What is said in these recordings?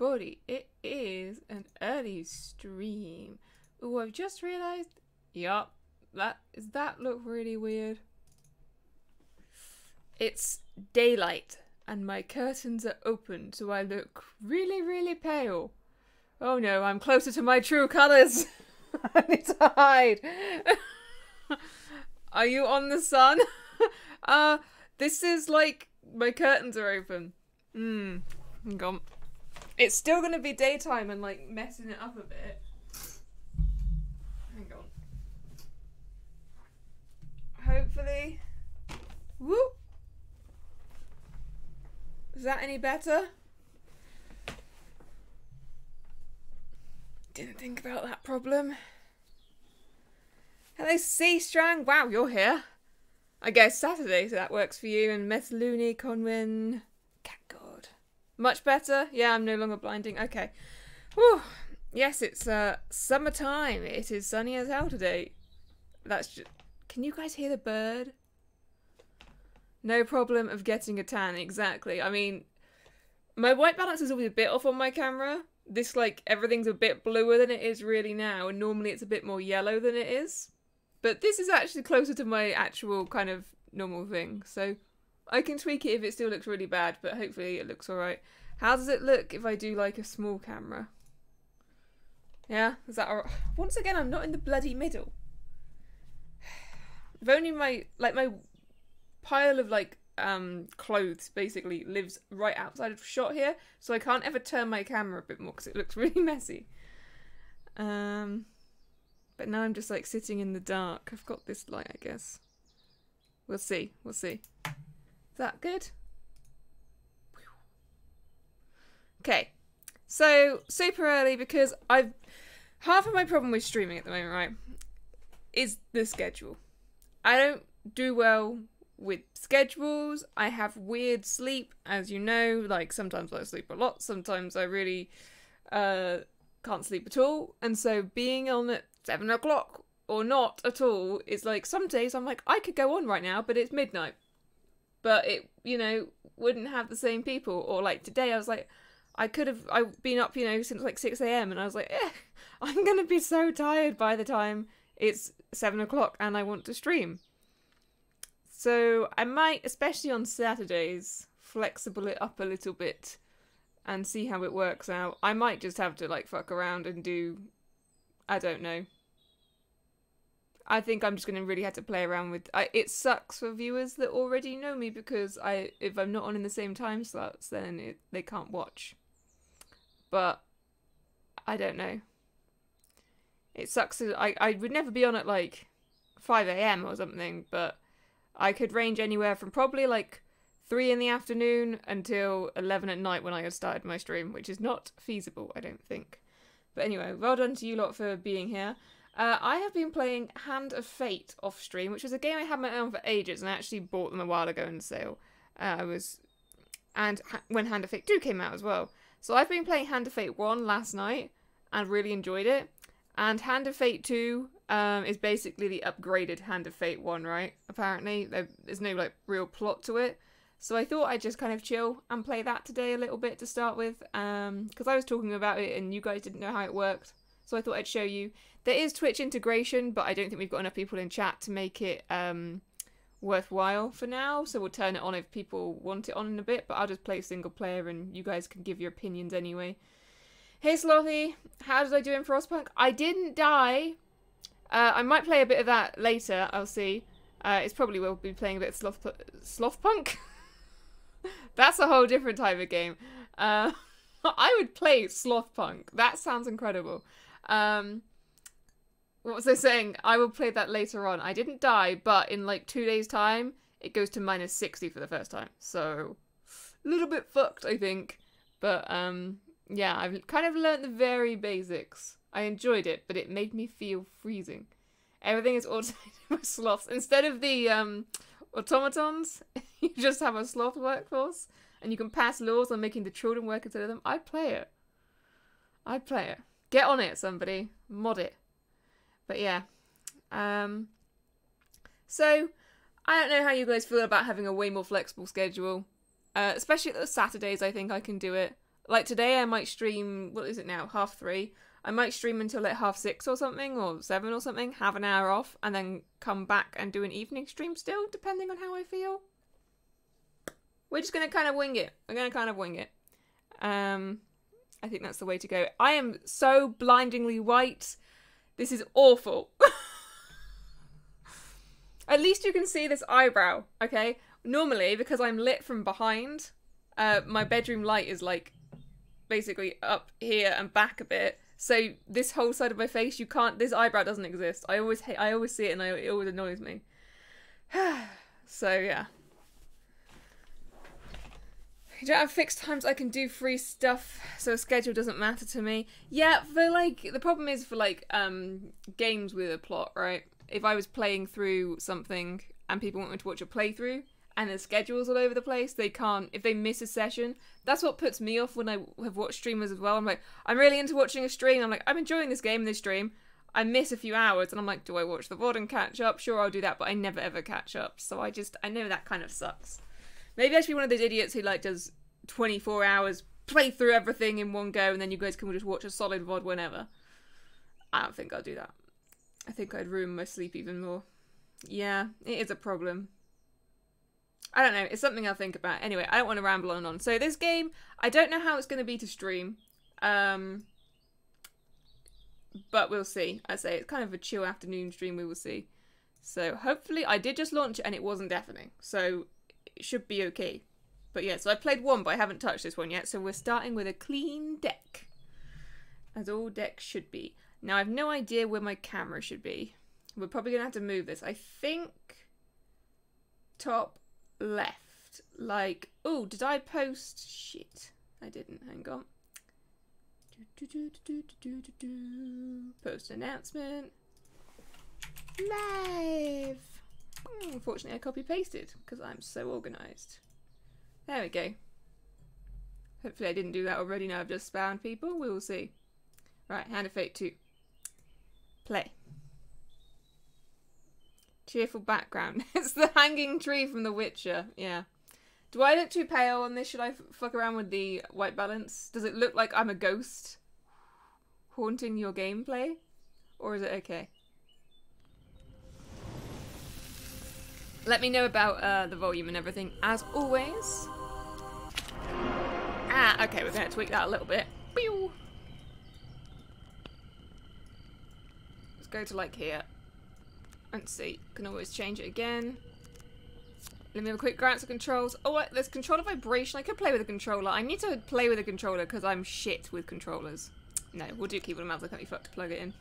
everybody. It is an early stream. Oh, I've just realised. Yup. Does that look really weird? It's daylight and my curtains are open, so I look really, really pale. Oh no, I'm closer to my true colours. I need to hide. Are you on the sun? This is like my curtains are open. Hang on. It's still gonna be daytime and like messing it up a bit. Hang on. Hopefully. Whoop. Is that any better? Didn't think about that problem. Hello, C-Strang. Wow, you're here. I guess Saturday, so that works for you. And Mezza, Conwyn, Catgod. Much better? Yeah, I'm no longer blinding. Okay. Whew. Yes, it's summertime. It is sunny as hell today. That's just... Can you guys hear the bird? No problem of getting a tan, exactly. I mean, my white balance is always a bit off on my camera. This, like, everything's a bit bluer than it is really now, and normally it's a bit more yellow than it is. But this is actually closer to my actual kind of normal thing, so I can tweak it if it still looks really bad, but hopefully it looks alright. How does it look if I do, like, a small camera? Yeah? Is that alright? Once again, I'm not in the bloody middle. If only my pile of, like, clothes, basically, lives right outside of shot here, so I can't ever turn my camera a bit more, because it looks really messy. But now I'm just, like, sitting in the dark. I've got this light, I guess. We'll see. We'll see. Is that good? Okay. So, super early, because half of my problem with streaming at the moment, right, is the schedule. I don't do well with schedules. I have weird sleep, as you know. Like, sometimes I sleep a lot. Sometimes I really can't sleep at all. And so being on at 7 o'clock or not at all is like, some days I'm like, I could go on right now, but it's midnight. But it, you know, wouldn't have the same people. Or like today I was like, I've been up, you know, since like 6 AM and I was like, I'm going to be so tired by the time it's 7 o'clock and I want to stream. So I might, especially on Saturdays, flexible it up a little bit and see how it works out. I might just have to like fuck around and do, I don't know. I think I'm just going to really have to play around with... it sucks for viewers that already know me because if I'm not on in the same time slots, then they can't watch. But I don't know. It sucks. I would never be on at like 5 AM or something, but I could range anywhere from probably like 3 in the afternoon until 11 at night when I had started my stream, which is not feasible, I don't think. But anyway, well done to you lot for being here. I have been playing Hand of Fate off stream, which was a game I had my own for ages, and I actually bought them a while ago in sale. When Hand of Fate 2 came out as well. So I've been playing Hand of Fate 1 last night and really enjoyed it. And Hand of Fate 2 is basically the upgraded Hand of Fate 1, right? Apparently, there's no like real plot to it. So I thought I'd just kind of chill and play that today a little bit to start with. Because I was talking about it and you guys didn't know how it worked. So I thought I'd show you. There is Twitch integration, but I don't think we've got enough people in chat to make it worthwhile for now. So we'll turn it on if people want it on in a bit. But I'll just play single player and you guys can give your opinions anyway. Hey Slothy, how did I do in Frostpunk? I didn't die. I might play a bit of that later, I'll see. It's probably will be playing a bit of Slothpunk. That's a whole different type of game. I would play Slothpunk. That sounds incredible. What was I saying? I will play that later on. I didn't die, but in like 2 days' time, it goes to -60 for the first time. So, a little bit fucked, I think. But, yeah, I've kind of learnt the very basics. I enjoyed it, but it made me feel freezing. Everything is automated with sloths. Instead of the automatons, you just have a sloth workforce, and you can pass laws on making the children work instead of them. I'd play it. I'd play it. Get on it, somebody. Mod it. But yeah. So, I don't know how you guys feel about having a way more flexible schedule. Especially the Saturdays, I think I can do it. Like today I might stream, what is it now, 3:30? I might stream until like 6:30 or something, or 7 or something, have an hour off, and then come back and do an evening stream still, depending on how I feel. We're just going to kind of wing it. We're going to kind of wing it. I think that's the way to go. I am so blindingly white. This is awful. At least you can see this eyebrow, okay? Normally, because I'm lit from behind, my bedroom light is like basically up here and back a bit. So this whole side of my face, you can't, this eyebrow doesn't exist. I always see it and it always annoys me. So yeah. You don't have fixed times I can do free stuff, so a schedule doesn't matter to me. Yeah, for like, the problem is for like, games with a plot, right? If I was playing through something and people want me to watch a playthrough and the schedule's all over the place, they can't, if they miss a session, that's what puts me off when I have watched streamers as well. I'm like, I'm really into watching a stream, I'm like, I'm enjoying this game, this stream, I miss a few hours, and I'm like, do I watch the VOD and catch up? Sure, I'll do that, but I never ever catch up, so I know that kind of sucks. Maybe I should be one of those idiots who like does 24 hours, play through everything in one go, and then you guys can just watch a solid VOD whenever. I don't think I'll do that. I think I'd ruin my sleep even more. Yeah, it is a problem. I don't know, it's something I'll think about. Anyway, I don't want to ramble on and on. So this game, I don't know how it's going to be to stream. But we'll see. I say it's kind of a chill afternoon stream, we will see. So hopefully, I did just launch it and it wasn't deafening. So it should be okay. But yeah, so I played one, but I haven't touched this one yet. So we're starting with a clean deck. As all decks should be. Now, I have no idea where my camera should be. We're probably going to have to move this. I think top left. Like, oh, did I post? Shit, I didn't. Hang on. Post announcement. Live. Unfortunately, I copy-pasted because I'm so organised. There we go. Hopefully I didn't do that already. Now I've just spammed people. We will see. Right, Hand of Fate 2. Play. Cheerful background. It's the hanging tree from The Witcher. Yeah. Do I look too pale on this? Should I fuck around with the white balance? Does it look like I'm a ghost haunting your gameplay? Or is it okay? Let me know about the volume and everything, as always. Ah, okay, we're going to tweak that a little bit. Pew! Let's go to, like, here. Let's see. Can always change it again. Let me have a quick glance at controls. Oh, there's controller vibration. I could play with a controller. I need to play with a controller because I'm shit with controllers. No, we'll do keyboard and mouse. I can't be fucked to plug it in.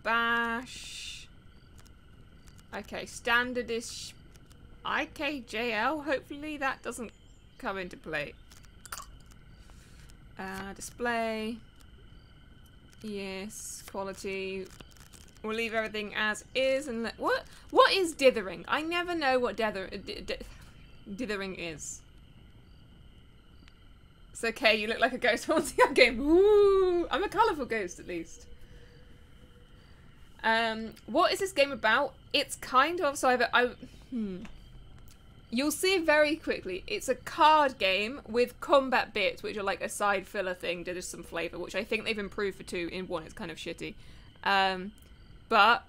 Bash. Okay, standard-ish IKJL. Hopefully that doesn't come into play. Display. Yes. Quality. We'll leave everything as is and let... What is dithering? I never know what dithering is. It's okay, you look like a ghost haunting our game. Ooh, I'm a colourful ghost at least. What is this game about? It's kind of, so you'll see very quickly, it's a card game with combat bits, which are like a side filler thing, to just some flavour, which I think they've improved for 2. In 1, it's kind of shitty. But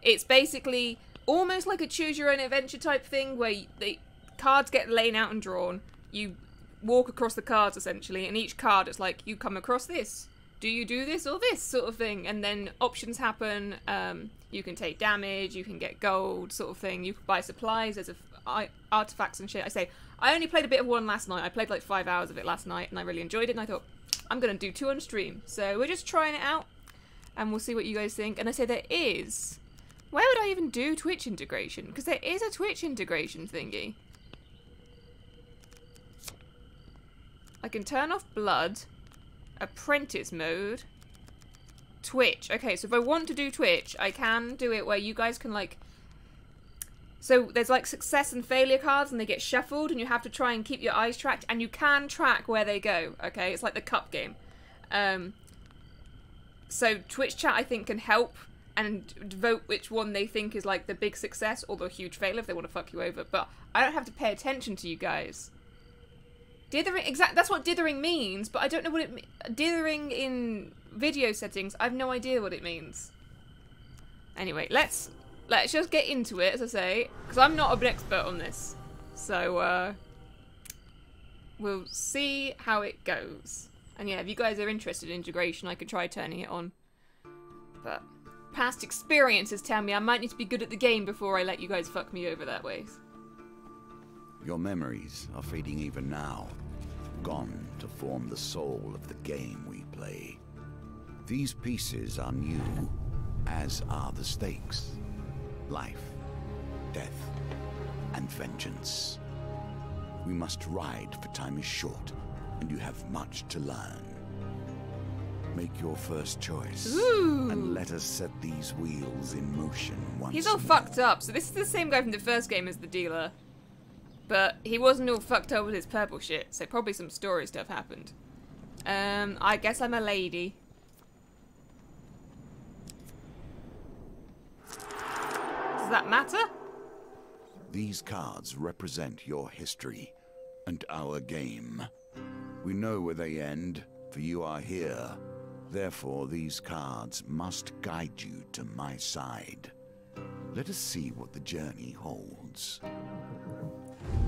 it's basically almost like a choose your own adventure type thing, where the cards get laid out and drawn, you walk across the cards essentially, and each card is like, you come across this. Do you do this or this sort of thing? And then options happen. You can take damage, you can get gold sort of thing. You can buy supplies, there's artifacts and shit. I say, I only played a bit of 1 last night. I played like 5 hours of it last night and I really enjoyed it. And I thought, I'm going to do 2 on stream. So we're just trying it out and we'll see what you guys think. And I say there is... Where would I even do Twitch integration? Because there is a Twitch integration thingy. I can turn off blood. Apprentice mode. Twitch. Okay, so if I want to do Twitch, I can do it where you guys can like... So there's like success and failure cards and they get shuffled and you have to try and keep your eyes tracked and you can track where they go, okay? It's like the cup game. So Twitch chat I think can help and vote which one they think is like the big success or the huge failure if they want to fuck you over. But I don't have to pay attention to you guys. Dithering, that's what dithering means, but I don't know what it means. Dithering in video settings, I have no idea what it means. Anyway, let's just get into it, as I say, because I'm not an expert on this. So, we'll see how it goes. And yeah, if you guys are interested in integration, I could try turning it on. But past experiences tell me I might need to be good at the game before I let you guys fuck me over that way. Your memories are fading even now, gone to form the soul of the game we play. These pieces are new, as are the stakes. Life, death, and vengeance. We must ride, for time is short, and you have much to learn. Make your first choice, and let us set these wheels in motion once He's all fucked up, so this is the same guy from the first game as the dealer. But he wasn't all fucked up with his purple shit, so probably some story stuff happened. I guess I'm a lady. Does that matter? These cards represent your history and our game. We know where they end, for you are here. Therefore, these cards must guide you to my side. Let us see what the journey holds.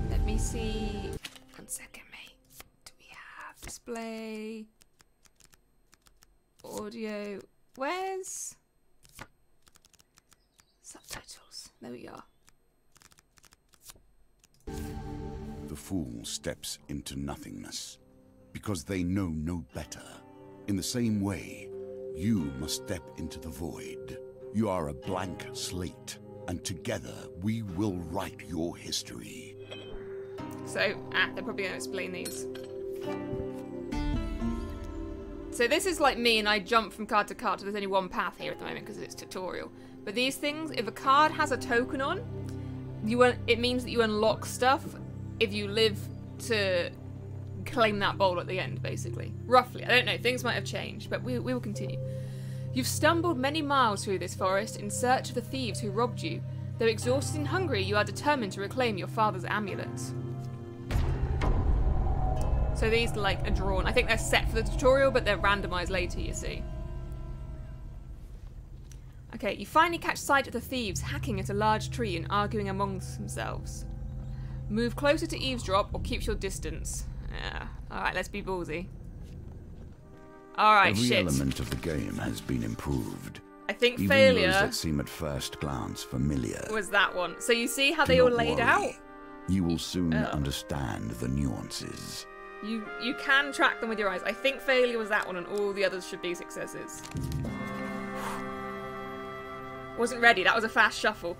Let me see. 1 second, mate. Do we have display? Audio. Where's subtitles? There we are. The fool steps into nothingness, because they know no better. In the same way, you must step into the void. You are a blank slate, and together we will write your history. So, they're probably going to explain these. So this is like me and I jump from card to card, so there's only one path here at the moment because it's tutorial. But these things, if a card has a token on, it means that you unlock stuff if you live to claim that bowl at the end, basically. Roughly. I don't know, things might have changed, but we will continue. You've stumbled many miles through this forest in search of the thieves who robbed you. Though exhausted and hungry, you are determined to reclaim your father's amulet. So these, like, are drawn. I think they're set for the tutorial, but they're randomised later, you see. Okay, you finally catch sight of the thieves hacking at a large tree and arguing amongst themselves. Move closer to eavesdrop or keep your distance. Yeah. Alright, let's be ballsy. Alright, shit. Every element of the game has been improved. I think Even failure those that seem at first glance familiar was that one. So you see how they all laid out? You will soon understand the nuances. You can track them with your eyes. I think failure was that one and all the others should be successes. Wasn't ready, that was a fast shuffle.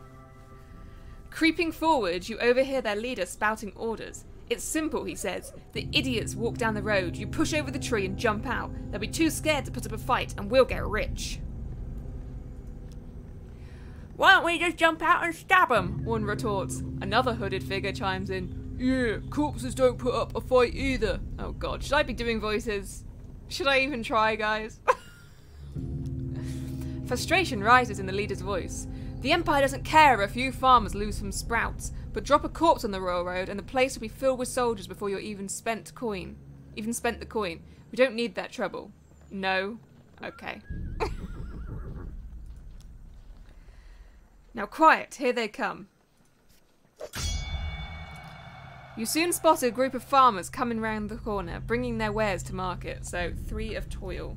Creeping forward, you overhear their leader spouting orders. It's simple, he says. The idiots walk down the road, you push over the tree and jump out. They'll be too scared to put up a fight and we'll get rich. Why don't we just jump out and stab them? One retorts. Another hooded figure chimes in. Yeah, corpses don't put up a fight either. Oh god, should I be doing voices? Should I even try, guys? Frustration rises in the leader's voice. The Empire doesn't care if a few farmers lose some sprouts, but drop a corpse on the railroad and the place will be filled with soldiers before you're even spent the coin. We don't need that trouble. No? Okay. Now quiet, here they come. You soon spot a group of farmers coming round the corner, bringing their wares to market, so 3 of toil.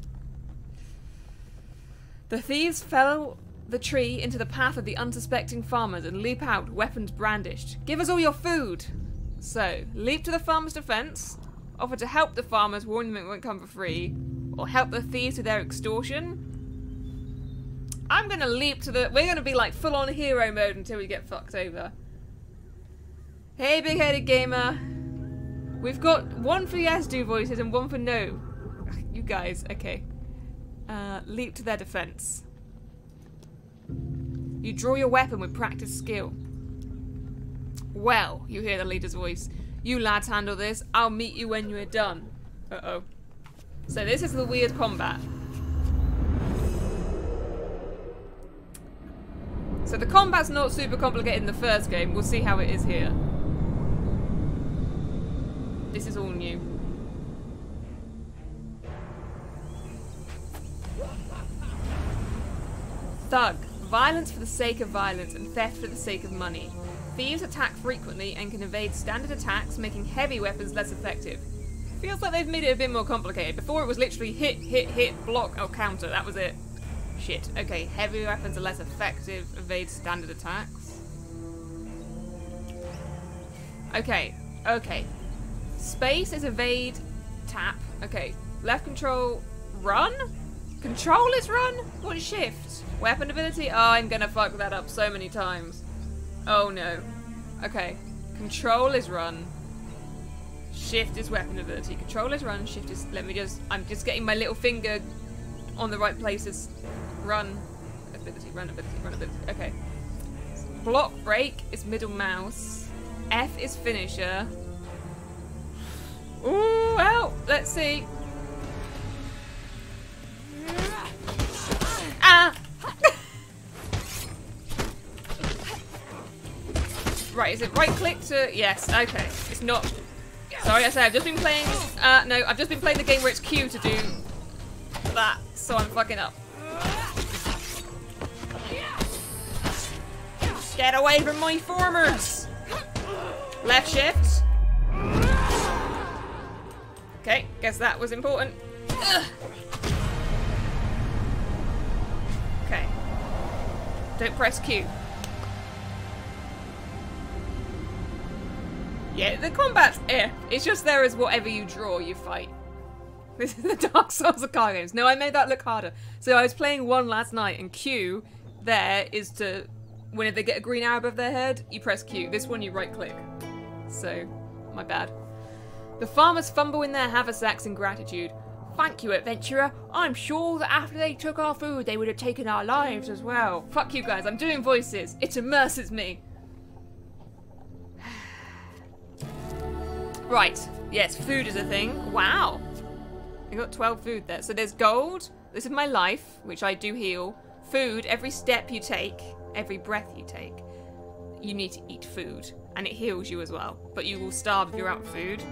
The thieves fell the tree into the path of the unsuspecting farmers and leap out, weapons brandished. Give us all your food! So, leap to the farmers' defence, offer to help the farmers, warn them it won't come for free, or help the thieves with their extortion. I'm gonna leap to the... We're gonna be like full-on hero mode until we get fucked over. Hey, big-headed gamer. We've got one for yes do voices and one for no. You guys, okay. Leap to their defense. You draw your weapon with practiced skill. Well, you hear the leader's voice. You lads handle this. I'll meet you when you're done. Uh-oh. So this is the weird combat. So the combat's not super complicated in the first game. We'll see how it is here. This is all new. thug. Violence for the sake of violence and theft for the sake of money. Thieves attack frequently and can evade standard attacks, making heavy weapons less effective. Feels like they've made it a bit more complicated. Before it was literally hit, hit, hit, block, or counter. That was it. Shit. Okay, heavy weapons are less effective, evade standard attacks. Okay, okay. Space is evade, tap. Okay, left control, run? Control is run? What is shift? Weapon ability? Oh, I'm gonna fuck that up so many times. Oh no. Okay, control is run. Shift is weapon ability. Control is run, shift is... I'm just getting my little finger on the right places. Run. Ability, run ability, run ability. Okay. Block break is middle mouse. F is finisher. Ooh, well, let's see. Ah! Right, is it right click to... Yes, okay. It's not... Sorry, I say I've just been playing... no, I've just been playing the game where it's Q to do that, so I'm fucking up. Get away from my formers! Left shift. Okay, guess that was important. Ugh. Okay. Don't press Q. Yeah, the combat's it's just there as whatever you draw, you fight. This is the Dark Souls of card games. No, I made that look harder. So I was playing one last night, and Q there is to, whenever they get a green arrow above their head, you press Q. This one you right click. So, my bad. The farmers fumble in their haversacks in gratitude. Thank you, adventurer. I'm sure that after they took our food, they would have taken our lives as well. Fuck you guys, I'm doing voices. It immerses me. Right, yes, food is a thing. Wow. I got 12 food there. So there's gold. This is my life, which I do heal. Food, every step you take, every breath you take, you need to eat food. And it heals you as well. But you will starve if you're out of food.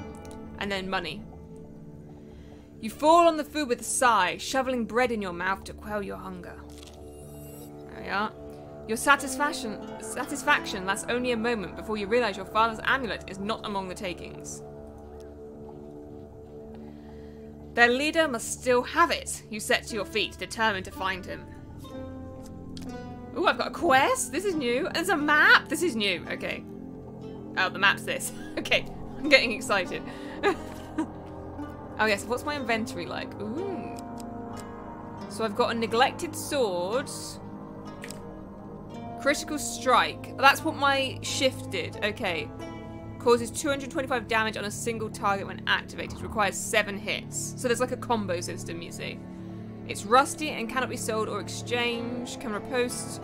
And then money. You fall on the food with a sigh, shoveling bread in your mouth to quell your hunger. There we are. Your satisfaction lasts only a moment before you realise your father's amulet is not among the takings. Their leader must still have it. You set to your feet, determined to find him. Ooh, I've got a quest. This is new. There's a map. This is new. Okay. Oh, the map's this. Okay. I'm getting excited. Oh, yes. What's my inventory like? Ooh. So I've got a neglected sword. Critical strike. That's what my shift did. Okay. Causes 225 damage on a single target when activated. Requires 7 hits. So there's like a combo system, you see. It's rusty and cannot be sold or exchanged. Can riposte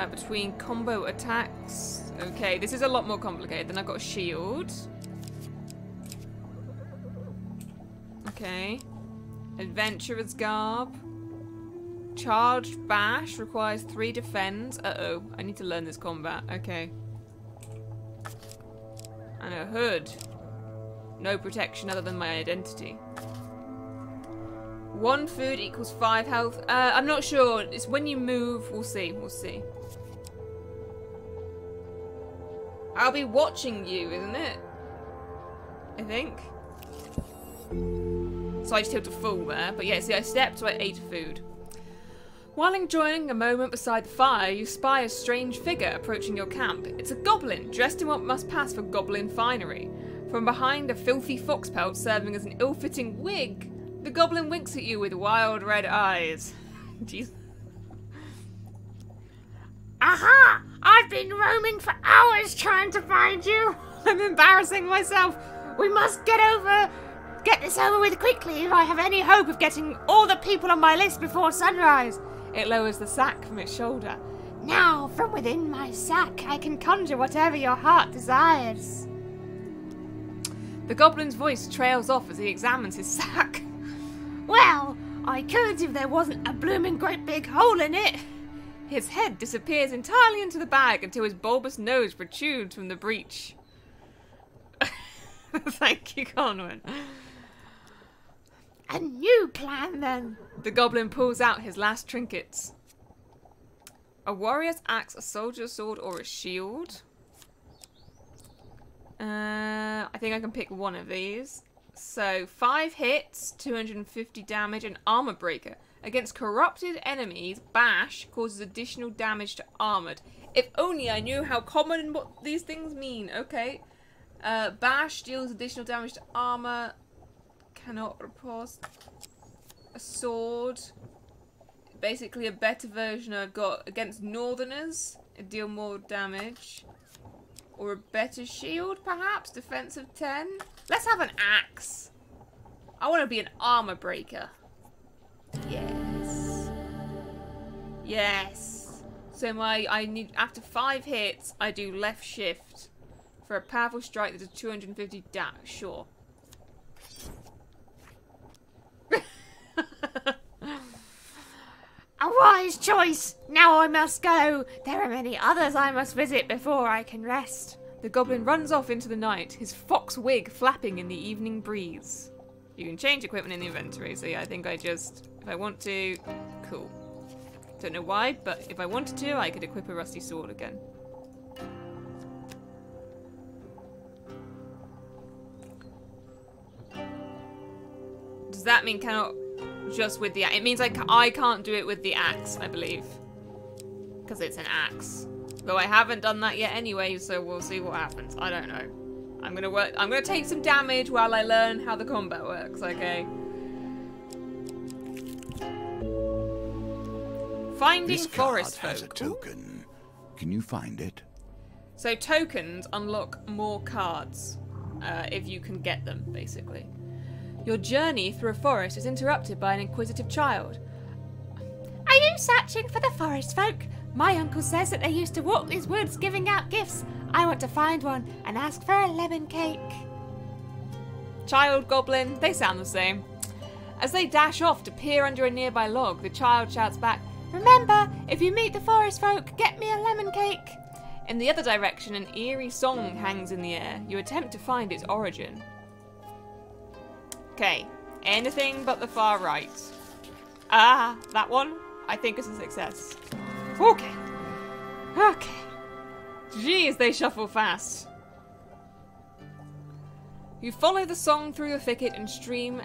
between combo attacks. Okay, this is a lot more complicated. Then I've got a shield. Okay. Adventurer's garb. Charged bash requires 3 defense. Uh-oh, I need to learn this combat. Okay. And a hood. No protection other than my identity. 1 food equals 5 health. I'm not sure. It's when you move. We'll see. We'll see. I'll be watching you, isn't it? I think. So I just hit to full there. But yeah, see, I stepped, so I ate food. While enjoying a moment beside the fire, you spy a strange figure approaching your camp. It's a goblin, dressed in what must pass for goblin finery. From behind a filthy fox pelt serving as an ill-fitting wig, the goblin winks at you with wild red eyes. Jeez. Aha! I've been roaming for hours trying to find you. I'm embarrassing myself. We must get this over with quickly if I have any hope of getting all the people on my list before sunrise. It lowers the sack from its shoulder. Now, from within my sack, I can conjure whatever your heart desires. The goblin's voice trails off as he examines his sack. Well, I could if there wasn't a blooming great big hole in it. His head disappears entirely into the bag until his bulbous nose protrudes from the breach. Thank you, Conwyn. A new plan, then. The goblin pulls out his last trinkets. A warrior's axe, a soldier's sword, or a shield. I think I can pick one of these. So, 5 hits, 250 damage, and armor breaker. Against corrupted enemies, bash causes additional damage to armored. If only I knew how common and what these things mean. Okay. Bash deals additional damage to armor. Cannot repulse. A sword. Basically a better version I've got against northerners. It deal more damage. Or a better shield, perhaps? Defensive 10? Let's have an axe. I want to be an armor breaker. Yes. Yes. So I need, after 5 hits, I do left shift. For a powerful strike that does 250 damage. Sure. A wise choice. Now I must go. There are many others I must visit before I can rest. The goblin runs off into the night, his fox wig flapping in the evening breeze. You can change equipment in the inventory, so yeah, I think I just, if I want to, cool. Don't know why, but if I wanted to, I could equip a rusty sword again. Does that mean cannot just with the axe? It means I can't do it with the axe, I believe. Because it's an axe. Though I haven't done that yet anyway, so we'll see what happens. I don't know. I'm gonna take some damage while I learn how the combat works, okay? Finding This forest card has a folk. token. Can you find it? So tokens unlock more cards, if you can get them, basically. Your journey through a forest is interrupted by an inquisitive child. Are you searching for the forest folk? My uncle says that they used to walk these woods giving out gifts. I want to find one and ask for a lemon cake. Child goblin, they sound the same. As they dash off to peer under a nearby log, the child shouts back, Remember, if you meet the forest folk, get me a lemon cake. In the other direction, an eerie song hangs in the air. You attempt to find its origin. Okay, anything but the far right. Ah, that one, I think is a success. Okay. Okay. Jeez, they shuffle fast. You follow the song through the thicket and stream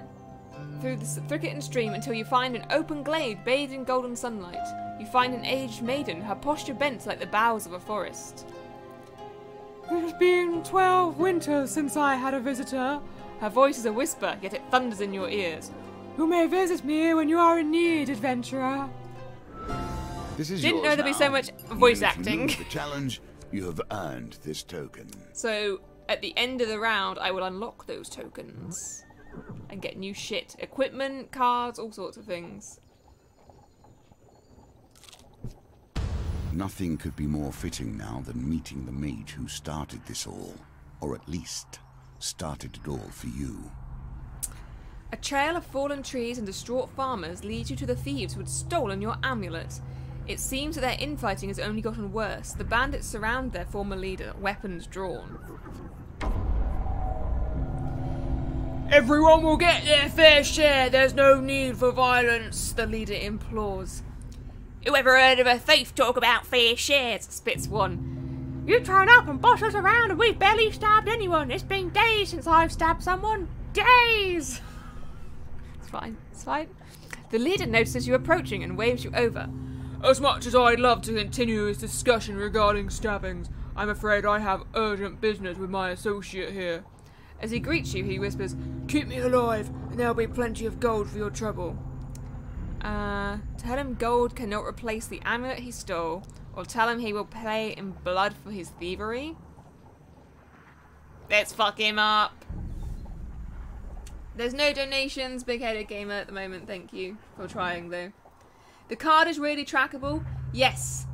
until you find an open glade bathed in golden sunlight. You find an aged maiden, her posture bent like the boughs of a forest. It has been 12 winters since I had a visitor. Her voice is a whisper, yet it thunders in your ears. You may visit me when you are in need, adventurer. This is Didn't know yours there'd be now. so much Even voice if you acting. lose the challenge, you have earned this token. So, at the end of the round, I will unlock those tokens. And get new shit. Equipment, cards, all sorts of things. Nothing could be more fitting now than meeting the mage who started this all. Or at least, started it all for you. A trail of fallen trees and distraught farmers leads you to the thieves who had stolen your amulet. It seems that their infighting has only gotten worse. The bandits surround their former leader, weapons drawn. Everyone will get their fair share. There's no need for violence, the leader implores. Whoever heard of a thief talk about fair shares, spits one. You turn up and boss us around and we've barely stabbed anyone. It's been days since I've stabbed someone. Days! It's fine, it's fine. The leader notices you approaching and waves you over. As much as I'd love to continue this discussion regarding stabbings, I'm afraid I have urgent business with my associate here. As he greets you, he whispers, Keep me alive, and there'll be plenty of gold for your trouble. Tell him gold cannot replace the amulet he stole, or tell him he will pay in blood for his thievery. Let's fuck him up. There's no donations, Big-Headed Gamer, at the moment, thank you for trying, though. The card is really trackable. Yes,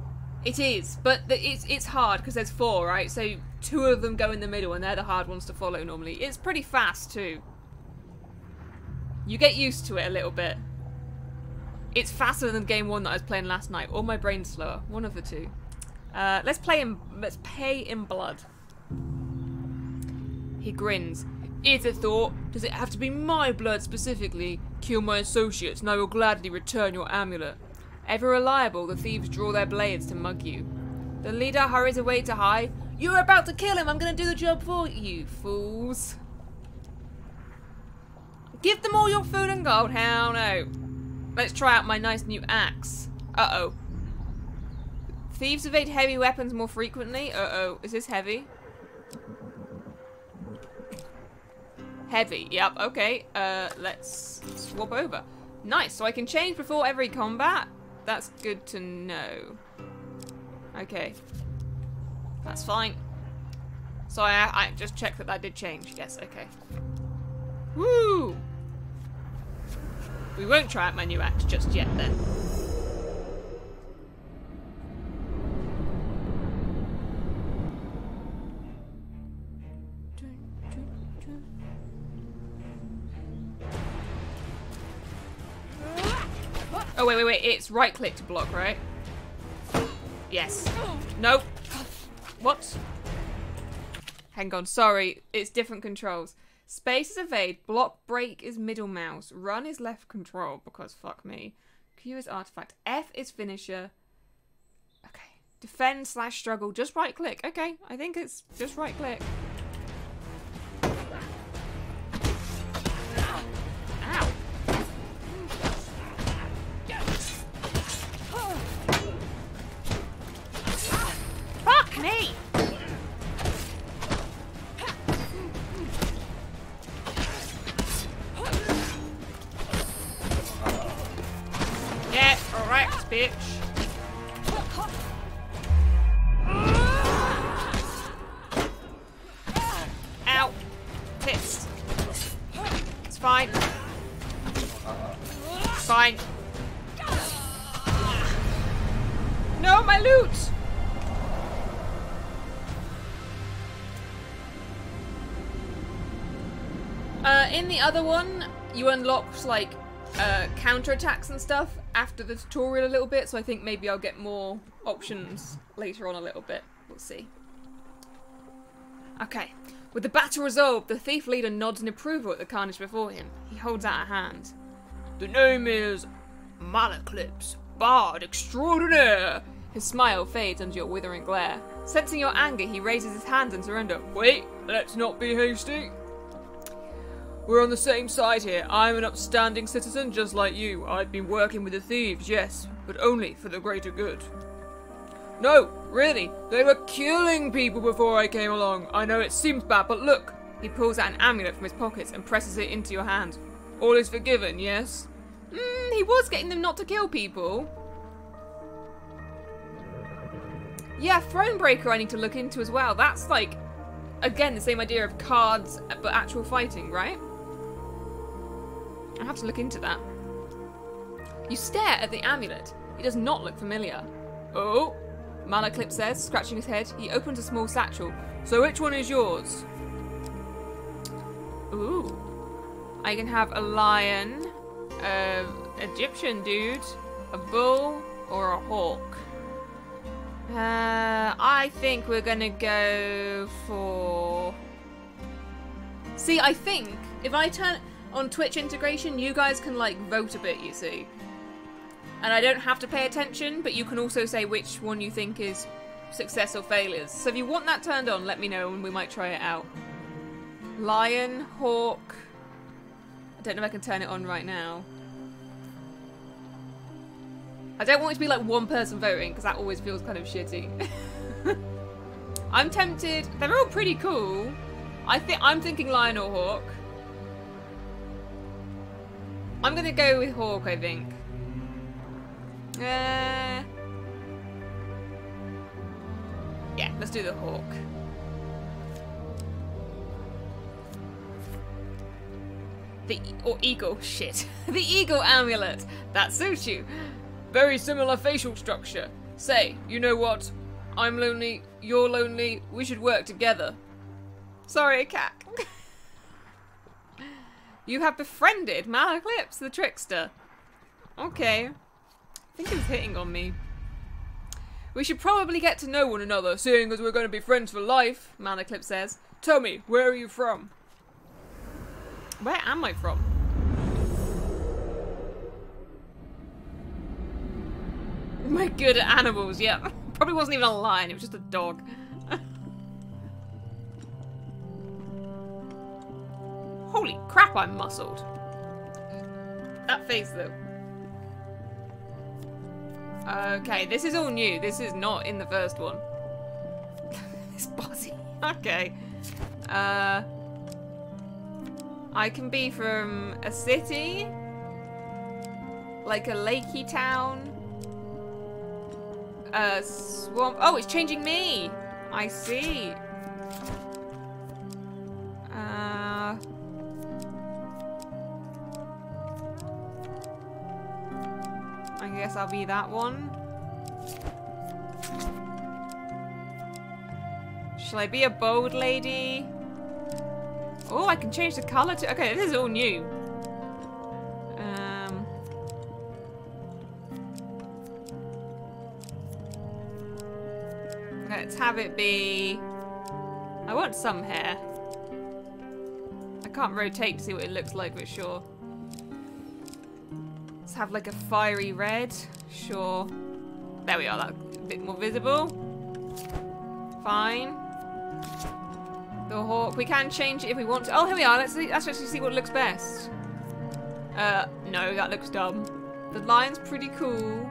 it is, but it's hard because there's 4, right? So 2 of them go in the middle and they're the hard ones to follow normally. It's pretty fast too. You get used to it a little bit. It's faster than game 1 that I was playing last night, or my brain's slower. One of the two. Let's pay in blood. He grins. It's a thought. Does it have to be my blood specifically? kill my associates, and I will gladly return your amulet. Ever reliable, the thieves draw their blades to mug you. The leader hurries away to hide. You're about to kill him! I'm gonna do the job for you, fools. Give them all your food and gold. Hell no. Let's try out my nice new axe. Uh-oh. Thieves evade heavy weapons more frequently. Uh-oh. Is this heavy? Heavy. Yep. Okay. Let's swap over. Nice. So I can change before every combat? That's good to know. Okay. That's fine. So I just checked that did change. Yes. Okay. Woo! We won't try out my new axe just yet then. Oh, wait. It's right click to block, right? Yes. Nope. What? Hang on, sorry. It's different controls. Space is evade, block break is middle mouse, run is left control, because fuck me. Q is artifact, F is finisher. Okay. Defend / struggle, just right click. Okay, I think it's just right click. Ow. Fuck me! Yeah, alright, bitch. Ow. Pissed. It's fine. It's fine. No, my loot! In the other one, you unlock, like, counterattacks and stuff after the tutorial a little bit, so I think maybe I'll get more options later on a little bit. We'll see. Okay. With the battle resolved, the thief leader nods in approval at the carnage before him. He holds out a hand. The name is Malaclips, Bard Extraordinaire. His smile fades under your withering glare. Sensing your anger, he raises his hands in surrender. Wait, let's not be hasty. We're on the same side here. I'm an upstanding citizen just like you. I've been working with the thieves, yes, but only for the greater good. No, really, they were killing people before I came along. I know it seems bad, but look. He pulls out an amulet from his pockets and presses it into your hand. All is forgiven, yes? He was getting them not to kill people. Yeah, Thronebreaker I need to look into as well. That's like, again, the same idea of cards, but actual fighting, right? I have to look into that. You stare at the amulet. It does not look familiar. Oh, Malaclip says, scratching his head. He opens a small satchel. So which one is yours? Ooh. I can have a lion, Egyptian dude, a bull, or a hawk. I think we're gonna go for... See, I think if I turn on Twitch integration, you guys can like vote a bit, you see. And I don't have to pay attention, but you can also say which one you think is success or failures. So if you want that turned on, let me know and we might try it out. Lion, hawk. I don't know if I can turn it on right now. I don't want it to be like one person voting, because that always feels kind of shitty. I'm tempted. They're all pretty cool. I'm thinking lion or hawk. I'm gonna go with hawk, I think. Yeah, let's do the hawk. Or eagle, shit. The eagle amulet. That suits you. Very similar facial structure. Say, you know what? I'm lonely, you're lonely, we should work together. Sorry, Cack. You have befriended Malaclips, the trickster. Okay. I think he was hitting on me. We should probably get to know one another, seeing as we're going to be friends for life, Malaclip says. Tell me, where are you from? Where am I from? Am I good at animals? Yeah. Probably wasn't even a lion, it was just a dog. Holy crap, I'm muscled. That face though. Okay, this is all new. This is not in the first one. This bossy. Okay. I can be from a city, like a lakey town, a swamp. Oh, it's changing me. I see. I guess I'll be that one. Shall I be a bold lady? Oh, I can change the colour to... Okay, this is all new. Let's have it be... I want some hair. I can't rotate to see what it looks like, but sure. Let's have like a fiery red. Sure. There we are, that's a bit more visible. Fine. The hawk. We can change it if we want to. Oh, here we are. Let's actually see what looks best. No, that looks dumb. The lion's pretty cool.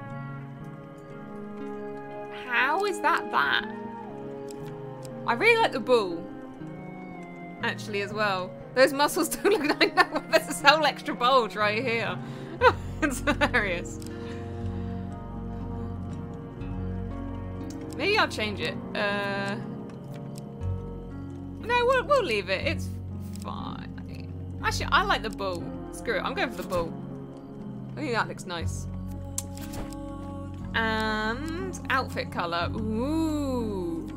How is that that? I really like the bull. Actually, as well. Those muscles don't look like that. There's this whole extra bulge right here. It's hilarious. Maybe I'll change it. No, we'll leave it. It's fine. Actually, I like the bull. Screw it. I'm going for the bull. I think that looks nice. And outfit colour. Ooh.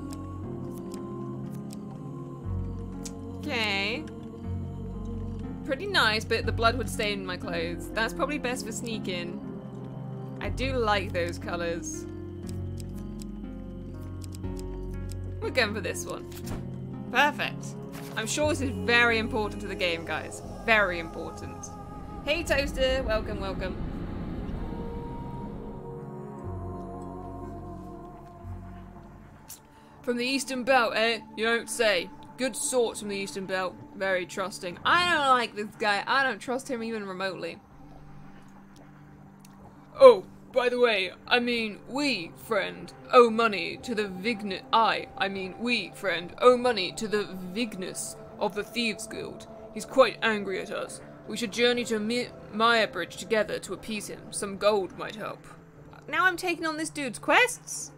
Okay. Pretty nice, but the blood would stain my clothes. That's probably best for sneaking. I do like those colours. We're going for this one. Perfect. I'm sure this is very important to the game, guys. Very important. Hey, Toaster. Welcome, welcome. From the Eastern Belt, eh? You don't say. Good sorts from the Eastern Belt. Very trusting. I don't like this guy. I don't trust him even remotely. Oh, by the way, I mean, we, friend, owe money to the we, friend, owe money to the Vignus of the Thieves Guild. He's quite angry at us. We should journey to Maya Bridge together to appease him. Some gold might help. Now I'm taking on this dude's quests?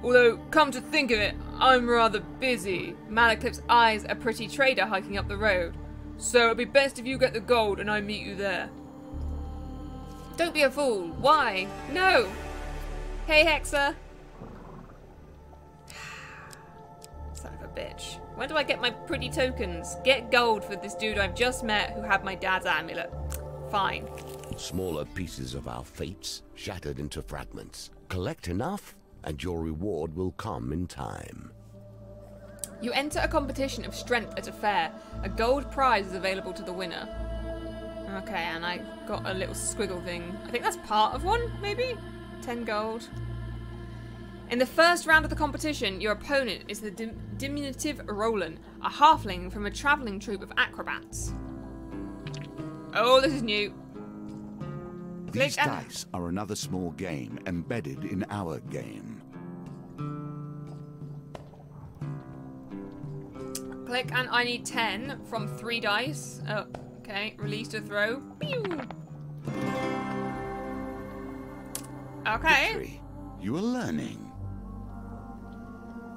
Although, come to think of it, I'm rather busy. Malekith's eyes a pretty trader hiking up the road. So it'd be best if you get the gold and I meet you there. Don't be a fool. Why? No! Hey, Hexa! Son of a bitch. When do I get my pretty tokens? Get gold for this dude I've just met who had my dad's amulet. Fine. Smaller pieces of our fates shattered into fragments. Collect enough, and your reward will come in time. You enter a competition of strength at a fair. A gold prize is available to the winner. Okay, and I got a little squiggle thing. I think that's part of one, maybe? 10 gold. In the first round of the competition, your opponent is the diminutive Roland, a halfling from a travelling troupe of acrobats. Oh, this is new. These dice are another small game embedded in our game. Click and I need 10 from 3 dice. Oh, okay, release to throw. Pew! Okay. Victory. You are learning.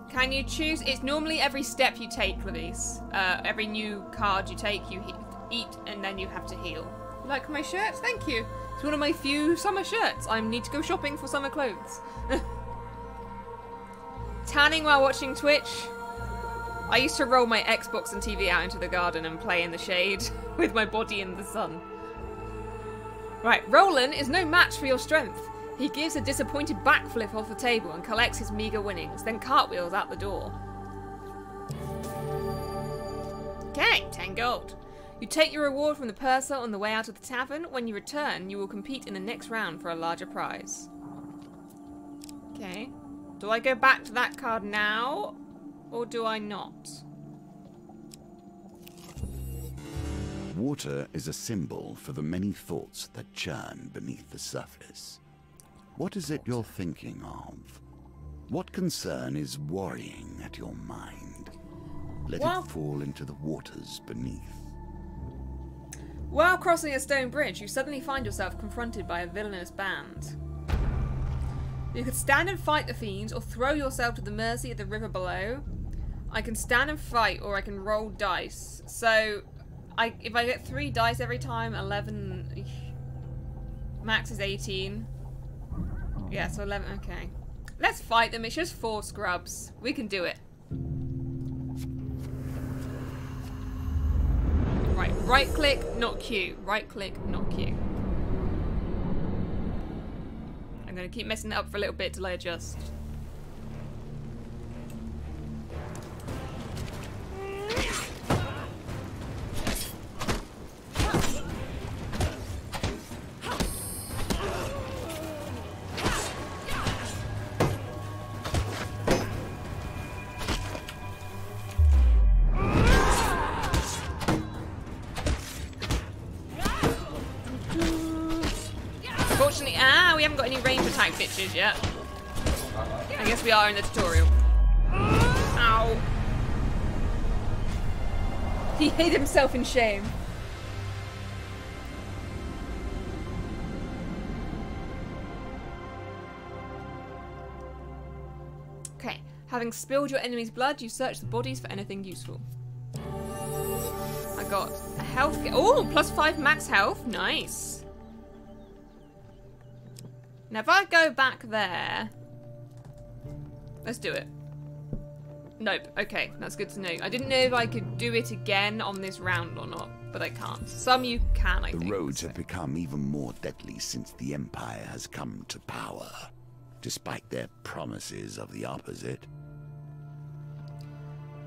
Can you choose? It's normally every step you take, Clarice. Every new card you take, you eat and then you have to heal. Like my shirt? Thank you. It's one of my few summer shirts. I need to go shopping for summer clothes. Tanning while watching Twitch. I used to roll my Xbox and TV out into the garden and play in the shade with my body in the sun. Right, Roland is no match for your strength. He gives a disappointed backflip off the table and collects his meager winnings, then cartwheels out the door. Okay, 10 gold. You take your reward from the purser on the way out of the tavern. When you return, you will compete in the next round for a larger prize. Okay. Do I go back to that card now? Or do I not? Water is a symbol for the many thoughts that churn beneath the surface. What is it you're thinking of? What concern is worrying at your mind? Let it fall into the waters beneath. While crossing a stone bridge, you suddenly find yourself confronted by a villainous band. You could stand and fight the fiends, or throw yourself to the mercy of the river below. I can stand and fight, or I can roll dice. So, if I get 3 dice every time, 11... Max is 18. Yeah, so 11, okay. Let's fight them, it's just 4 scrubs. We can do it. Right, right click, not Q. Right click, not Q. I'm gonna keep messing it up for a little bit till I adjust. We haven't got any range attack bitches yet. I guess we are in the tutorial. Ow. He hid himself in shame. Okay. Having spilled your enemy's blood, you search the bodies for anything useful. I got a health... Oh, +5 max health. Nice. Now if I go back there... Let's do it. Nope. Okay, that's good to know. I didn't know if I could do it again on this round or not, but I can't. Some you can, I think. The roads have become even more deadly since the Empire has come to power, despite their promises of the opposite.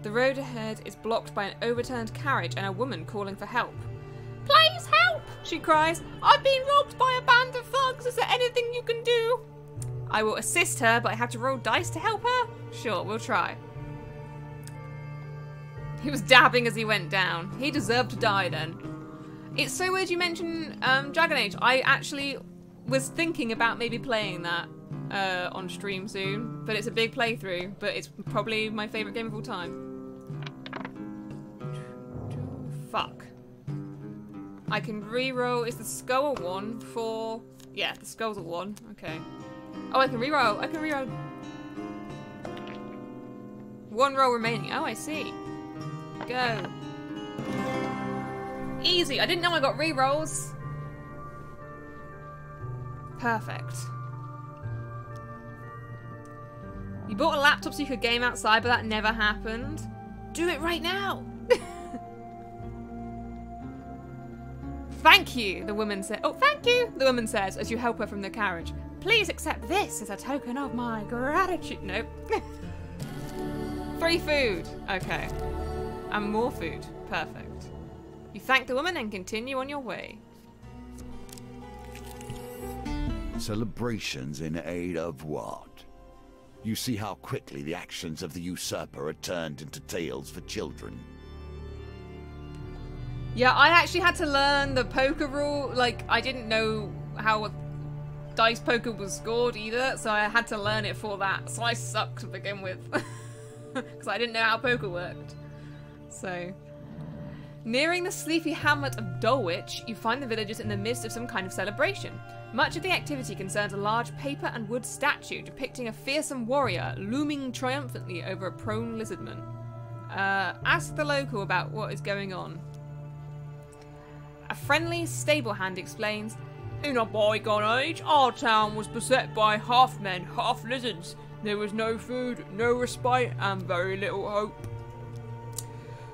The road ahead is blocked by an overturned carriage and a woman calling for help. Please help! She cries. I've been robbed by a band of thugs. Is there anything you can do? I will assist her, but I have to roll dice to help her? Sure, we'll try. He was dabbing as he went down. He deserved to die then. It's so weird you mentioned Dragon Age. I actually was thinking about maybe playing that on stream soon, but it's a big playthrough, but it's probably my favourite game of all time. Fuck. I can re-roll. Is the skull a 1 for... Yeah, the skull's a 1. Okay. Oh, I can re-roll. I can re-roll. 1 roll remaining. Oh, I see. Go. Easy. I didn't know I got re-rolls. Perfect. You bought a laptop so you could game outside, but that never happened. Do it right now. Thank you, the woman said. Oh, thank you, the woman says as you help her from the carriage. Please accept this as a token of my gratitude. Nope. 3 food. Okay. And more food. Perfect. You thank the woman and continue on your way. Celebrations in aid of what? You see how quickly the actions of the usurper are turned into tales for children. Yeah, I actually had to learn the poker rule. Like, I didn't know how dice poker was scored either, so I had to learn it for that. So I sucked to begin with. Because I didn't know how poker worked. So... Nearing the sleepy hamlet of Dulwich, you find the villagers in the midst of some kind of celebration. Much of the activity concerns a large paper and wood statue depicting a fearsome warrior looming triumphantly over a prone lizardman. Ask the local about what is going on. A friendly stable hand explains, in a bygone age, our town was beset by half men, half lizards. There was no food, no respite, and very little hope.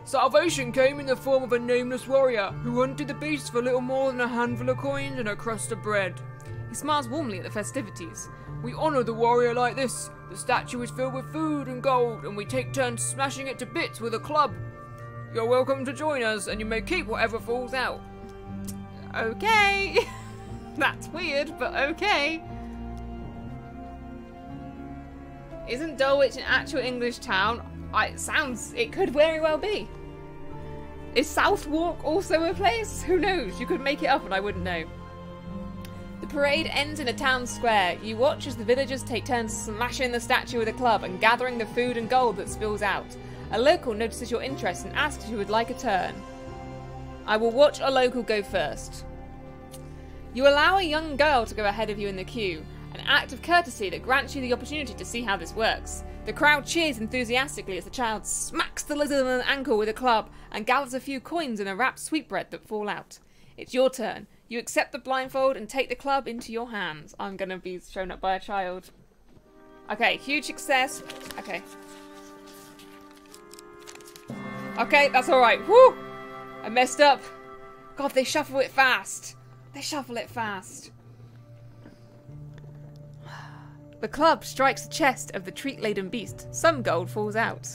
Salvation came in the form of a nameless warrior who hunted the beasts for little more than a handful of coins and a crust of bread. He smiles warmly at the festivities. We honour the warrior like this. The statue is filled with food and gold, and we take turns smashing it to bits with a club. You're welcome to join us, and you may keep whatever falls out. Okay. That's weird, but okay. Isn't Dulwich an actual English town? It could very well be. Is Southwark also a place? Who knows? You could make it up and I wouldn't know. The parade ends in a town square. You watch as the villagers take turns smashing the statue with a club and gathering the food and gold that spills out. A local notices your interest and asks if you would like a turn. I will watch a local go first. You allow a young girl to go ahead of you in the queue, an act of courtesy that grants you the opportunity to see how this works. The crowd cheers enthusiastically as the child smacks the lizard on the ankle with a club and gathers a few coins in a wrapped sweetbread that fall out. It's your turn. You accept the blindfold and take the club into your hands. I'm going to be shown up by a child. Okay, huge success. Okay. Okay, that's alright. Woo! I messed up. God, they shuffle it fast. They shuffle it fast. The club strikes the chest of the treat-laden beast. Some gold falls out.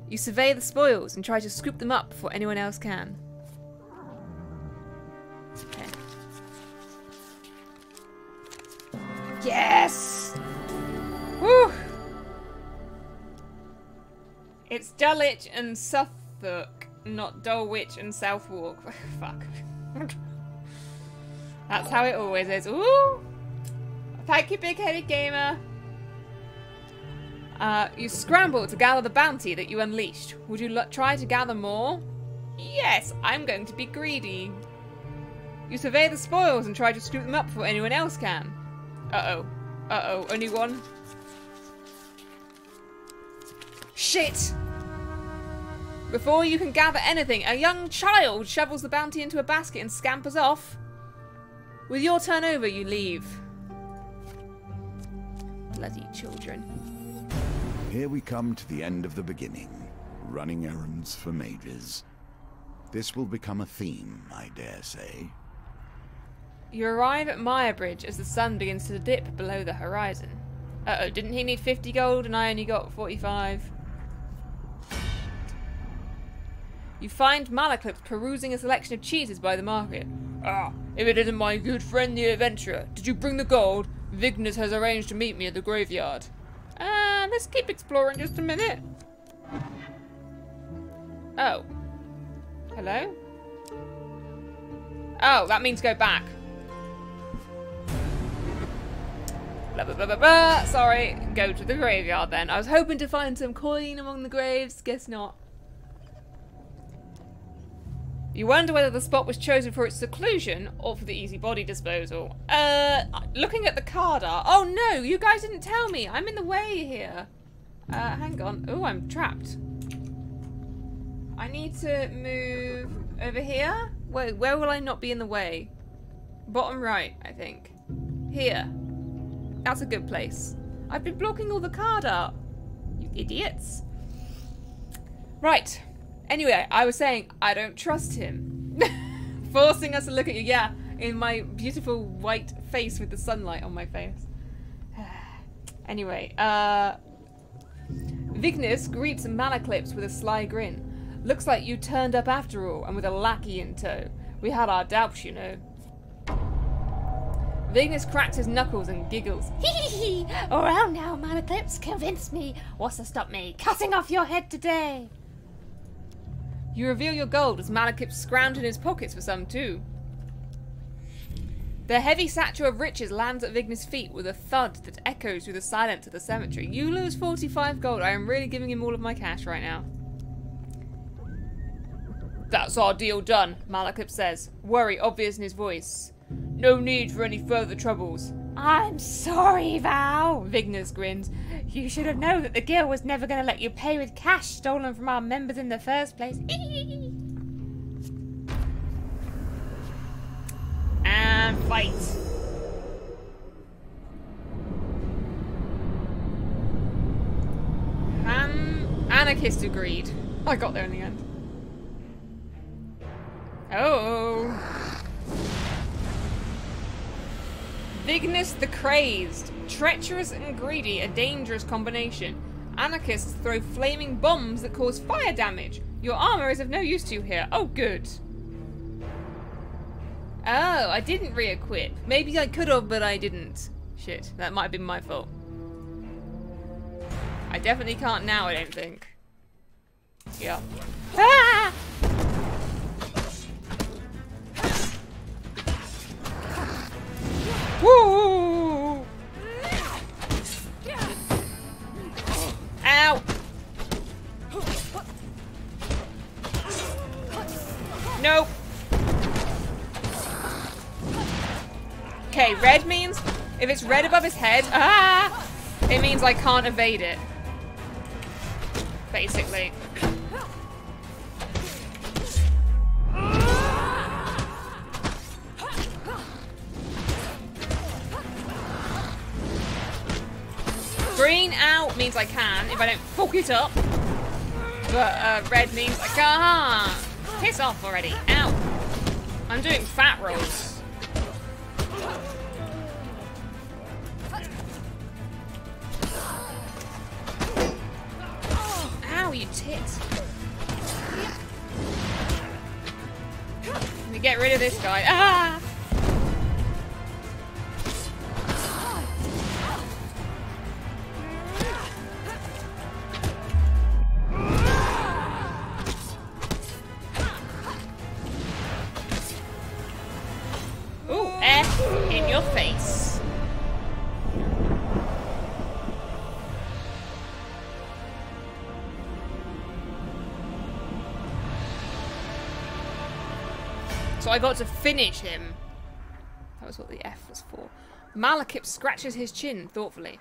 You survey the spoils and try to scoop them up before anyone else can. Okay. Yes! Woo! It's Dulwich and Suffolk, not Dulwich and Southwark. Fuck. That's how it always is. Ooh! Thank you, big-headed gamer. You scramble to gather the bounty that you unleashed. Would you try to gather more? Yes, I'm going to be greedy. You survey the spoils and try to scoop them up before anyone else can. Uh-oh. Uh-oh, only one. Shit! Before you can gather anything, a young child shovels the bounty into a basket and scampers off. With your turn over, you leave. Bloody children. Here we come to the end of the beginning. Running errands for mages. This will become a theme, I dare say. You arrive at Myrebridge as the sun begins to dip below the horizon. Uh-oh, didn't he need 50 gold and I only got 45? You find Malaclips perusing a selection of cheeses by the market. Ah, if it isn't my good friend the adventurer. Did you bring the gold? Vignes has arranged to meet me at the graveyard. Let's keep exploring just a minute. Oh. Hello? Oh, that means go back. Blah, blah, blah, blah, blah. Sorry, go to the graveyard then. I was hoping to find some coin among the graves. Guess not. You wonder whether the spot was chosen for its seclusion or for the easy body disposal. Looking at the card art. Oh no, you guys didn't tell me. I'm in the way here. Hang on. Oh, I'm trapped. I need to move over here. Wait, where will I not be in the way? Bottom right, I think. Here. That's a good place. I've been blocking all the card art. You idiots. Right. Anyway, I was saying, I don't trust him. Forcing us to look at you, yeah, in my beautiful white face with the sunlight on my face. Anyway, Vignes greets Malaclips with a sly grin. Looks like you turned up after all, and with a lackey in tow. We had our doubts, you know. Vignes cracks his knuckles and giggles. Hee hee hee! Around now, Malaclips, convince me. What's to stop me cutting off your head today? You reveal your gold as Malaclips scrounged in his pockets for some too. The heavy satchel of riches lands at Vignes' feet with a thud that echoes through the silence of the cemetery. You lose 45 gold. I am really giving him all of my cash right now. That's our deal done, Malaclips says, worry obvious in his voice. No need for any further troubles. I'm sorry, Val. Vignes grins. You should have known that the guild was never going to let you pay with cash stolen from our members in the first place. And fight. Anarchist agreed. I got there in the end. Oh. Vignes the Crazed. Treacherous and greedy, a dangerous combination. Anarchists throw flaming bombs that cause fire damage. Your armor is of no use to you here. Oh, good. Oh, I didn't re-equip. Maybe I could have, but I didn't. Shit, that might have been my fault. I definitely can't now, I don't think. Yeah. Ah! Woo! Ow! Nope. Okay, red means if it's red above his head, it means I can't evade it. Basically. Green out means I can if I don't fuck it up. But red means I can't. Piss off already. Ow. I'm doing fat rolls. Ow, you tit. Let me get rid of this guy. Ah! Ooh, F in your face. So I got to finish him. That was what the F was for. Malekith scratches his chin thoughtfully.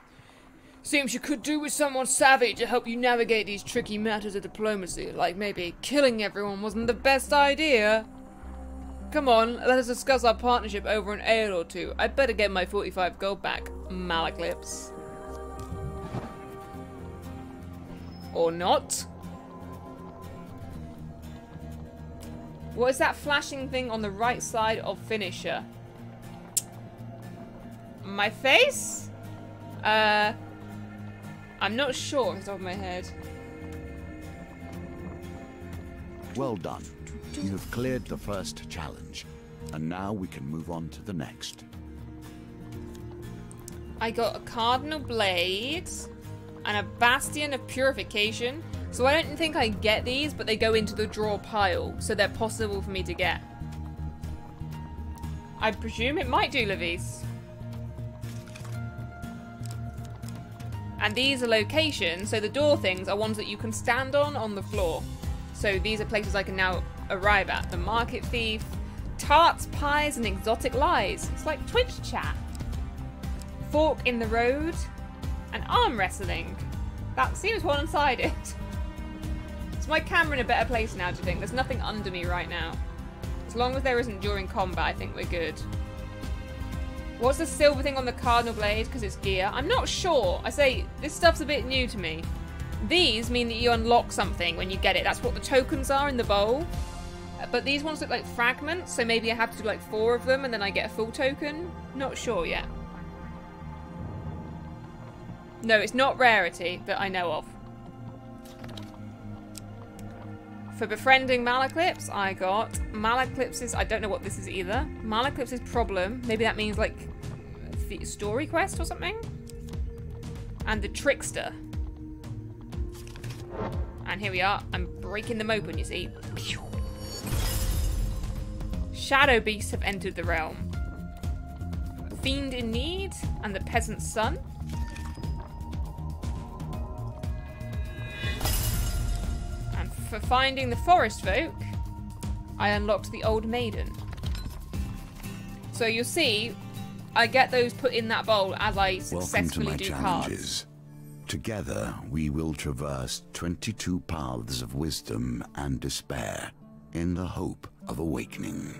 Seems you could do with someone savvy to help you navigate these tricky matters of diplomacy. Like maybe killing everyone wasn't the best idea. Come on, let us discuss our partnership over an ale or two. I'd better get my 45 gold back, Malekith. Or not. What is that flashing thing on the right side of finisher? My face? I'm not sure off the top of my head. Well done. You have cleared the first challenge, and now we can move on to the next. I got a Cardinal Blade and a Bastion of Purification. So I don't think I get these, but they go into the draw pile, so they're possible for me to get. I presume it might do, Levis. And these are locations, so the door things are ones that you can stand on the floor. So these are places I can now arrive at. The Market Thief, Tarts, Pies, and Exotic Lies. It's like Twitch chat. Fork in the Road, and Arm Wrestling. That seems one-sided. Is my camera in a better place now, do you think? There's nothing under me right now. As long as there isn't during combat, I think we're good. What's the silver thing on the Cardinal Blade? Because it's gear. I'm not sure. I say, this stuff's a bit new to me. These mean that you unlock something when you get it. That's what the tokens are in the bowl. But these ones look like fragments, so maybe I have to do like 4 of them and then I get a full token. Not sure yet. No, it's not rarity that I know of. For befriending Malekith, I got Malekith's, I don't know what this is either. Malekith's problem, maybe that means like the story quest or something. And the Trickster. And here we are, I'm breaking them open, you see. Shadow beasts have entered the realm. Fiend in Need and the Peasant's Son. For finding the forest folk, I unlocked the Old Maiden. So you'll see, I get those put in that bowl as I successfully do cards. Together, we will traverse 22 paths of wisdom and despair in the hope of awakening.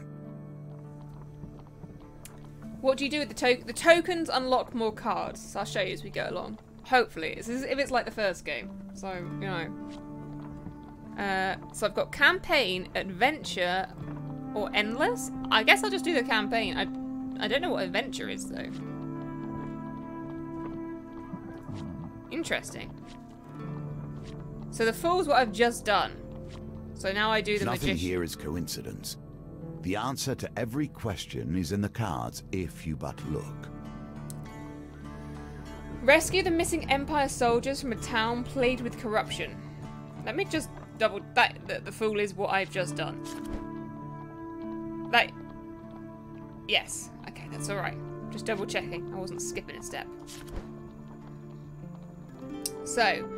What do you do with the token? The tokens unlock more cards. So I'll show you as we go along. Hopefully, it's as if it's like the first game. So, you know. So I've got campaign, adventure, or endless. I guess I'll just do the campaign. I don't know what adventure is though. Interesting. So the Fool's what I've just done. So now I do the Nothing magician. here is coincidence. The answer to every question is in the cards if you but look. Rescue the missing Empire soldiers from a town plagued with corruption. Let me just double that the fool is what I've just done. Like, yes. Okay, that's alright. Just double checking. I wasn't skipping a step. So,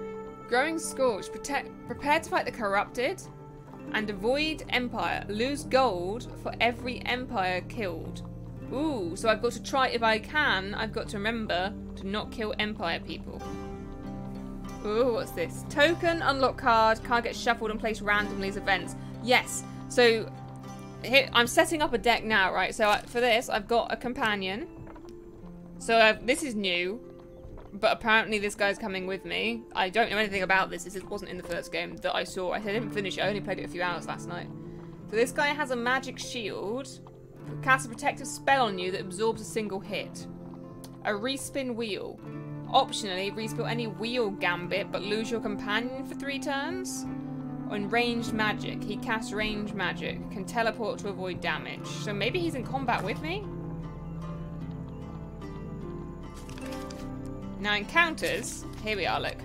growing scorched. Prepare to fight the corrupted and avoid Empire. Lose gold for every Empire killed. Ooh, so I've got to try, if I can, I've got to remember to not kill Empire people. Ooh, what's this? Token, unlock card. Card gets shuffled and placed randomly as events. Yes. So, here, I'm setting up a deck now, right? So, for this, I've got a companion. So, this is new. But apparently this guy's coming with me. I don't know anything about this. This wasn't in the first game that I saw. I didn't finish it. I only played it a few hours last night. So this guy has a magic shield. Casts a protective spell on you that absorbs a single hit. A respin wheel. Optionally, respin any wheel gambit, but lose your companion for 3 turns. On ranged magic. He casts ranged magic. Can teleport to avoid damage. So maybe he's in combat with me? Now encounters, here we are, look.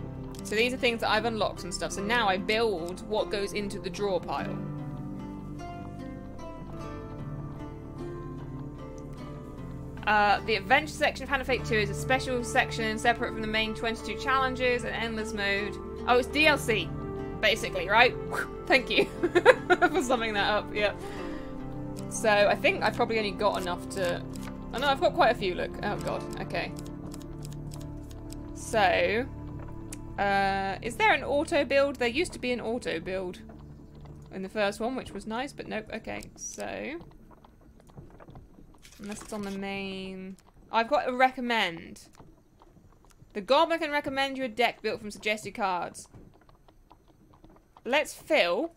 So these are things that I've unlocked and stuff. So now I build what goes into the draw pile. The adventure section of Hand of Fate 2 is a special section separate from the main 22 challenges and endless mode. Oh, it's DLC, basically, right? Thank you for summing that up, yeah. So I think I've probably only got enough to... Oh no, I've got quite a few, look. Oh god, okay. So, is there an auto build? There used to be an auto build in the first one, which was nice, but nope. Okay, so, unless it's on the main, I've got a recommend. The Goblin can recommend you a deck built from suggested cards. Let's fill,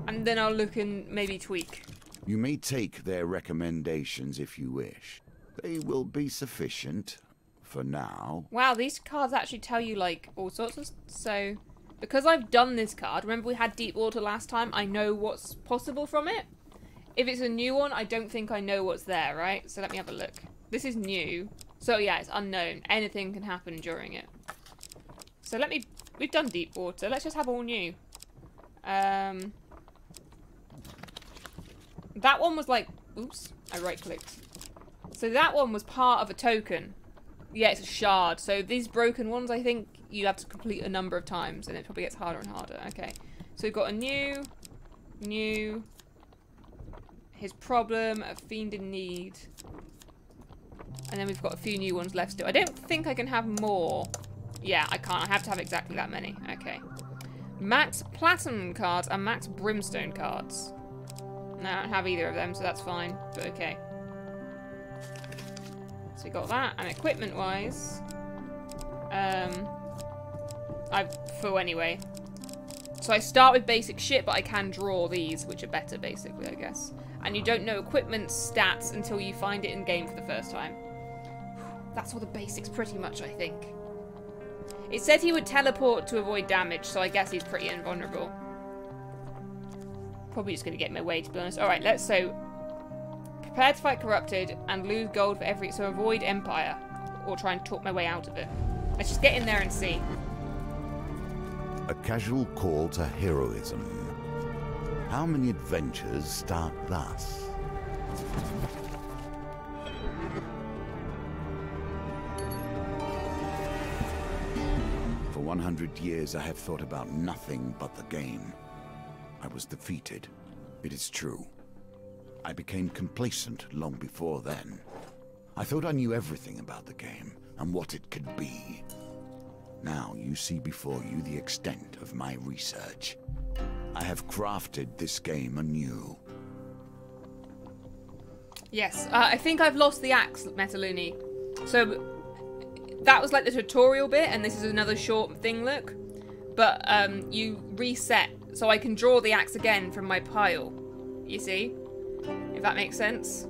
and then I'll look and maybe tweak. You may take their recommendations if you wish. They will be sufficient. For now. Wow, these cards actually tell you, like, all sorts of... So, because I've done this card, remember we had Deep Water last time, I know what's possible from it. If it's a new one, I don't think I know what's there, right? So let me have a look. This is new. So yeah, it's unknown. Anything can happen during it. So let me... We've done Deep Water. Let's just have all new. That one was like... Oops, I right-clicked. So that one was part of a token. Yeah, it's a shard. So these broken ones, I think you have to complete a number of times, and it probably gets harder and harder. Okay. So we've got a new, his problem, a fiend in need, and then we've got a few new ones left still. I don't think I can have more. Yeah, I can't. I have to have exactly that many. Okay. Max platinum cards and max brimstone cards. No, I don't have either of them, so that's fine. But okay. So we got that, and equipment-wise, I'm full anyway. So I start with basic shit, but I can draw these, which are better, basically, I guess. And you don't know equipment stats until you find it in-game for the first time. That's all the basics, pretty much, I think. It said he would teleport to avoid damage, so I guess he's pretty invulnerable. Probably just going to get in my way, to be honest. Alright, so... Prepare to fight corrupted and lose gold for every... So avoid Empire. Or try and talk my way out of it. Let's just get in there and see. A casual call to heroism. How many adventures start thus? For 100 years I have thought about nothing but the game. I was defeated. It is true. I became complacent long before then. I thought I knew everything about the game and what it could be. Now you see before you the extent of my research. I have crafted this game anew. Yes, I think I've lost the axe, Metaluni. So that was like the tutorial bit, and this is another short thing, look. But you reset, so I can draw the axe again from my pile. You see? If that makes sense.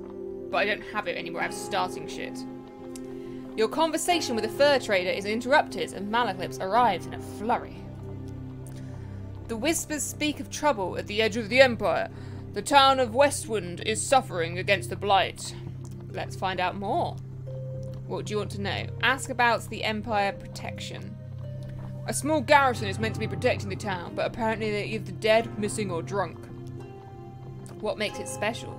But I don't have it anymore, I have starting shit. Your conversation with a fur trader is interrupted and Malaclips arrives in a flurry. The whispers speak of trouble at the edge of the Empire. The town of Westwind is suffering against the Blight. Let's find out more. What do you want to know? Ask about the Empire protection. A small garrison is meant to be protecting the town, but apparently they're either dead, missing, or drunk. What makes it special?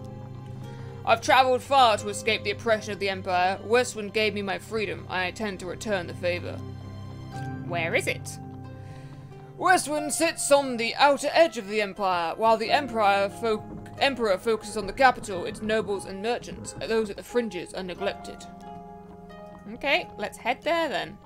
I've travelled far to escape the oppression of the Empire. Westwind gave me my freedom. I intend to return the favour. Where is it? Westwind sits on the outer edge of the Empire, while the Emperor focuses on the capital, its nobles and merchants. Those at the fringes are neglected. Okay, let's head there then.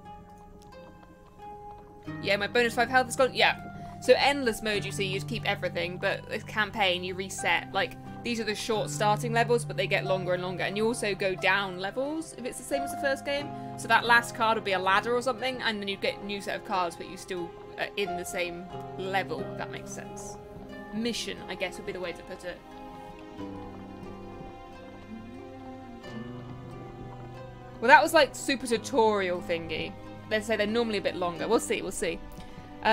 Yeah, my bonus 5 health is gone. Yeah. So endless mode, you see, you just keep everything, but this campaign, you reset. Like, these are the short starting levels, but they get longer and longer. And you also go down levels, if it's the same as the first game. So that last card would be a ladder or something, and then you get a new set of cards, but you still are in the same level, if that makes sense. Mission, I guess, would be the way to put it. Well, that was like super tutorial thingy. They say they're normally a bit longer. We'll see, we'll see.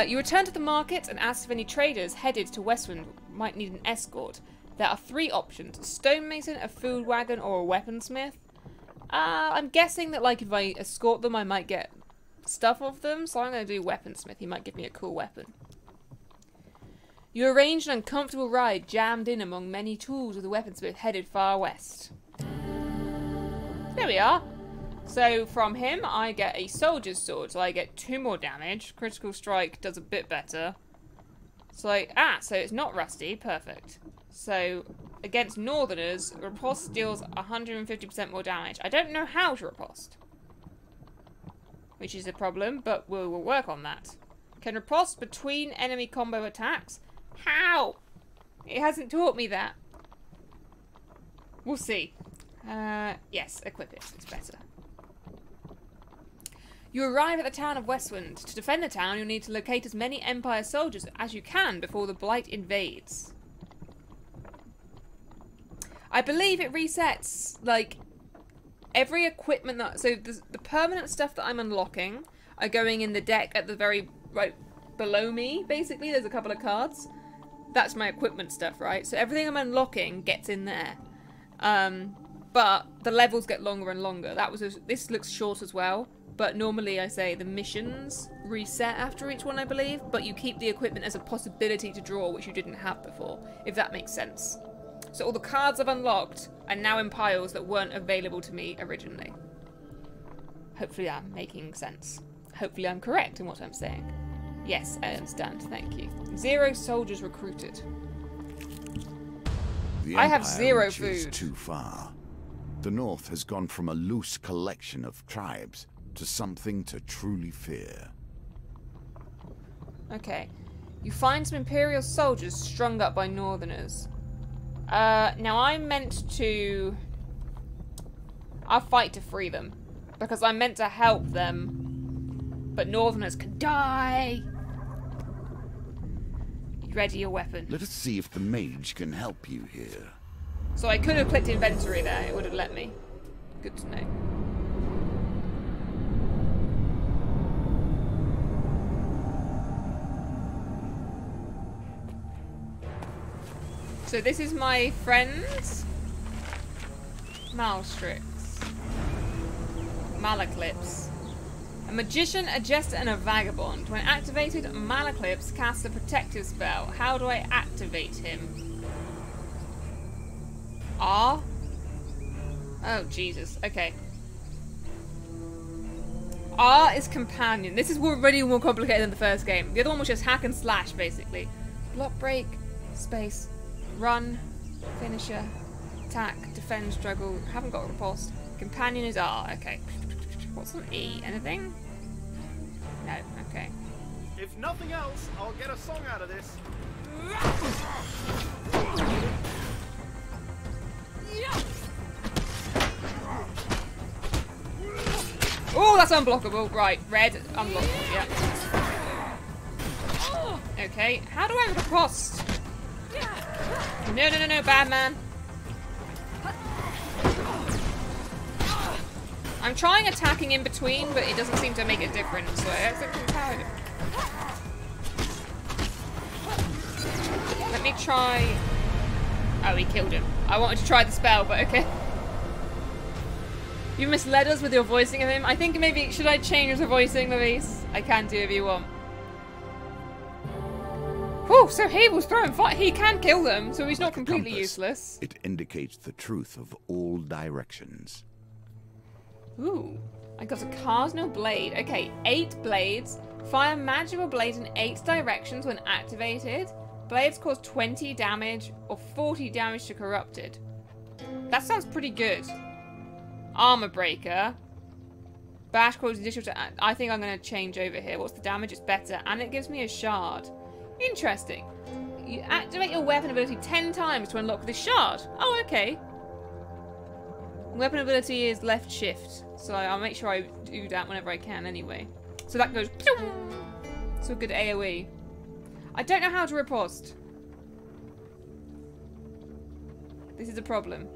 You return to the market and ask if any traders headed to Westwind might need an escort. There are 3 options. A stonemason, a food wagon, or a weaponsmith. I'm guessing that, like, if I escort them, I might get stuff off them. So I'm going to do weaponsmith. He might give me a cool weapon. You arranged an uncomfortable ride jammed in among many tools with the weaponsmith headed far west. There we are. So from him, I get a soldier's sword. So I get 2 more damage. Critical strike does a bit better. So, so it's not rusty. Perfect. So, against Northerners, riposte deals 150% more damage. I don't know how to riposte, which is a problem, but we will work on that. Can riposte between enemy combo attacks? How? It hasn't taught me that. We'll see. Yes, equip it. It's better. You arrive at the town of Westwind. To defend the town, you'll need to locate as many Empire soldiers as you can before the Blight invades. I believe it resets, like, every equipment that... So the permanent stuff that I'm unlocking are going in the deck at the very, right, below me, basically. There's a couple of cards. That's my equipment stuff, right? So everything I'm unlocking gets in there. But the levels get longer and longer. This looks short as well. But normally I say the missions reset after each one, I believe. But you keep the equipment as a possibility to draw, which you didn't have before, if that makes sense. So all the cards I've unlocked are now in piles that weren't available to me originally. Hopefully I'm making sense. Hopefully I'm correct in what I'm saying. Yes, I understand. Thank you. 0 soldiers recruited. I have 0 food. Too far. The North has gone from a loose collection of tribes to something to truly fear. Okay. You find some Imperial soldiers strung up by Northerners. Now I'm meant to... I'll fight to free them. Because I'm meant to help them. But Northerners can die! Ready your weapon. Let us see if the mage can help you here. So I could have clicked inventory there. It would have let me. Good to know. So this is my friend, Malstrix. Malaclips. A magician, a jester, and a vagabond. When activated, Malaclips casts a protective spell. How do I activate him? R? Oh, Jesus. Okay. R is companion. This is already more complicated than the first game. The other one was just hack and slash, basically. Block break, space, run, finisher, attack, defend, struggle. Haven't got riposte. Companion is R. Okay. What's on E? Anything? No. Okay. If nothing else, I'll get a song out of this. Oh, that's unblockable. Right, red, unblockable. Yeah. Okay. How do I riposte? No, bad man. I'm trying attacking in between, but it doesn't seem to make a difference, so I accidentally powered it. me try... Oh, he killed him. I wanted to try the spell, but okay. You misled us with your voicing of him. I think maybe... Should I change the voicing, Louise? I can do if you want. Whew, so he was throwing fire. He can kill them, so he's not completely useless. It indicates the truth of all directions. Ooh. I got a Cardinal Blade. Okay, 8 blades. Fire magical blades in 8 directions when activated. Blades cause 20 damage or 40 damage to corrupted. That sounds pretty good. Armor Breaker. Bash causes additional to... I think I'm going to change over here. What's the damage? It's better. And it gives me a shard. Interesting. You activate your weapon ability 10 times to unlock this shard. Oh, okay. Weapon ability is left shift. So I'll make sure I do that whenever I can anyway. So that goes... So a good AoE. I don't know how to riposte. This is a problem.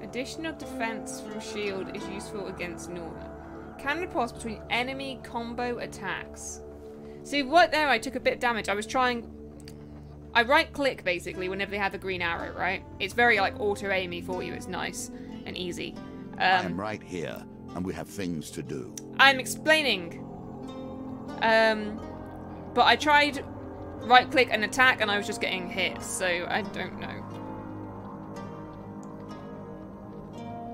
Additional defense from shield is useful against Nora. Can riposte between enemy combo attacks. See, right there I took a bit of damage. I was trying... I right click basically whenever they have the green arrow, right? It's very like auto-aimy for you. It's nice and easy. I am right here and we have things to do. I'm explaining. But I tried right click and attack and I was just getting hit, so I don't know.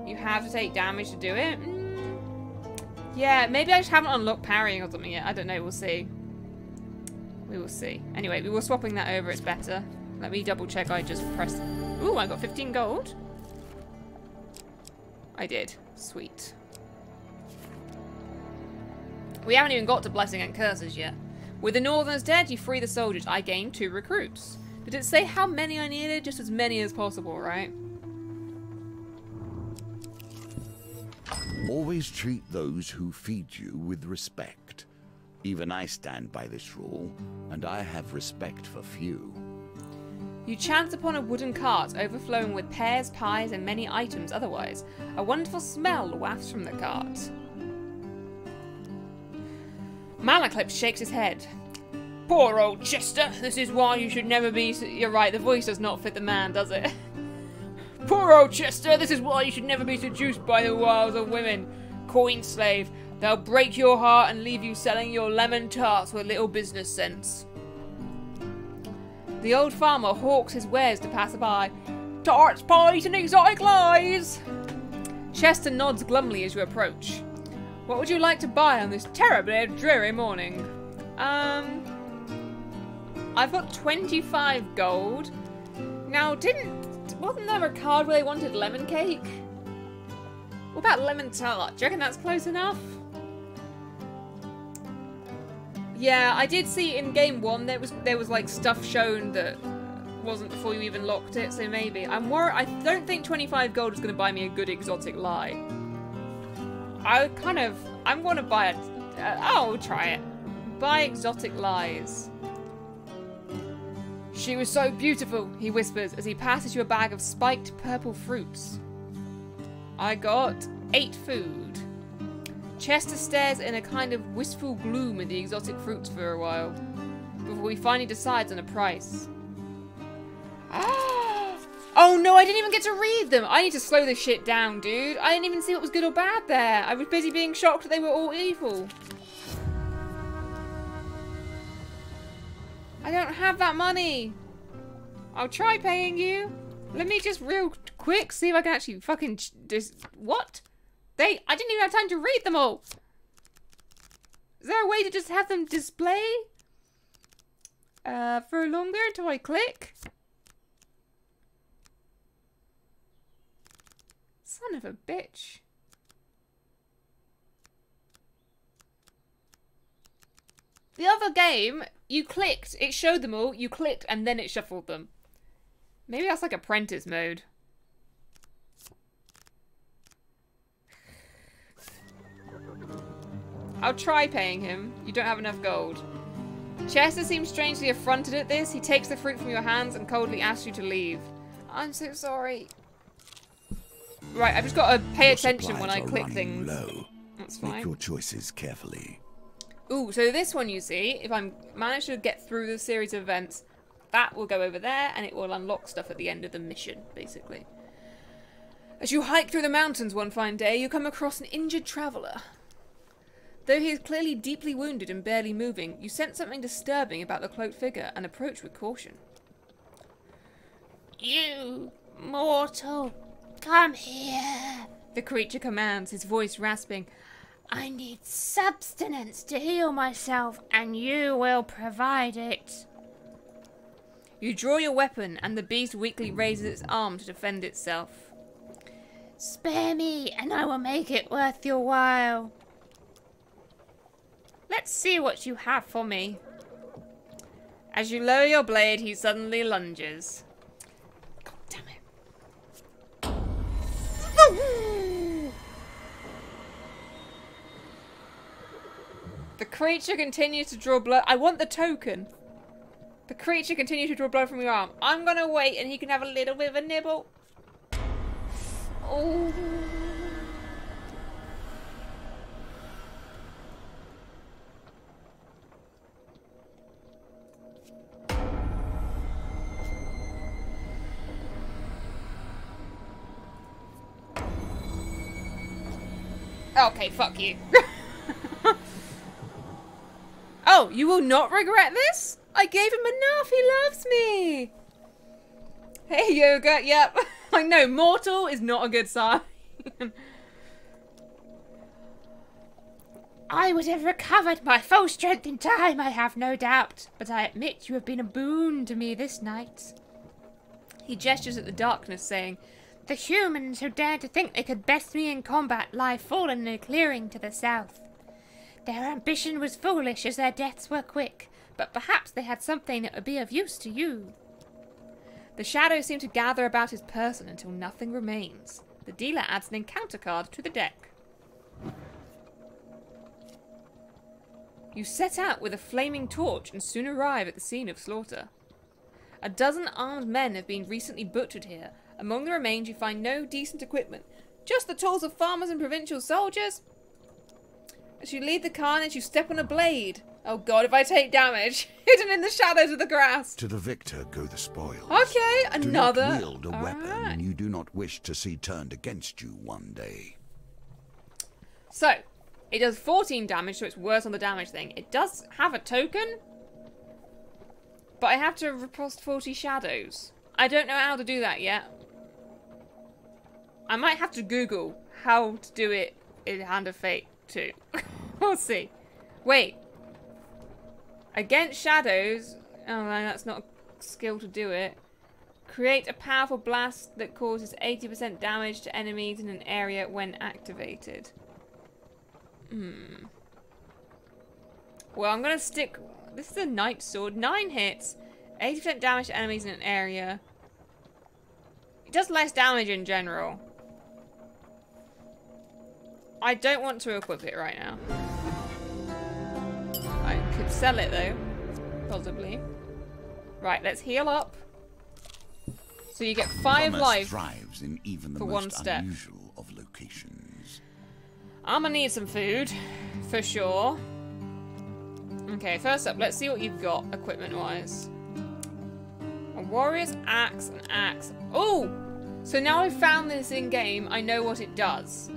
You have to take damage to do it? Yeah, maybe I just haven't unlocked parrying or something yet. I don't know, we'll see. We will see. Anyway, we were swapping that over, it's better. Let me double check I just pressed... Ooh, I got 15 gold. I did. Sweet. We haven't even got to Blessing and Curses yet. With the Northerners dead, you free the soldiers. I gained 2 recruits. Did it say how many I needed? Just as many as possible, right? Always treat those who feed you with respect. Even I stand by this rule, and I have respect for few. You chance upon a wooden cart overflowing with pears, pies, and many items otherwise. A wonderful smell wafts from the cart. Malaclip shakes his head. Poor old Chester, this is why you should never be... You're right, the voice does not fit the man, does it? Poor old Chester, this is why you should never be seduced by the wiles of women. Coin slave, they'll break your heart and leave you selling your lemon tarts with little business sense. The old farmer hawks his wares to passerby. Tarts, pies, and exotic lies! Chester nods glumly as you approach. What would you like to buy on this terribly dreary morning? I've got 25 gold. Now, wasn't there a card where they wanted lemon cake? What about lemon tart? Do you reckon that's close enough? Yeah, I did see in game 1 there was like stuff shown that wasn't before you even locked it, so maybe. I'm worried. I don't think 25 gold is going to buy me a good exotic lie. I'm going to buy it. I'll try it. Buy exotic lies. She was so beautiful, he whispers as he passes you a bag of spiked purple fruits. I got 8 food. Chester stares in a kind of wistful gloom at the exotic fruits for a while, before he finally decides on a price. Oh no, I didn't even get to read them! I need to slow this shit down, dude. I didn't even see what was good or bad there. I was busy being shocked that they were all evil. I don't have that money. I'll try paying you. Let me just real quick see if I can actually fucking what? I didn't even have time to read them all. Is there a way to just have them display? For longer until I click? Son of a bitch. The other game, you clicked, it showed them all, you clicked, and then it shuffled them. Maybe that's like apprentice mode. I'll try paying him. You don't have enough gold. Chester seems strangely affronted at this. He takes the fruit from your hands and coldly asks you to leave. I'm so sorry. Right, I've just got to pay attention when I click things. Low. That's fine. Make your choices carefully. Ooh, so this one you see, if I manage to get through the series of events, that will go over there, and it will unlock stuff at the end of the mission, basically. As you hike through the mountains one fine day, you come across an injured traveller. Though he is clearly deeply wounded and barely moving, you sense something disturbing about the cloaked figure and approach with caution. You, mortal, come here, The creature commands, his voice rasping. I need substance to heal myself, and you will provide it. You draw your weapon, and the beast weakly raises its arm to defend itself. Spare me, and I will make it worth your while. Let's see what you have for me. As you lower your blade, he suddenly lunges. God damn it. The creature continues to draw blood. I want the token. The creature continues to draw blood from your arm. I'm gonna wait and he can have a little bit of a nibble. Oh. Okay, fuck you. Oh, you will not regret this? I gave him enough. He loves me. Hey, Yoga. Yep. I know, mortal is not a good sign. I would have recovered my full strength in time, I have no doubt, but I admit you have been a boon to me this night. He gestures at the darkness, saying, The humans who dared to think they could best me in combat lie fallen in a clearing to the south. Their ambition was foolish as their deaths were quick, but perhaps they had something that would be of use to you. The shadows seem to gather about his person until nothing remains. The dealer adds an encounter card to the deck. You set out with a flaming torch and soon arrive at the scene of slaughter. A dozen armed men have been recently butchered here. Among the remains you find no decent equipment, just the tools of farmers and provincial soldiers. As you leave the carnage, you step on a blade. Oh god, if I take damage. Hidden in the shadows of the grass. To the victor go the spoils. Okay, another. Do not wield a weapon Alright. you do not wish to see turned against you one day. So, it does 14 damage, so it's worse on the damage thing. It does have a token, but I have to riposte 40 shadows. I don't know how to do that yet. I might have to Google how to do it in Hand of Fate too. We'll see. Wait. Against shadows... Oh, no, that's not a skill to do it. Create a powerful blast that causes 80% damage to enemies in an area when activated. Well, I'm going to stick... This is a Knight Sword. 9 hits. 80% damage to enemies in an area. It does less damage in general. I don't want to equip it right now. I could sell it though. Possibly. Right, let's heal up. So you get 5 Commerce life thrives in even the for most 1 step. unusual of locations. I'm gonna need some food, for sure. Okay, first up, let's see what you've got equipment-wise. A warrior's axe and axe. Oh! So now I've found this in-game, I know what it does.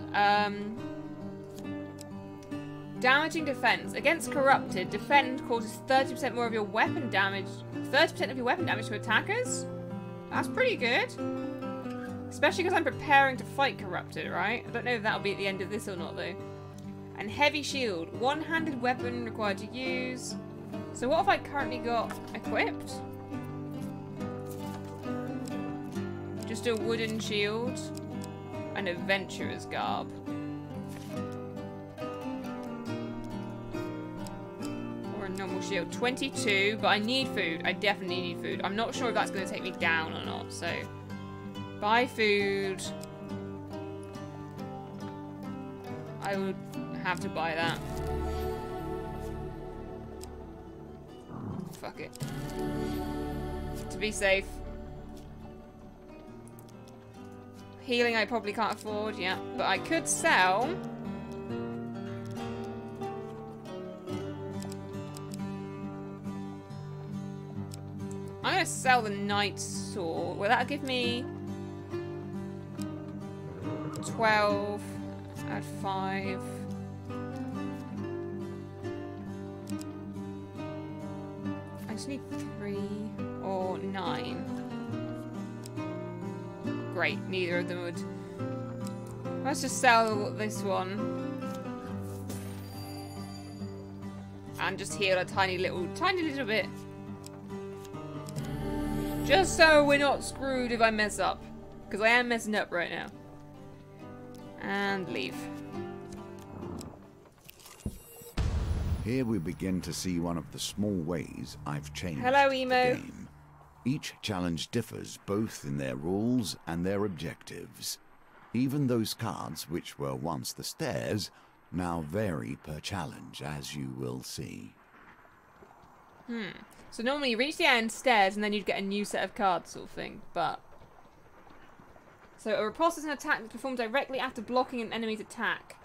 Damaging defense. Against corrupted, defend causes 30% more of your weapon damage. 30% of your weapon damage to attackers? That's pretty good. Especially because I'm preparing to fight corrupted, right? I don't know if that'll be at the end of this or not, though. And heavy shield. One-handed weapon required to use. So what have I currently got equipped? Just a wooden shield. And adventurer's garb. Or a normal shield. 22, but I need food. I definitely need food. I'm not sure if that's going to take me down or not, so... Buy food. I would have to buy that. Fuck it. To be safe. Healing I probably can't afford, yeah. But I could sell... I'm going to sell the Knight Sword. Well, that'll give me 12. Add 5. I just need 3 or 9. Great, neither of them would. Let's just sell this one. And just heal a tiny little bit. Just so we're not screwed if I mess up. Because I am messing up right now. And leave. Here we begin to see one of the small ways I've changed Hello, the Emo. game. Each challenge differs both in their rules and their objectives. Even those cards which were once the stairs now vary per challenge, as you will see. So normally you reach the end stairs and then you'd get a new set of cards sort of thing, but... So a riposte is an attack that's performed directly after blocking an enemy's attack.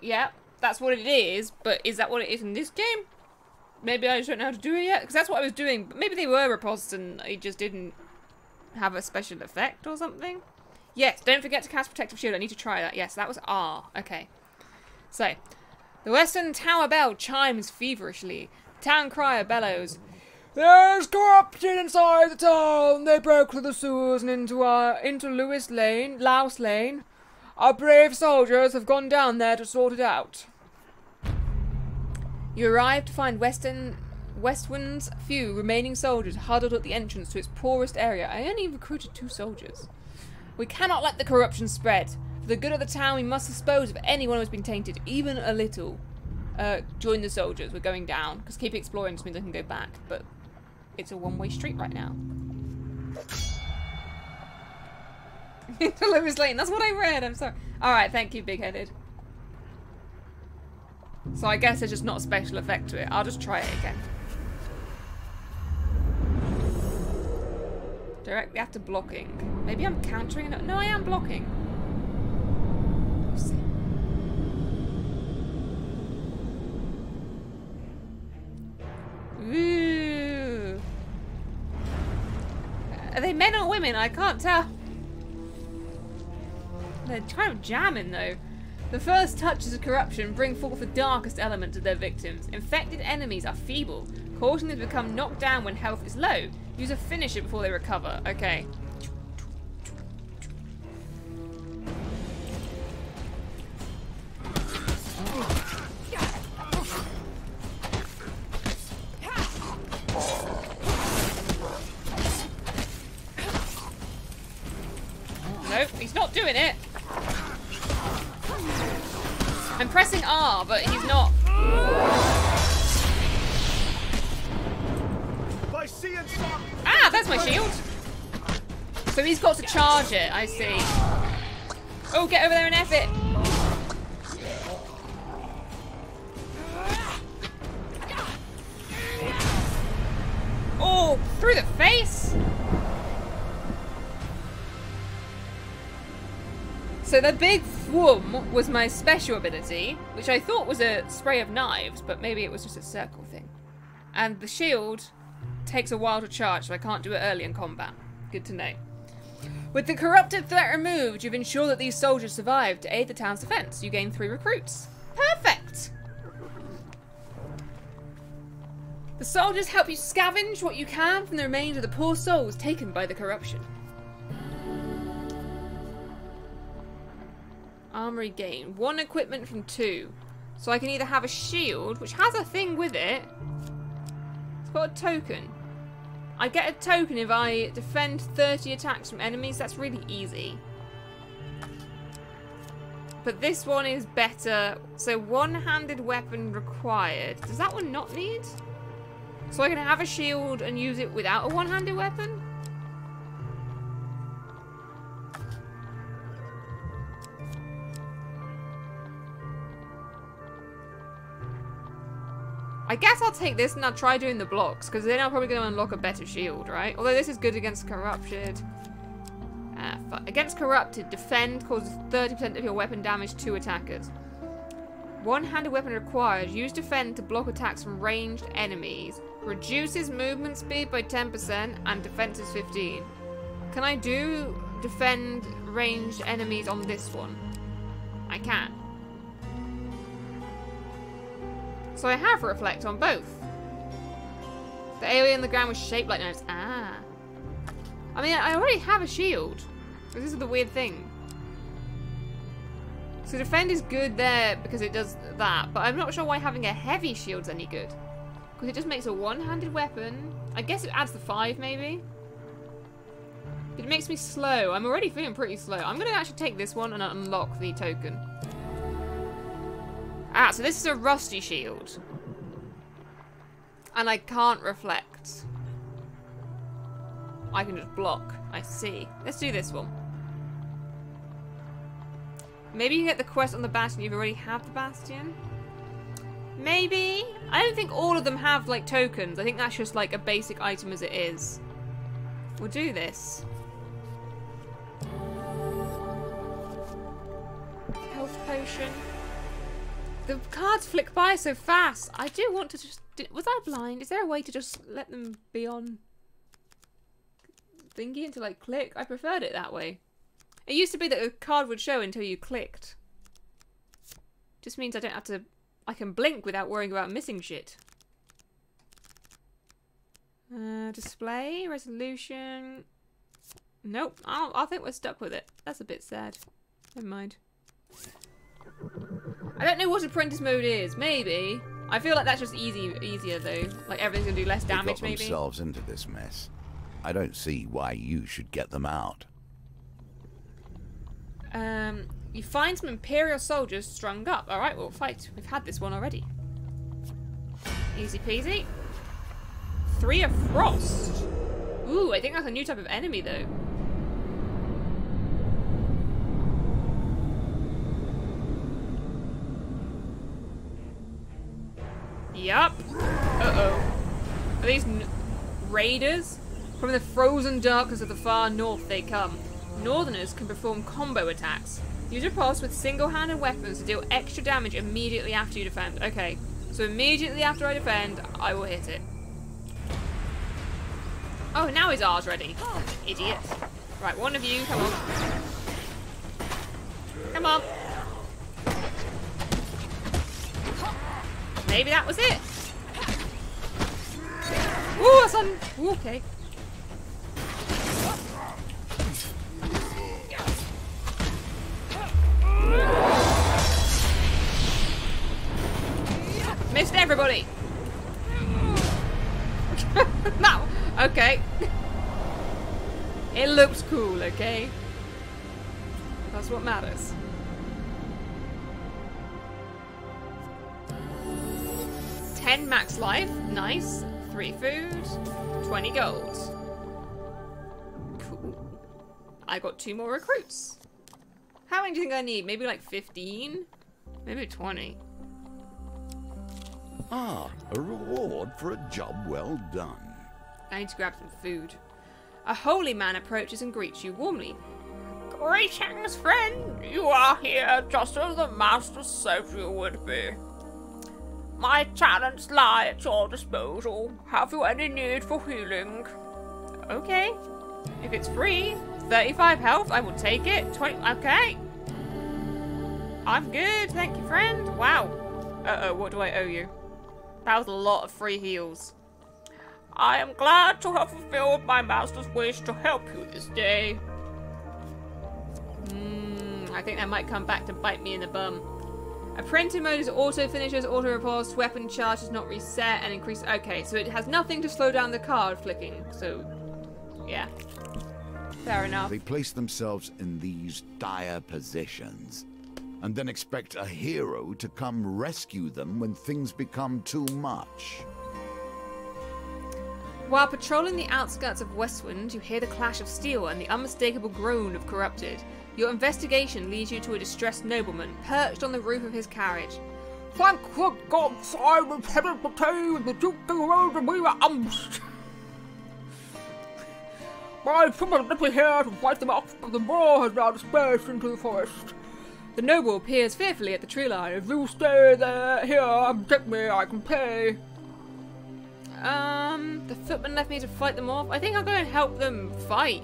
Yeah, that's what it is, but is that what it is in this game? Maybe I just don't know how to do it yet, because that's what I was doing. But maybe they were ripostes and it just didn't have a special effect or something. Yes, don't forget to cast Protective Shield. I need to try that. Yes, that was R. Okay. So, the Western Tower Bell chimes feverishly. The town crier bellows, "There's corruption inside the town! They broke through the sewers and into Louse Lane. Our brave soldiers have gone down there to sort it out." You arrive to find Westwind's few remaining soldiers huddled at the entrance to its poorest area. I only recruited 2 soldiers. "We cannot let the corruption spread. For the good of the town, we must dispose of anyone who has been tainted, even a little. Join the soldiers. We're going down." Because keep exploring just means I can go back. But it's a one-way street right now. Into Lewis Lane. That's what I read. I'm sorry. Alright, thank you, Big-Headed. So I guess there's just not a special effect to it. I'll just try it again. Directly after blocking. Maybe I'm countering it. No, I am blocking. Ooh. Are they men or women? I can't tell. They're kind of jamming though. The first touches of corruption bring forth the darkest element of their victims. Infected enemies are feeble, causing them to become knocked down when health is low. Use a finisher before they recover. Okay. Nope, he's not doing it. I'm pressing R, but he's not. Ah, that's my shield. So he's got to charge it, I see. Oh, get over there and F it. Oh, through the face. So the big thwom was my special ability, which I thought was a spray of knives, but maybe it was just a circle thing. And the shield takes a while to charge, so I can't do it early in combat. Good to know. With the corrupted threat removed, you've ensured that these soldiers survive to aid the town's defense. You gain 3 recruits. Perfect! The soldiers help you scavenge what you can from the remains of the poor souls taken by the corruption. Armory gain. 1 equipment from 2. So I can either have a shield, which has a thing with it. It's got a token. I get a token if I defend 30 attacks from enemies. That's really easy. But this one is better. So one-handed weapon required. Does that one not need? So I can have a shield and use it without a one-handed weapon? I guess I'll take this and I'll try doing the blocks, because then I'm probably going to unlock a better shield, right? Although this is good against corrupted. Against corrupted, defend causes 30% of your weapon damage to attackers. One-handed weapon required. Use defend to block attacks from ranged enemies. Reduces movement speed by 10% and defense is 15. Can I do defend ranged enemies on this one? I can. So I have reflect on both. The area on the ground was shaped like knives. Ah. I mean, I already have a shield. This is the weird thing. So defend is good there because it does that, but I'm not sure why having a heavy shield's any good. Because it just makes a one-handed weapon. I guess it adds the 5 maybe. But it makes me slow. I'm already feeling pretty slow. I'm going to actually take this one and unlock the token. Ah, so this is a rusty shield. And I can't reflect. I can just block. I see. Let's do this one. Maybe you get the quest on the Bastion. You've already have the Bastion. Maybe. I don't think all of them have like tokens. I think that's just like a basic item as it is. We'll do this. Health potion. The cards flick by so fast. I do want to just... Was I blind? Is there a way to just let them be on thingy until I click? I preferred it that way. It used to be that the card would show until you clicked. Just means I don't have to... I can blink without worrying about missing shit. Display, resolution... Nope, I think we're stuck with it. That's a bit sad. Never mind. I don't know what apprentice mode is. Maybe. I feel like that's just easier though. Like everything's gonna do less damage. They got themselves into this mess. I don't see why you should get them out. You find some Imperial soldiers strung up. All right, we'll fight. We've had this one already. Easy peasy. 3 of Frost. Ooh, I think that's a new type of enemy though. Yup. Uh-oh. Are these raiders? From the frozen darkness of the far north they come. Northerners can perform combo attacks. Use your pulse with single-handed weapons to deal extra damage immediately after you defend. Okay, so immediately after I defend, I will hit it. Oh, now his R's ready. Idiot. Right, one of you, come on. Come on. Maybe that was it. Ooh, son. Ooh, okay. Missed everybody. No. Okay. It looks cool, okay? That's what matters. $10 max life. Nice. 3 food. 20 gold. Cool. I got 2 more recruits. How many do you think I need? Maybe like 15? Maybe 20. Ah, a reward for a job well done. I need to grab some food. A holy man approaches and greets you warmly. Greetings, friend. You are here just as the master said you would be. My talents lie at your disposal. Have you any need for healing? Okay. If it's free, 35 health, I will take it. 20, okay. I'm good, thank you, friend. Wow. Uh-oh, what do I owe you? That was a lot of free heals. I am glad to have fulfilled my master's wish to help you this day. I think that might come back to bite me in the bum. Apprentice mode is auto finishes, auto riposte, weapon charge does not reset and increase. Okay, so it has nothing to slow down the card flicking. So, yeah. Fair enough. They place themselves in these dire positions and then expect a hero to come rescue them when things become too much. While patrolling the outskirts of Westwind, you hear the clash of steel and the unmistakable groan of corrupted. Your investigation leads you to a distressed nobleman, perched on the roof of his carriage. Thank the gods I was headed to tea with the Duke of the Road and we were ambushed. My simply here to fight them off, but the boar has now dispersed into the forest. The noble peers fearfully at the tree line. If you stay there, here, take me, I can pay. The footman left me to fight them off. I think I'll go and help them fight.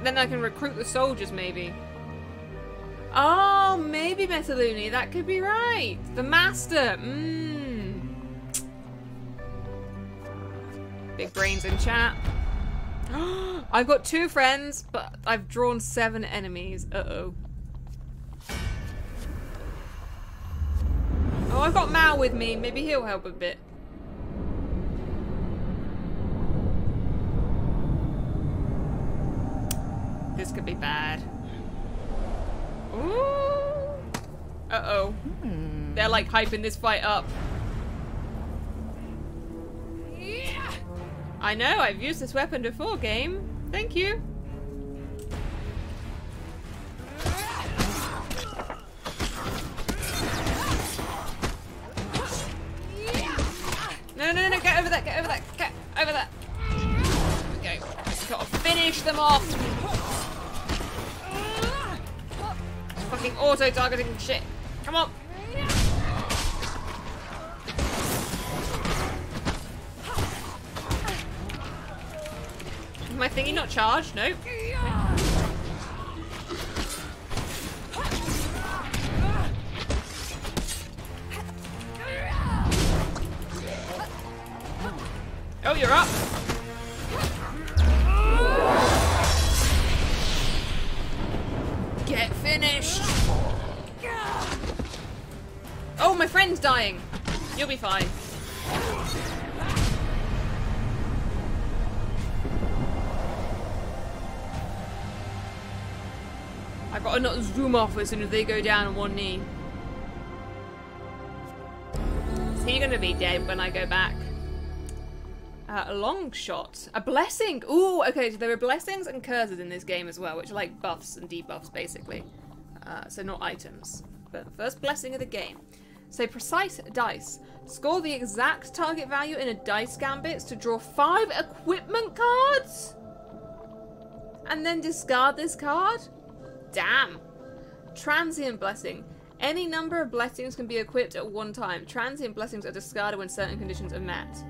Then I can recruit the soldiers, maybe. Oh, maybe Metaluni. That could be right. The master. Big brains in chat. I've got 2 friends, but I've drawn 7 enemies. Uh-oh. Oh, I've got Mal with me. Maybe he'll help a bit. This could be bad. Ooh. Uh-oh. They're like hyping this fight up. Yeah. I know, I've used this weapon before, game. Thank you. No, get over that, get over that, get over that. There we go. Gotta finish them off. Fucking auto-targeting shit. Come on. Is my thingy not charged? Nope. Oh, you're up. Get finished. Oh, my friend's dying. You'll be fine. I gotta not zoom off as soon as they go down on one knee. Is he gonna be dead when I go back? A long shot. A blessing. Ooh, okay, so there are blessings and curses in this game as well, which are like buffs and debuffs, basically. So not items. But first blessing of the game. So precise dice. Score the exact target value in a dice gambit to draw 5 equipment cards? And then discard this card? Damn. Transient blessing. Any number of blessings can be equipped at one time. Transient blessings are discarded when certain conditions are met.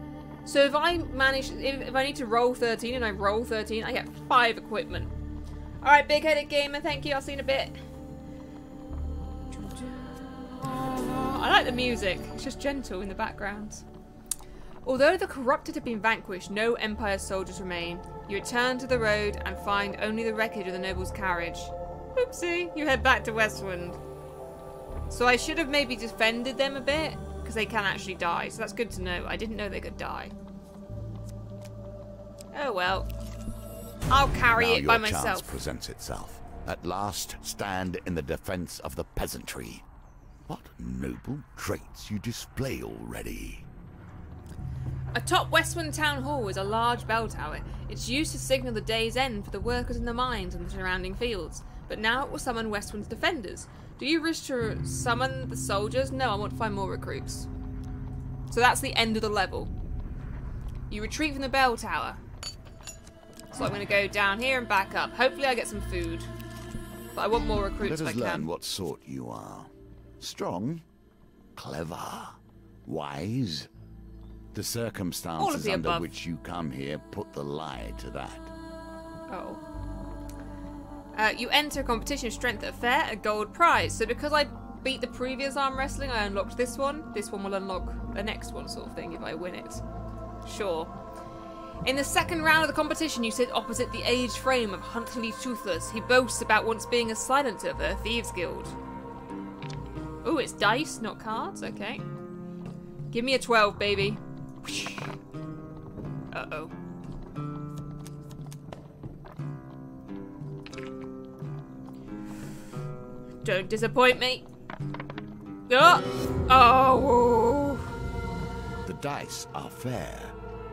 So if I manage, if I need to roll 13 and I roll 13, I get 5 equipment. Alright, big-headed gamer, thank you, I'll see you in a bit. I like the music, it's just gentle in the background. Although the corrupted have been vanquished, no Empire soldiers remain. You return to the road and find only the wreckage of the noble's carriage. Oopsie, you head back to Westwind. So I should have maybe defended them a bit, because they can actually die, so that's good to know. I didn't know they could die. Oh well. I'll carry it by myself. Now your chance presents itself. At last, stand in the defense of the peasantry. What noble traits you display already. Atop Westwind Town Hall is a large bell tower. It's used to signal the day's end for the workers in the mines and the surrounding fields. But now it will summon Westwind's defenders. Do you wish to summon the soldiers? No, I want to find more recruits. So that's the end of the level. You retreat from the bell tower. So I'm going to go down here and back up. Hopefully I get some food. But I want more recruits if I can. Let us learn what sort you are. Strong, clever, wise. The circumstances under which you come here put the lie to that. Oh. You enter a competition of strength at a fair, a gold prize. So because I beat the previous arm wrestling, I unlocked this one. This one will unlock the next one, sort of thing, if I win it. Sure. In the second round of the competition, you sit opposite the aged frame of Huntley Toothless. He boasts about once being a silencer of the Thieves Guild. Ooh, it's dice, not cards. Okay. Give me a 12, baby. Uh-oh. Don't disappoint me. Oh! The dice are fair,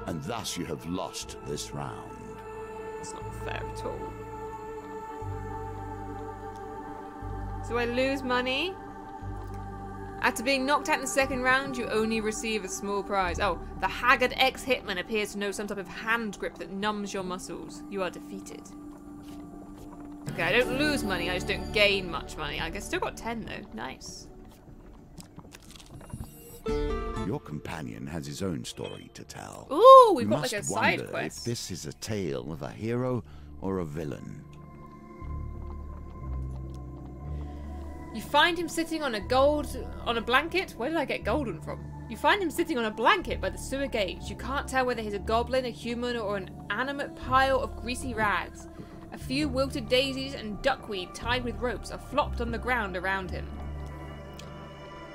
and thus you have lost this round. It's not fair at all. So I lose money? After being knocked out in the second round, you only receive a small prize. Oh, the haggard ex-hitman appears to know some type of hand grip that numbs your muscles. You are defeated. Okay, I don't lose money, I just don't gain much money. I guess still got 10 though. Nice. Your companion has his own story to tell. Ooh, we've You got like a must side wonder quest. if this is a tale of a hero or a villain. You find him sitting on a blanket. Where did I get golden from? You find him sitting on a blanket by the sewer gate. You can't tell whether he's a goblin, a human, or an animate pile of greasy rags. A few wilted daisies and duckweed tied with ropes are flopped on the ground around him.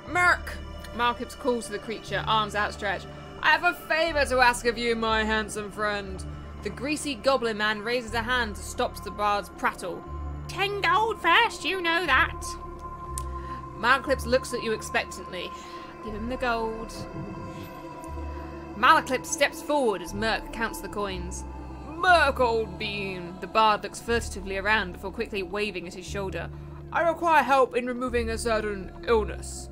Merc! Malkips calls to the creature, arms outstretched. I have a favour to ask of you, my handsome friend. The greasy goblin man raises a hand to stop the bard's prattle. 10 gold first, you know that. Malclips looks at you expectantly. Give him the gold. Malclips steps forward as Merc counts the coins. Merc, old bean! The bard looks furtively around before quickly waving at his shoulder. I require help in removing a certain illness.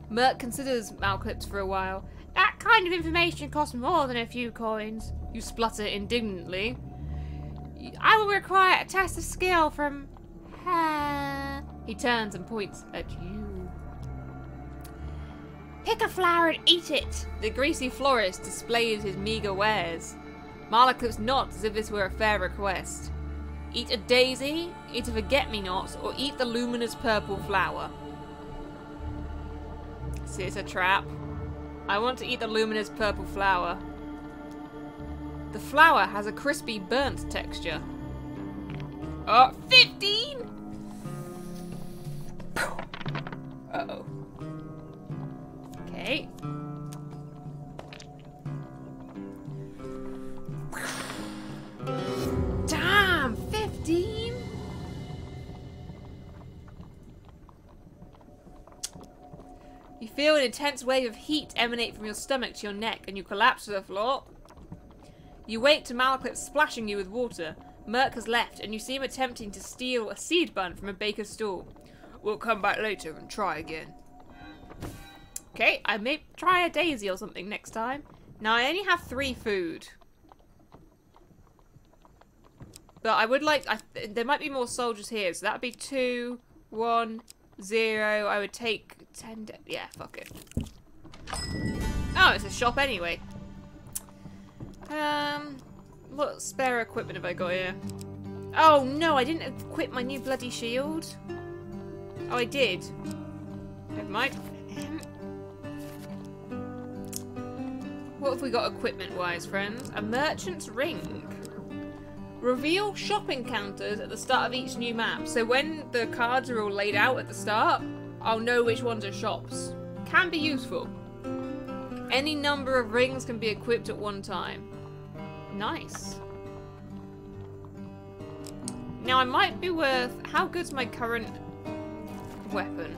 Merc considers Malclips for a while. That kind of information costs more than a few coins. You splutter indignantly. I will require a test of skill from her. He turns and points at you. Pick a flower and eat it. The greasy florist displays his meagre wares. Malclips nods as if this were a fair request. Eat a daisy, eat a forget-me-not, or eat the luminous purple flower. See, it's a trap. I want to eat the luminous purple flower. The flower has a crispy burnt texture. Oh, 15! Uh-oh. Okay. Damn, 15? You feel an intense wave of heat emanate from your stomach to your neck, and you collapse to the floor. You wait to Malclips splashing you with water. Merc has left, and you see him attempting to steal a seed bun from a baker's stall. We'll come back later and try again. Okay, I may try a daisy or something next time. Now, I only have 3 food. But I would like... there might be more soldiers here, so that would be 2, 1, 0. I would take 10... yeah, fuck it. Oh, it's a shop anyway. What spare equipment have I got here? Oh, no, I didn't equip my new bloody shield. Oh, I did. Never mind. What have we got equipment-wise, friends? A merchant's ring. Reveal shopping counters at the start of each new map. So when the cards are all laid out at the start, I'll know which ones are shops. Can be useful. Any number of rings can be equipped at one time. Nice. Now, I might be worth... how good's my current weapon?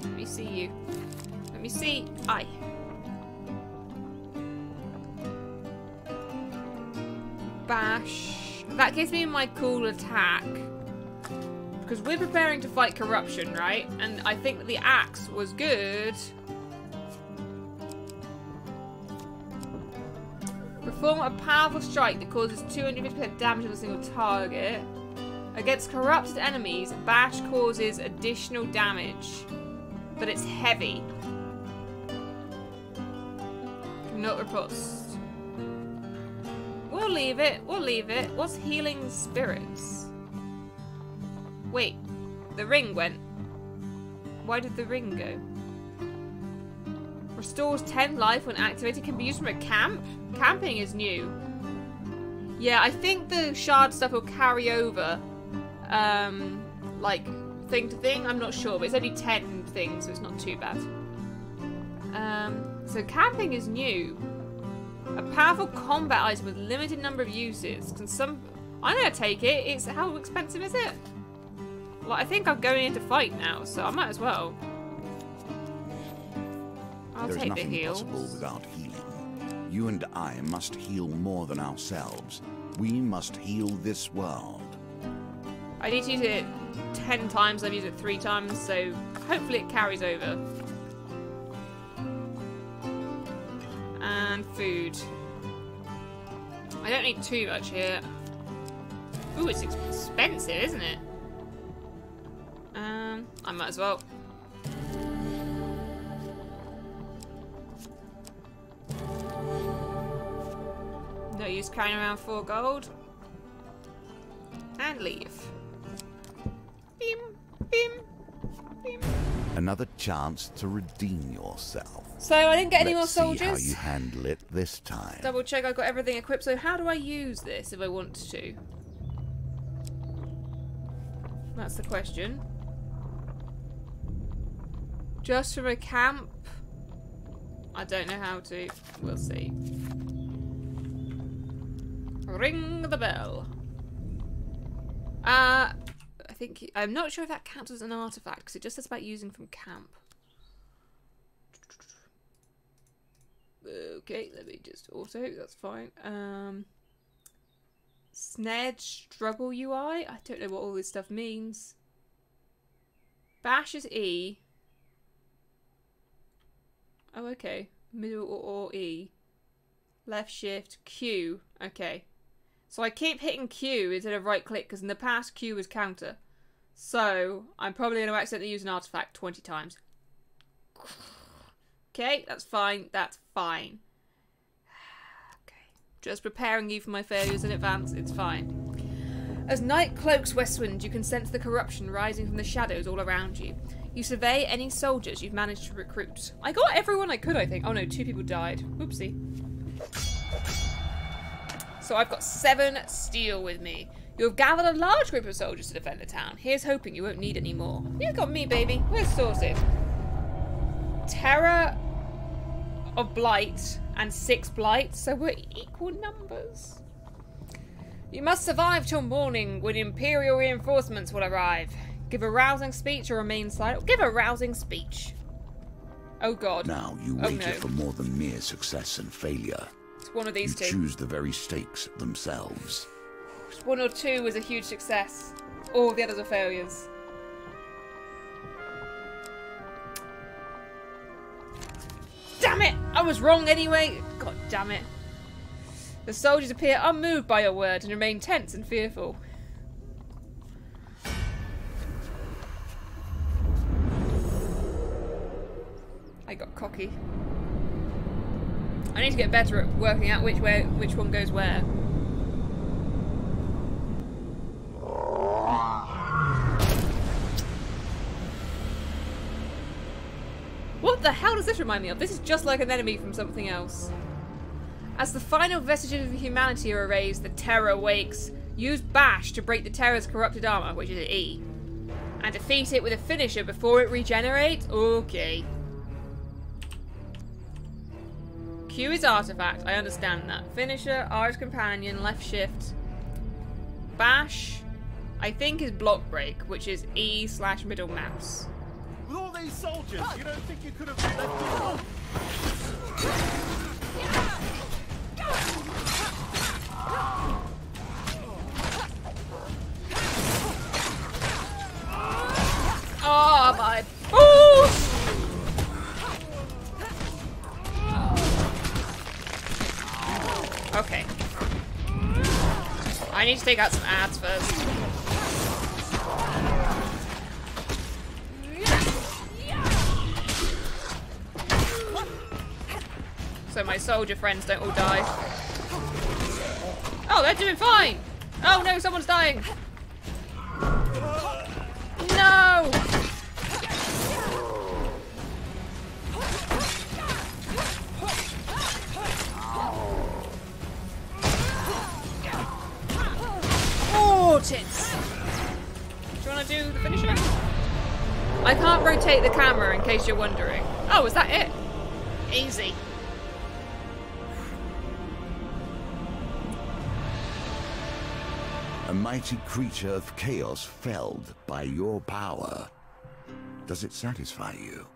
Let me see you. Let me see. Aye. Bash. That gives me my cool attack. Because we're preparing to fight corruption, right? And I think that the axe was good. Perform a powerful strike that causes 250% damage on a single target. Against corrupted enemies, Bash causes additional damage. But it's heavy. Not riposte. We'll leave it. We'll leave it. What's healing spirits? Wait. The ring went. Why did the ring go? Restores 10 life when activated. Can be used from a camp. Camping is new. Yeah, I think the shard stuff will carry over. Like, thing to thing. I'm not sure, but it's only 10 things, so it's not too bad. So camping is new. A powerful combat item with limited number of uses. I'm gonna take it. It's how expensive is it? Well, I think I'm going into fight now, so I might as well. I'll There's take the nothing heals. possible without healing. You and I must heal more than ourselves. We must heal this world. I need to use it 10 times. I've used it 3 times, so hopefully it carries over. And food. I don't need too much here. Ooh, it's expensive, isn't it? I might as well. No use carrying around 4 gold. And leave. Beam, beam, beam. Another chance to redeem yourself. So I didn't get any more Let's see soldiers. how you handle it this time. Double check I've got everything equipped. So how do I use this if I want to? That's the question. Just from a camp? I don't know how to. We'll see. Ring the bell. I think I'm not sure if that counts as an artifact because it just says about using from camp. Okay, let me just auto. That's fine. Snared struggle UI. I don't know what all this stuff means. Bash is E. Oh, okay. Middle or E. Left shift Q. Okay. So I keep hitting Q instead of right click because in the past Q was counter. So I'm probably going to accidentally use an artifact 20 times. Okay, that's fine. That's fine. Okay. Just preparing you for my failures in advance. It's fine. As night cloaks westward, you can sense the corruption rising from the shadows all around you. You survey any soldiers you've managed to recruit. I got everyone I could, I think. Oh no, 2 people died. Oopsie. So I've got 7 steel with me. You have gathered a large group of soldiers to defend the town. Here's hoping you won't need any more. You've got me, baby. We're sorted. Terror of Blight and 6 Blight, so we're equal numbers. You must survive till morning when Imperial reinforcements will arrive. Give a rousing speech or remain silent. Give a rousing speech. Oh god. Now you wager for more than mere success and failure. It's one of these two. You choose the very stakes themselves. 1 or 2 was a huge success. All the others are failures. Damn it! I was wrong anyway. God damn it. The soldiers appear unmoved by your word and remain tense and fearful. I got cocky. I need to get better at working out which one goes where. What the hell does this remind me of? This is just like an enemy from something else. As the final vestiges of humanity are erased, the terror wakes. Use Bash to break the terror's corrupted armor, which is E. And defeat it with a finisher before it regenerates? Okay. Q is artifact, I understand that. Finisher, R is companion, left shift. Bash, I think is block break, which is E/middle mouse. With all these soldiers, you don't think you could have left me alone? Oh my balls! Okay. I need to take out some ads first. So my soldier friends don't all die. Oh, they're doing fine! Oh no, someone's dying! No! Oh, tits! Do you want to do the finisher? I can't rotate the camera in case you're wondering. Oh, is that it? Easy. A mighty creature of chaos felled by your power. Does it satisfy you?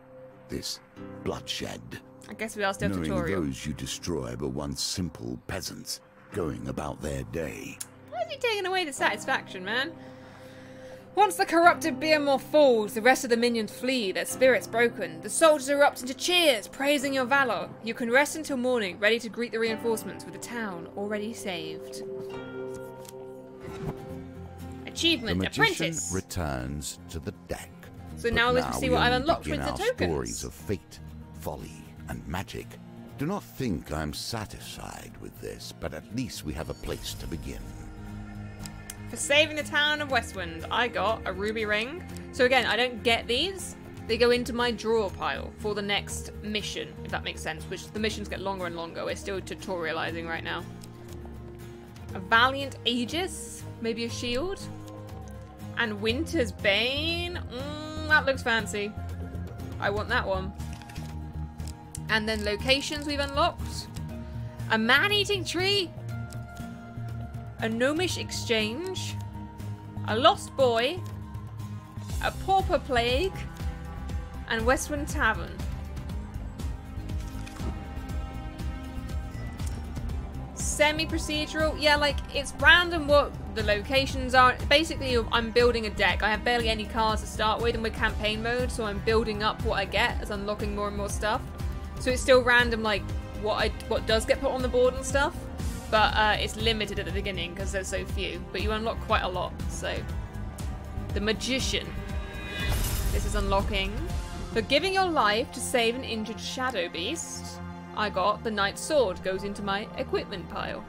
This bloodshed? I guess we are still Knowing tutorial. those you destroy were once simple peasants, going about their day. Why is he taking away the satisfaction, man? Once the corrupted Behemoth falls, the rest of the minions flee, their spirits broken. The soldiers erupt into cheers, praising your valor. You can rest until morning, ready to greet the reinforcements with the town already saved. Achievement, The magician Apprentice. returns to the deck. So But now we can see what I've only unlocked begin with the our tokens. stories of fate, folly, and magic. Do not think I'm satisfied with this, but at least we have a place to begin. For saving the town of Westwind, I got a ruby ring. So again, I don't get these. They go into my drawer pile for the next mission, if that makes sense, which the missions get longer and longer. We're still tutorializing right now. A Valiant Aegis, maybe a shield. And Winter's Bane. That looks fancy. I want that one. And then locations we've unlocked. A man-eating tree. A gnomish exchange. A lost boy. A pauper plague. And Westwind Tavern. Semi-procedural. Yeah, like, it's random what the locations are. Basically, I'm building a deck. I have barely any cards to start with, and we're campaign mode, so I'm building up what I get as unlocking more and more stuff. So it's still random, like, what does get put on the board and stuff. But it's limited at the beginning, because there's so few. But you unlock quite a lot, so... The Magician. This is unlocking. For giving your life to save an injured shadow beast, I got the Knight's Sword. Goes into my equipment pile.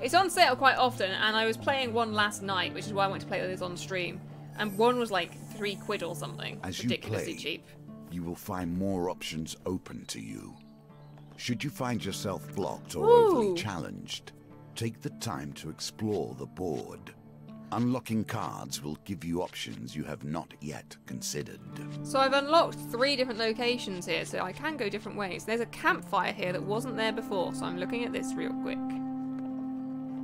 It's on sale quite often, and I was playing one last night, which is why I went to play this on stream. And one was like £3 or something. As ridiculously you play, cheap. you will find more options open to you. Should you find yourself blocked or Ooh. overly challenged, take the time to explore the board. Unlocking cards will give you options you have not yet considered. So I've unlocked 3 different locations here, so I can go different ways. There's a campfire here that wasn't there before, so I'm looking at this real quick.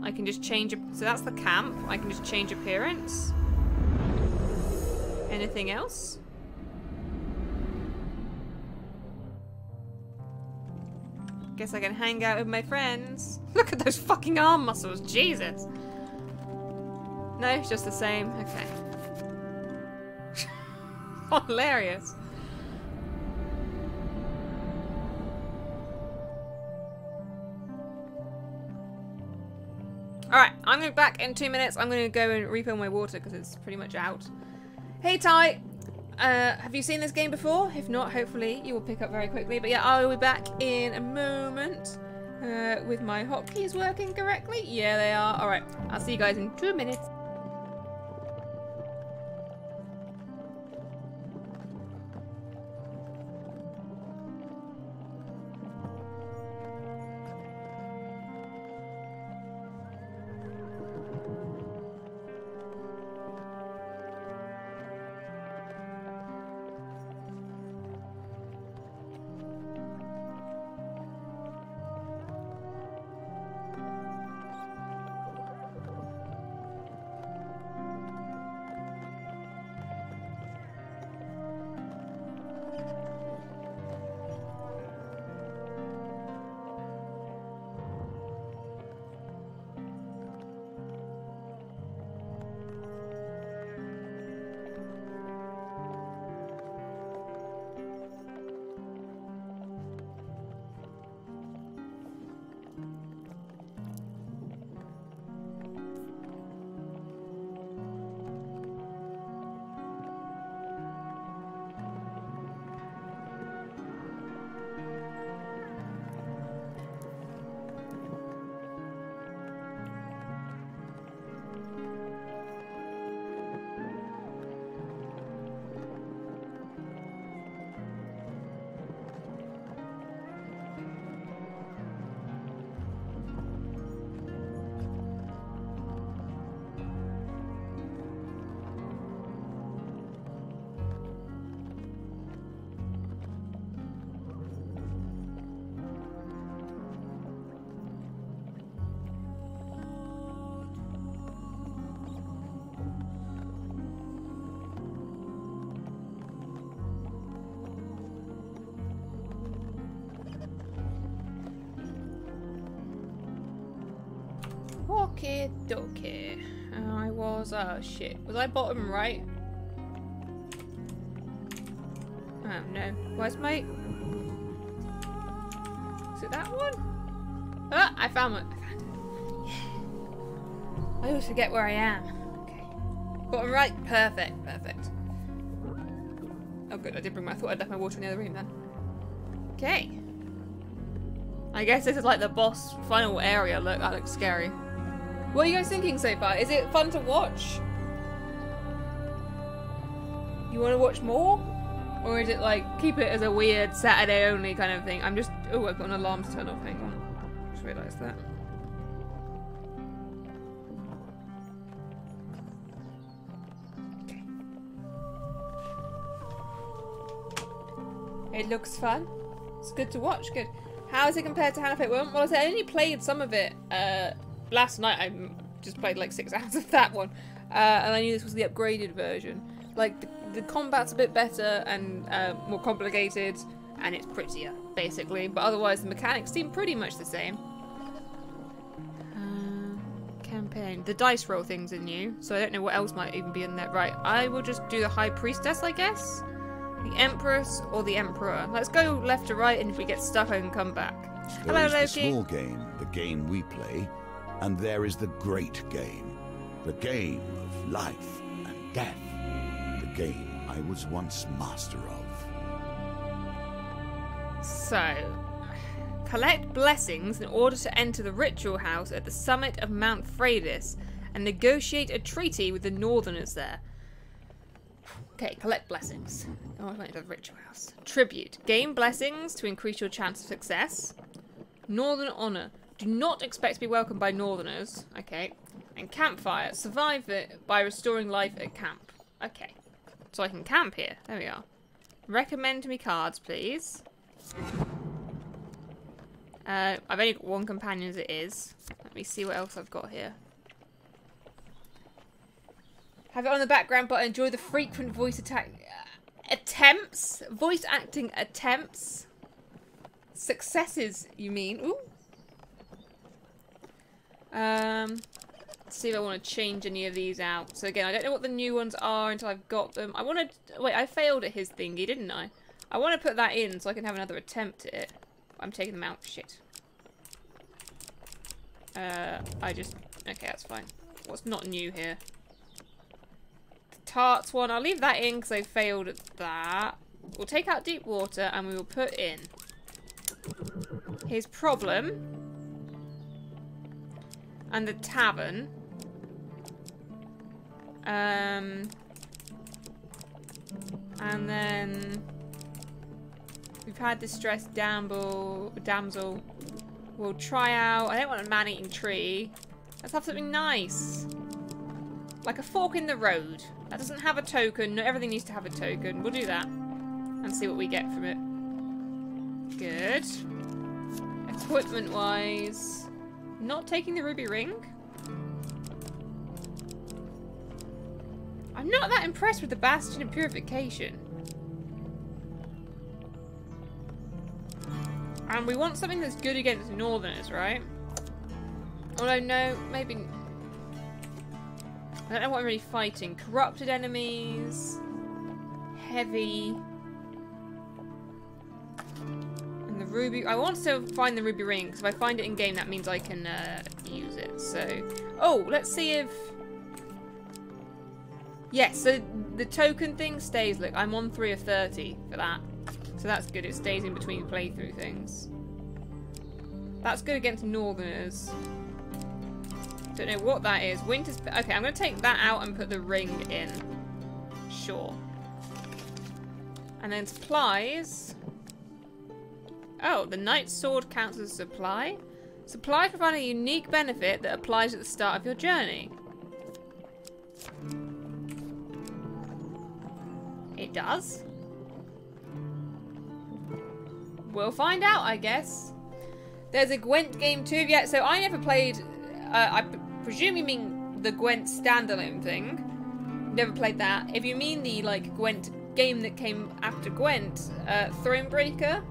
I can just change... So that's the camp. I can just change appearance. Anything else? Guess I can hang out with my friends. Look at those fucking arm muscles, Jesus. No, it's just the same. Okay. Hilarious. Alright, I'm going to be back in 2 minutes. I'm going to go and refill my water because it's pretty much out. Hey Ty, have you seen this game before? If not, hopefully you will pick up very quickly. But yeah, I will be back in a moment with my hotkeys working correctly. Yeah, they are. Alright, I'll see you guys in 2 minutes. Okay, dokie. I was, oh shit. Was I bottom right? Oh no. Where's my... Is it that one? Ah, I found one. I always forget where I am. Okay. Bottom right? Perfect, perfect. Oh good, I did bring my... I thought I'd left my water in the other room then. Okay. I guess this is like the boss final area. Look, that looks scary. What are you guys thinking so far? Is it fun to watch? You want to watch more? Or is it like, keep it as a weird Saturday only kind of thing? I'm just... Oh, I've got an alarm to turn off. Hang on. Just realised that. Okay. It looks fun. It's good to watch. Good. How is it compared to Hannah Fate? Well, I said I only played some of it last night. I just played like 6 hours of that one. And I knew this was the upgraded version. Like, the combat's a bit better and more complicated, and it's prettier, basically. But otherwise, the mechanics seem pretty much the same. Campaign. The dice roll things are new, so I don't know what else might even be in there. Right, I will just do the High Priestess, I guess? The Empress or the Emperor. Let's go left to right, and if we get stuck, I can come back. There Hello, is Loki. the small game, the game we play, and there is the great game, the game of life and death, the game I was once master of. So, collect blessings in order to enter the ritual house at the summit of Mount Freydis and negotiate a treaty with the Northerners there. Okay, collect blessings. Oh, I went to the ritual house. Tribute. Gain blessings to increase your chance of success. Northern honor. Do not expect to be welcomed by Northerners. Okay. And campfire. Survive it by restoring life at camp. Okay. So I can camp here. There we are. Recommend me cards, please. I've only got one companion as it is. Let me see what else I've got here. Have it on the background, but I enjoy the frequent voice attempts. Voice acting attempts. Successes, you mean? Ooh. Let's see if I want to change any of these out. So again, I don't know what the new ones are until I've got them. I want to... Wait, I failed at his thingy, didn't I? I want to put that in so I can have another attempt at it. I'm taking them out. Shit. I just... Okay, that's fine. What's not new here? Tarts one. I'll leave that in because I failed at that. We'll take out deep water and we will put in his problem and the tavern. And then we've had distressed damsel. We'll try out. I don't want a man-eating tree. Let's have something nice. Like a fork in the road. That doesn't have a token. Not everything needs to have a token. We'll do that. And see what we get from it. Good. Equipment-wise. Not taking the ruby ring. I'm not that impressed with the Bastion of Purification. And we want something that's good against Northerners, right? Although, no, maybe... I don't know what I'm really fighting. Corrupted enemies. Heavy. And the ruby... I want to find the ruby ring, because if I find it in-game, that means I can use it. So... Oh, let's see if... Yes, so the token thing stays. Look, I'm on 3 of 30 for that. So that's good. It stays in between playthrough things. That's good against Northerners. Don't know what that is. Winter's... Okay, I'm going to take that out and put the ring in. Sure. And then supplies. Oh, the Knight's Sword counts as a supply. Supplies provide a unique benefit that applies at the start of your journey. It does. We'll find out, I guess. There's a Gwent game too. Yeah, so I never played... I presume you mean the Gwent standalone thing. Never played that. If you mean the, like, Gwent game that came after Gwent, Thronebreaker.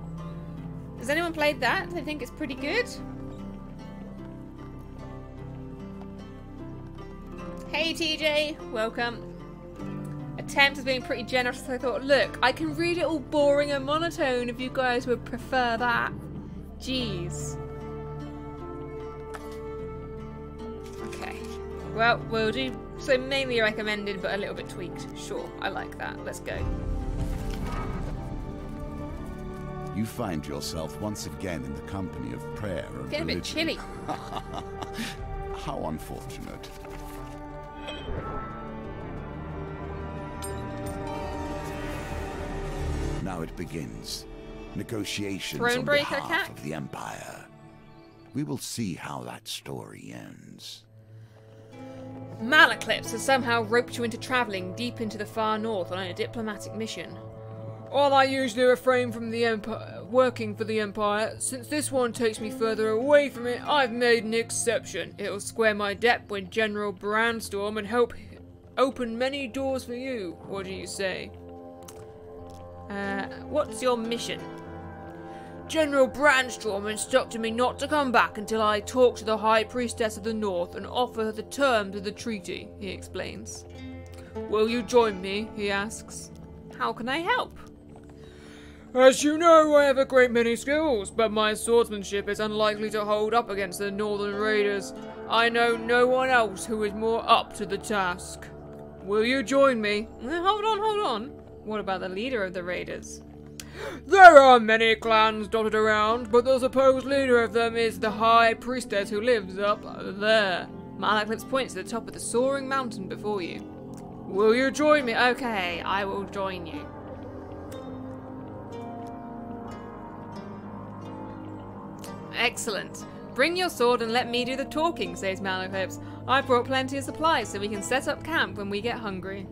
Has anyone played that? I think it's pretty good. Hey TJ, welcome. Attempt has been pretty generous, so I thought, look, I can read it all boring and monotone if you guys would prefer that. Jeez. Okay. Well, we'll do so mainly recommended but a little bit tweaked. Sure, I like that. Let's go. You find yourself once again in the company of prayer and Getting a bit religion. chilly. How unfortunate. Now it begins. Negotiations on Thronebreaker behalf cat? of the Empire. We will see how that story ends. Malaclips has somehow roped you into travelling deep into the far north on a diplomatic mission. While I usually refrain from the Empire, working for the Empire, since this one takes me further away from it, I've made an exception. It'll square my debt with General Brandstorm and help open many doors for you. What do you say? What's your mission? General Brandstorm instructed me not to come back until I talk to the High Priestess of the North and offer the terms of the treaty, he explains. Will you join me, he asks. How can I help? As you know, I have a great many skills, but my swordsmanship is unlikely to hold up against the Northern Raiders. I know no one else who is more up to the task. Will you join me? Hold on. What about the leader of the Raiders? There are many clans dotted around, but the supposed leader of them is the High Priestess who lives up there. Malaclips points to the top of the soaring mountain before you. Will you join me? Okay, I will join you. Excellent. Bring your sword and let me do the talking, says Malaclips. I brought plenty of supplies so we can set up camp when we get hungry.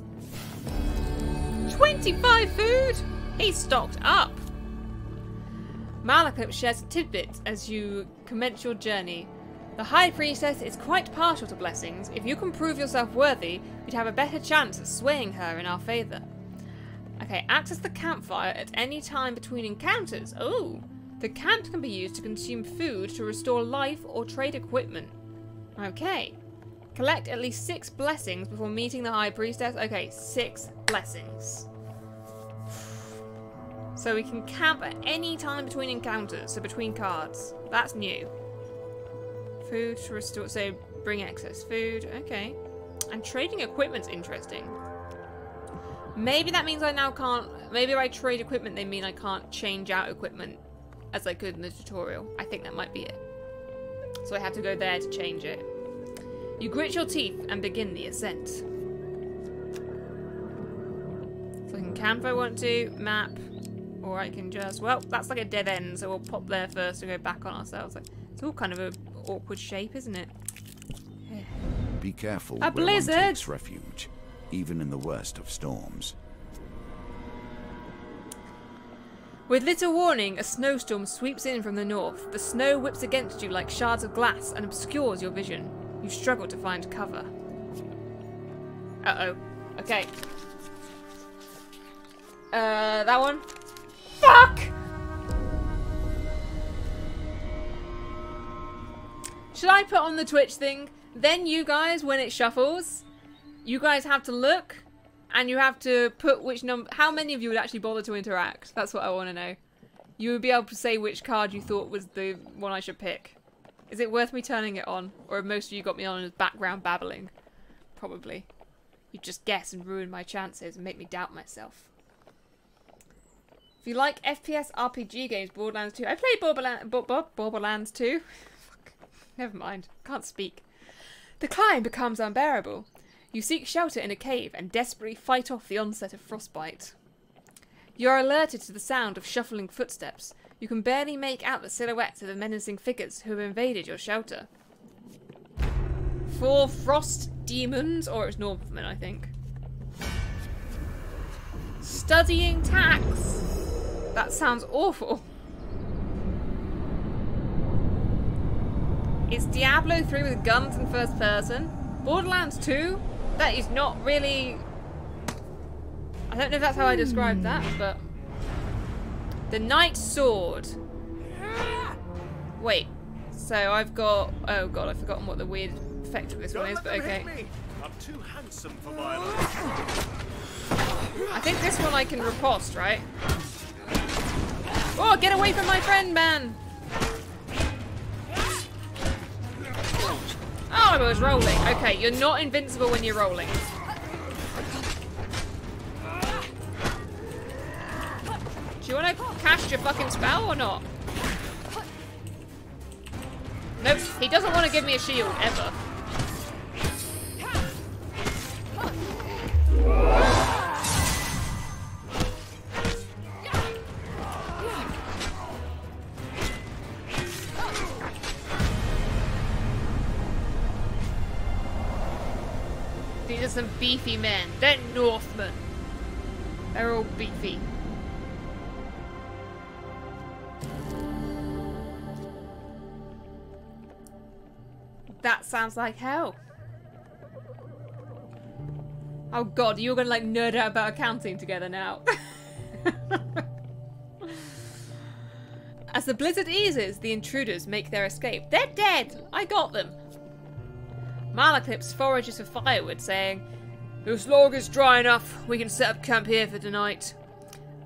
25 food? He's stocked up. Malaclips shares tidbits as you commence your journey. The High Priestess is quite partial to blessings. If you can prove yourself worthy, you'd have a better chance at swaying her in our favour. Okay, access the campfire at any time between encounters. Ooh. The camp can be used to consume food, to restore life, or trade equipment. Okay. Collect at least 6 blessings before meeting the High Priestess. Okay, 6 blessings. So we can camp at any time between encounters, so between cards. That's new. Food to restore, so bring excess food. Okay. And trading equipment's interesting. Maybe that means I now can't... Maybe if I trade equipment, they mean I can't change out equipment as I could in the tutorial. I think that might be it. So I have to go there to change it. You grit your teeth and begin the ascent. So I can camp if I want to, map, or I can just... Well, that's like a dead end, so we'll pop there first and go back on ourselves. It's all kind of an awkward shape, isn't it? Be careful A where one blizzard! takes refuge, even in the worst of storms. With little warning, a snowstorm sweeps in from the north. The snow whips against you like shards of glass and obscures your vision. You struggle to find cover. Uh-oh. Okay. That one? Fuck! Should I put on the Twitch thing? Then you guys, when it shuffles, you guys have to look. And you have to put which number... How many of you would actually bother to interact? That's what I want to know. You would be able to say which card you thought was the one I should pick. Is it worth me turning it on? Or have most of you got me on as background babbling? Probably. You just guess and ruin my chances and make me doubt myself. If you like FPS RPG games, Borderlands 2... I played Borderlands 2. Fuck. Never mind. Can't speak. The climb becomes unbearable. You seek shelter in a cave and desperately fight off the onset of frostbite. You are alerted to the sound of shuffling footsteps. You can barely make out the silhouettes of the menacing figures who have invaded your shelter. 4 frost demons, or it's Northmen, I think. Studying tax. That sounds awful. It's Diablo 3 with guns in first person. Borderlands 2? That is not really... I don't know if that's how I described that, but... The Knight's Sword. Wait. So I've got... Oh god, I've forgotten what the weird effect of this one is, but okay. I'm too handsome for violence. I think this one I can riposte, right? Oh, get away from my friend, man! Oh, I was rolling. Okay, you're not invincible when you're rolling. Do you want to cast your fucking spell or not? Nope, he doesn't want to give me a shield, ever. These are some beefy men. They're Northmen. They're all beefy. That sounds like hell. Oh god, you're gonna like nerd out about accounting together now. As the blizzard eases, the intruders make their escape. They're dead! I got them! Malaclips forages for firewood, saying, "This log is dry enough. We can set up camp here for tonight."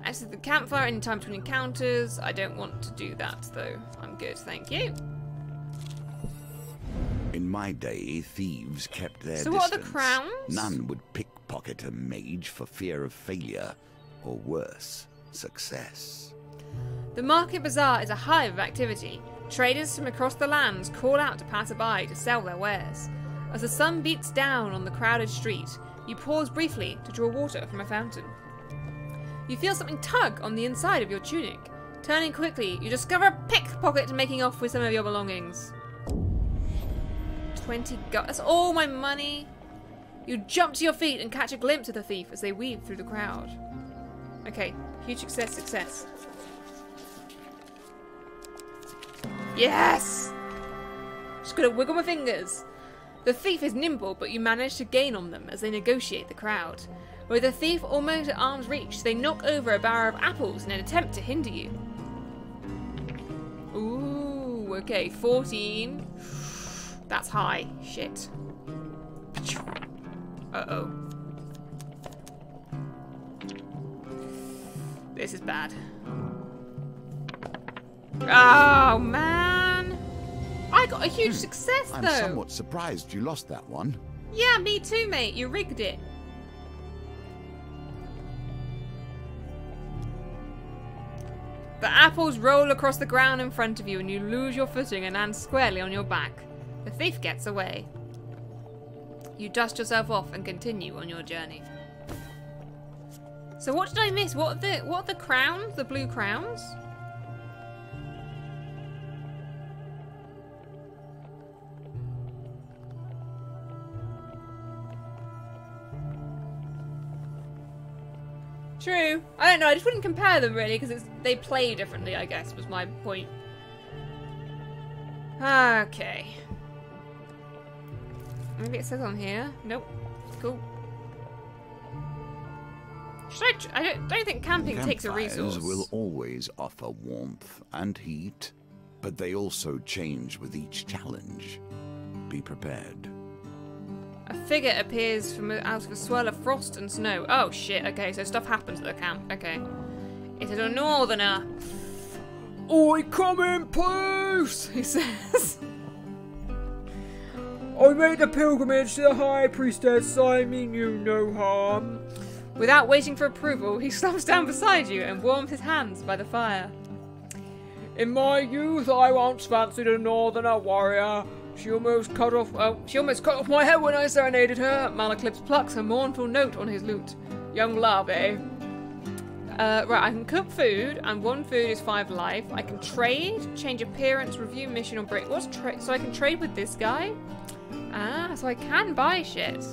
I set the campfire in time between encounters. I don't want to do that, though. I'm good, thank you. In my day, thieves kept their So distance. what are the crowns? None would pickpocket a mage for fear of failure, or worse, success. The market bazaar is a hive of activity. Traders from across the lands call out to passerby to sell their wares. As the sun beats down on the crowded street, you pause briefly to draw water from a fountain. You feel something tug on the inside of your tunic. Turning quickly, you discover a pickpocket making off with some of your belongings. 20 gold. That's all my money. You jump to your feet and catch a glimpse of the thief as they weave through the crowd. Okay, huge success. Yes! Just gotta wiggle my fingers. The thief is nimble, but you manage to gain on them as they negotiate the crowd. With the thief almost at arm's reach, they knock over a barrel of apples in an attempt to hinder you. Ooh, okay, 14. That's high. Shit. Uh-oh. This is bad. Oh, man! I got a huge success, though! I'm somewhat surprised you lost that one. Yeah, me too, mate. You rigged it. The apples roll across the ground in front of you and you lose your footing and land squarely on your back. The thief gets away. You dust yourself off and continue on your journey. So what did I miss? What are the crowns? The blue crowns? True. I don't know. I just wouldn't compare them really because they play differently, I guess, was my point. Okay. Maybe it says on here. Nope. Cool. Should I don't think camping takes a resource. Campfires will always offer warmth and heat, but they also change with each challenge. Be prepared. A figure appears from out of a swirl of frost and snow. Oh shit, okay, so stuff happens at the camp. Okay. It is a northerner. "I come in peace," he says. "I made the pilgrimage to the high priestess, I mean you no harm." Without waiting for approval, he slumps down beside you and warms his hands by the fire. "In my youth, I once fancied a northerner warrior. She almost cut off my head when I serenaded her." Malaclips plucks a mournful note on his lute. "Young love, eh? Right, I can cook food, and one food is 5 life. I can trade, change appearance, review mission, or break. What's trade? So I can trade with this guy? Ah, so I can buy shit.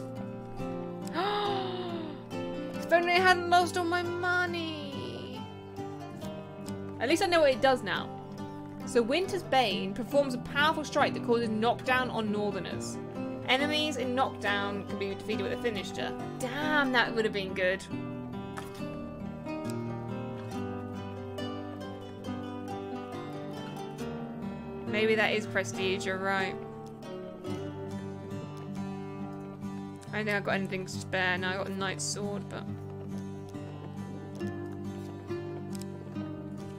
If only I hadn't lost all my money. At least I know what it does now. So Winter's Bane performs a powerful strike that causes knockdown on Northerners. Enemies in knockdown can be defeated with a finisher. Damn, that would have been good. Maybe that is prestige, you're right. don't think I've got anything spare now. I've got a knight's sword, but...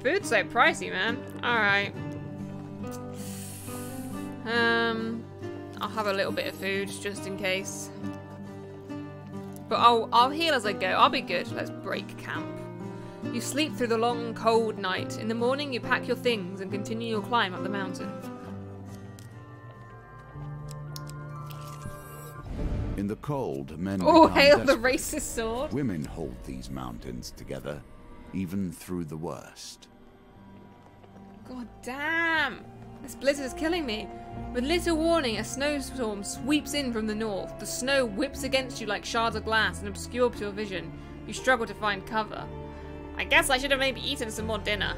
Food's so pricey, man. Alright. I'll have a little bit of food, just in case. But I'll heal as I go. I'll be good. Let's break camp. You sleep through the long, cold night. In the morning, you pack your things and continue your climb up the mountain. In the cold, men Oh, become hail the desperate. racist sword. Women hold these mountains together, even through the worst. God damn. This blizzard is killing me. With little warning, a snowstorm sweeps in from the north. The snow whips against you like shards of glass and obscures your vision. You struggle to find cover. I guess I should have maybe eaten some more dinner.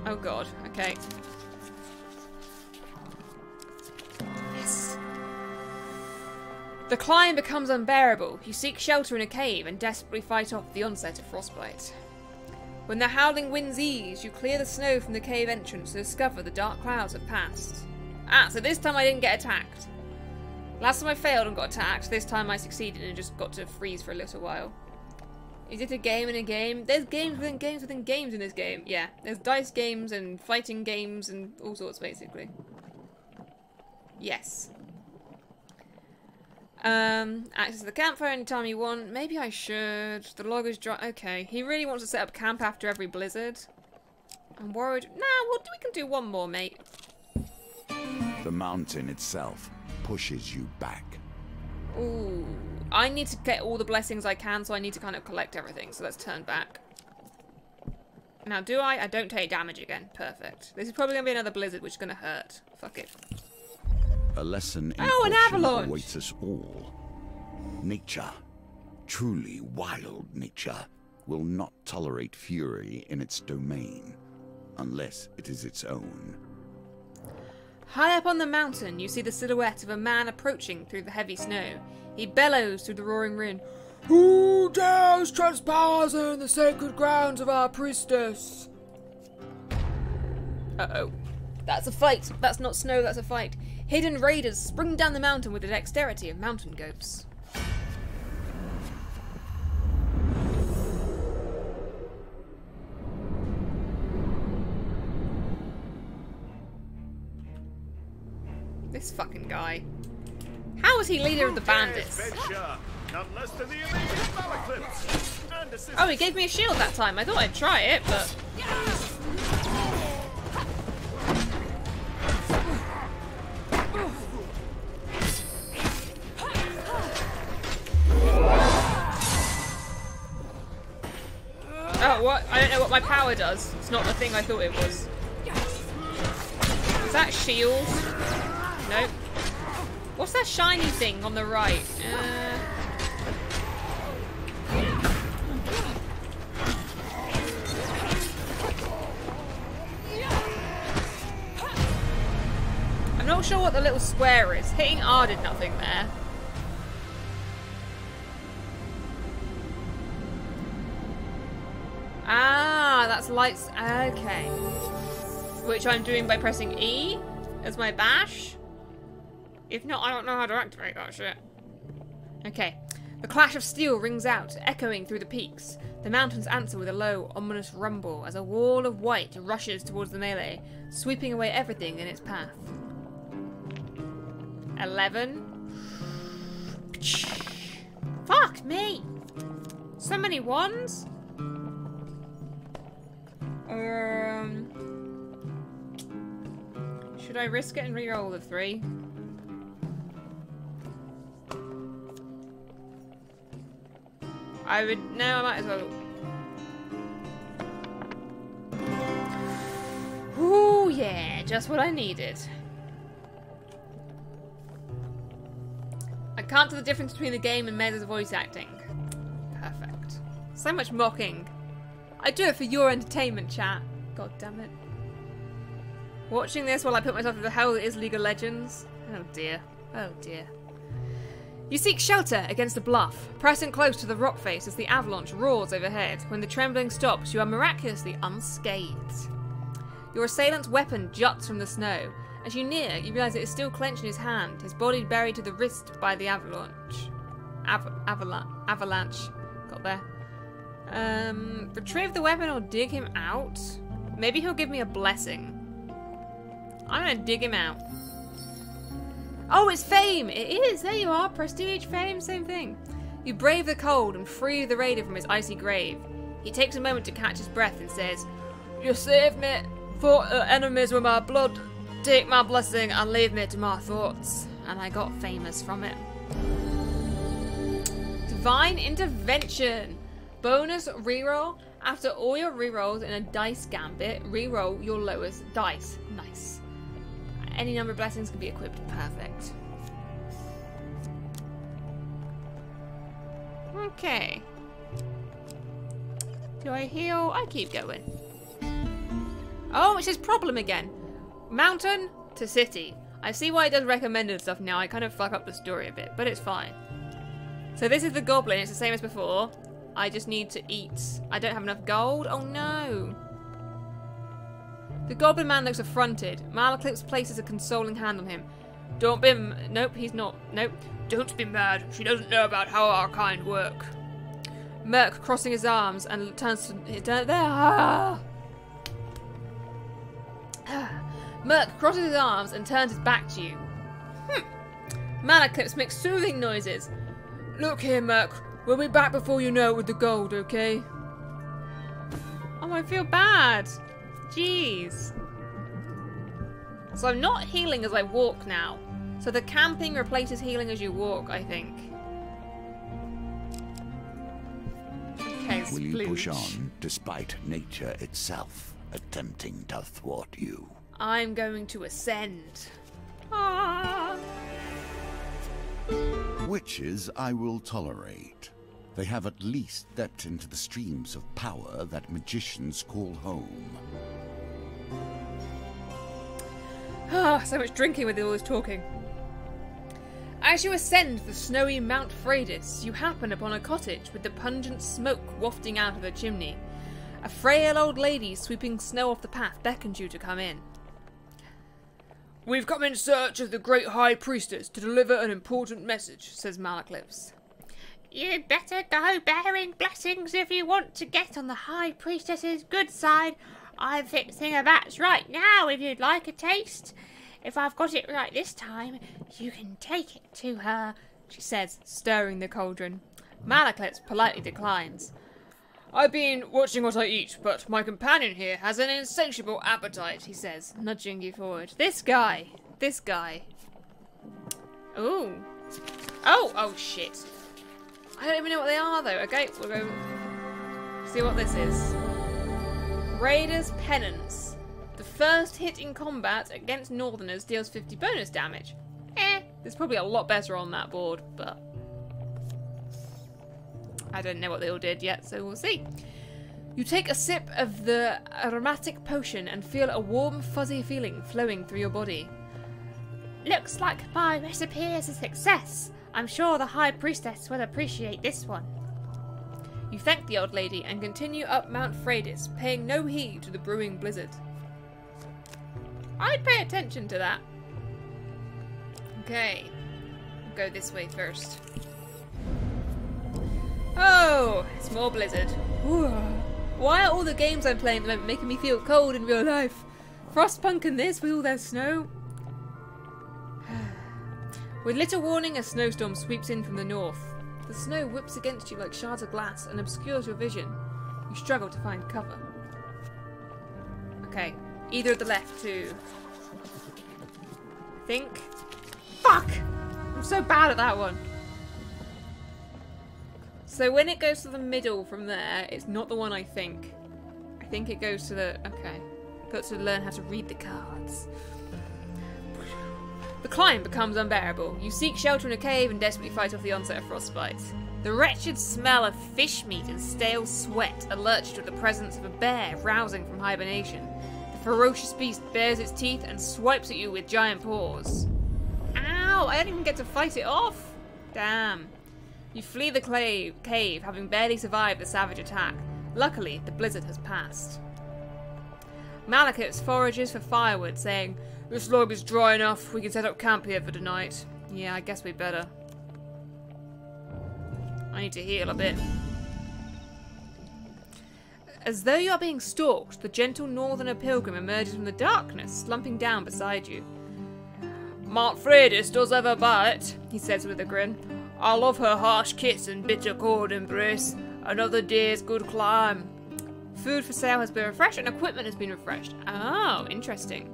Oh god, okay. Yes. The climb becomes unbearable. You seek shelter in a cave and desperately fight off the onset of frostbite. When the howling winds ease, you clear the snow from the cave entrance to discover the dark clouds have passed. Ah, so this time I didn't get attacked. Last time I failed and got attacked, this time I succeeded and just got to freeze for a little while. Is it a game in a game? There's games within games within games in this game. Yeah, there's dice games and fighting games and all sorts, basically. Yes. Access the campfire anytime you want. Maybe I should. The log is dry. Okay, he really wants to set up camp after every blizzard. I'm worried. Nah, we can do one more, mate. The mountain itself pushes you back. Ooh. I need to get all the blessings I can, so I need to kind of collect everything. So let's turn back. Now, do I? I don't take damage again. Perfect. This is probably going to be another blizzard, which is going to hurt. Fuck it. A lesson in an caution avalanche! awaits us all. Nature, truly wild nature, will not tolerate fury in its domain, unless it is its own. High up on the mountain, you see the silhouette of a man approaching through the heavy snow. He bellows through the roaring wind. Who dares trespass in the sacred grounds of our priestess? Uh-oh. That's a fight. That's not snow, that's a fight. Hidden raiders spring down the mountain with the dexterity of mountain goats. This fucking guy. How is he leader of the bandits? Oh, he gave me a shield that time. I thought I'd try it, but... Oh, what? I don't know what my power does. It's not the thing I thought it was. Is that shield? Nope. What's that shiny thing on the right? I'm not sure what the little square is. Hitting R did nothing there. Ah, that's lights. Okay. Which I'm doing by pressing E as my bash. If not, I don't know how to activate that shit. Okay. The clash of steel rings out, echoing through the peaks. The mountains answer with a low, ominous rumble as a wall of white rushes towards the melee, sweeping away everything in its path. 11. Fuck me! So many ones? Should I risk it and re-roll the 3? No, I might as well. Ooh, yeah, just what I needed. I can't tell the difference between the game and Mezza's voice acting. Perfect. So much mocking. I do it for your entertainment, chat. God damn it. Watching this while I put myself through the hell that is League of Legends. Oh dear. Oh dear. You seek shelter against a bluff, pressing close to the rock face as the avalanche roars overhead. When the trembling stops, you are miraculously unscathed. Your assailant's weapon juts from the snow, As you near, you realise it is still clenched in his hand, his body buried to the wrist by the avalanche. Avalanche. Got there. Retrieve the weapon or dig him out? Maybe he'll give me a blessing. I'm gonna dig him out. Oh, it's fame! It is! There you are! Prestige, fame, same thing. You brave the cold and free the raider from his icy grave. He takes a moment to catch his breath and says, "You saved me, fought enemies with my blood. Take my blessing and leave me to my thoughts." And I got famous from it. Divine Intervention. Bonus reroll. After all your rerolls in a dice gambit, reroll your lowest dice. Nice. Any number of blessings can be equipped. Perfect. Okay. Do I heal? I keep going. Oh, it's his problem again. Mountain to city. I see why it does recommended stuff now. I kind of fuck up the story a bit, but it's fine. So this is the goblin. It's the same as before. I just need to eat. I don't have enough gold. Oh no. The goblin man looks affronted. Malaclips places a consoling hand on him. Don't be... Nope, he's not. Nope. Don't be mad. She doesn't know about how our kind work. Merc crossing his arms and turns to... Merc crosses his arms and turns his back to you. Malaclips makes soothing noises. Look here, Merc. We'll be back before you know it with the gold, okay? Oh, I feel bad. Jeez. So I'm not healing as I walk now. So the camping replaces healing as you walk, I think. Okay, Will you push on despite nature itself attempting to thwart you? I'm going to ascend. Ah. Witches I will tolerate. They have at least stepped into the streams of power that magicians call home. Ah, so much drinking with all this talking. As you ascend the snowy Mount Freydis, you happen upon a cottage with the pungent smoke wafting out of the chimney. A frail old lady sweeping snow off the path beckons you to come in. We've come in search of the great high priestess to deliver an important message, says Malaclips. You'd better go bearing blessings if you want to get on the high priestess's good side. I'm fixing a batch right now if you'd like a taste. If I've got it right this time, you can take it to her, she says, stirring the cauldron. Malaclips politely declines. I've been watching what I eat, but my companion here has an insatiable appetite, he says, nudging you forward. This guy. Ooh. Oh, shit. I don't even know what they are, though. Okay, we'll go see what this is. Raider's Penance. The first hit in combat against Northerners deals 50 bonus damage. There's probably a lot better on that board, but I don't know what they all did yet, so we'll see. You take a sip of the aromatic potion and feel a warm, fuzzy feeling flowing through your body. Looks like my recipe is a success. I'm sure the High Priestess will appreciate this one. You thank the old lady and continue up Mount Freydis, paying no heed to the brewing blizzard. I'd pay attention to that. Okay, we'll go this way first. Oh, it's more blizzard. Ooh. Why are all the games I'm playing at the moment making me feel cold in real life? Frostpunk and this with all their snow. With little warning, a snowstorm sweeps in from the north. The snow whips against you like shards of glass and obscures your vision. You struggle to find cover. Okay, either of the left two. Think. Fuck! I'm so bad at that one. So when it goes to the middle from there, it's not the one I think. I think it goes to the... Okay. Got to learn how to read the cards. The climb becomes unbearable. You seek shelter in a cave and desperately fight off the onset of frostbite. The wretched smell of fish meat and stale sweat alerts you to the presence of a bear rousing from hibernation. The ferocious beast bares its teeth and swipes at you with giant paws. Ow! I don't even get to fight it off! Damn. You flee the cave, having barely survived the savage attack. Luckily, the blizzard has passed. Malekith's forages for firewood, saying, "This log is dry enough. We can set up camp here for tonight." Yeah, I guess we better. I need to heal a bit. As though you are being stalked, the gentle northerner pilgrim emerges from the darkness, slumping down beside you. "Mount Freydis does have a bite," he says with a grin. "I love her harsh kiss and bitter cold embrace. Another day's good climb." Food for sale has been refreshed and equipment has been refreshed. Oh, interesting.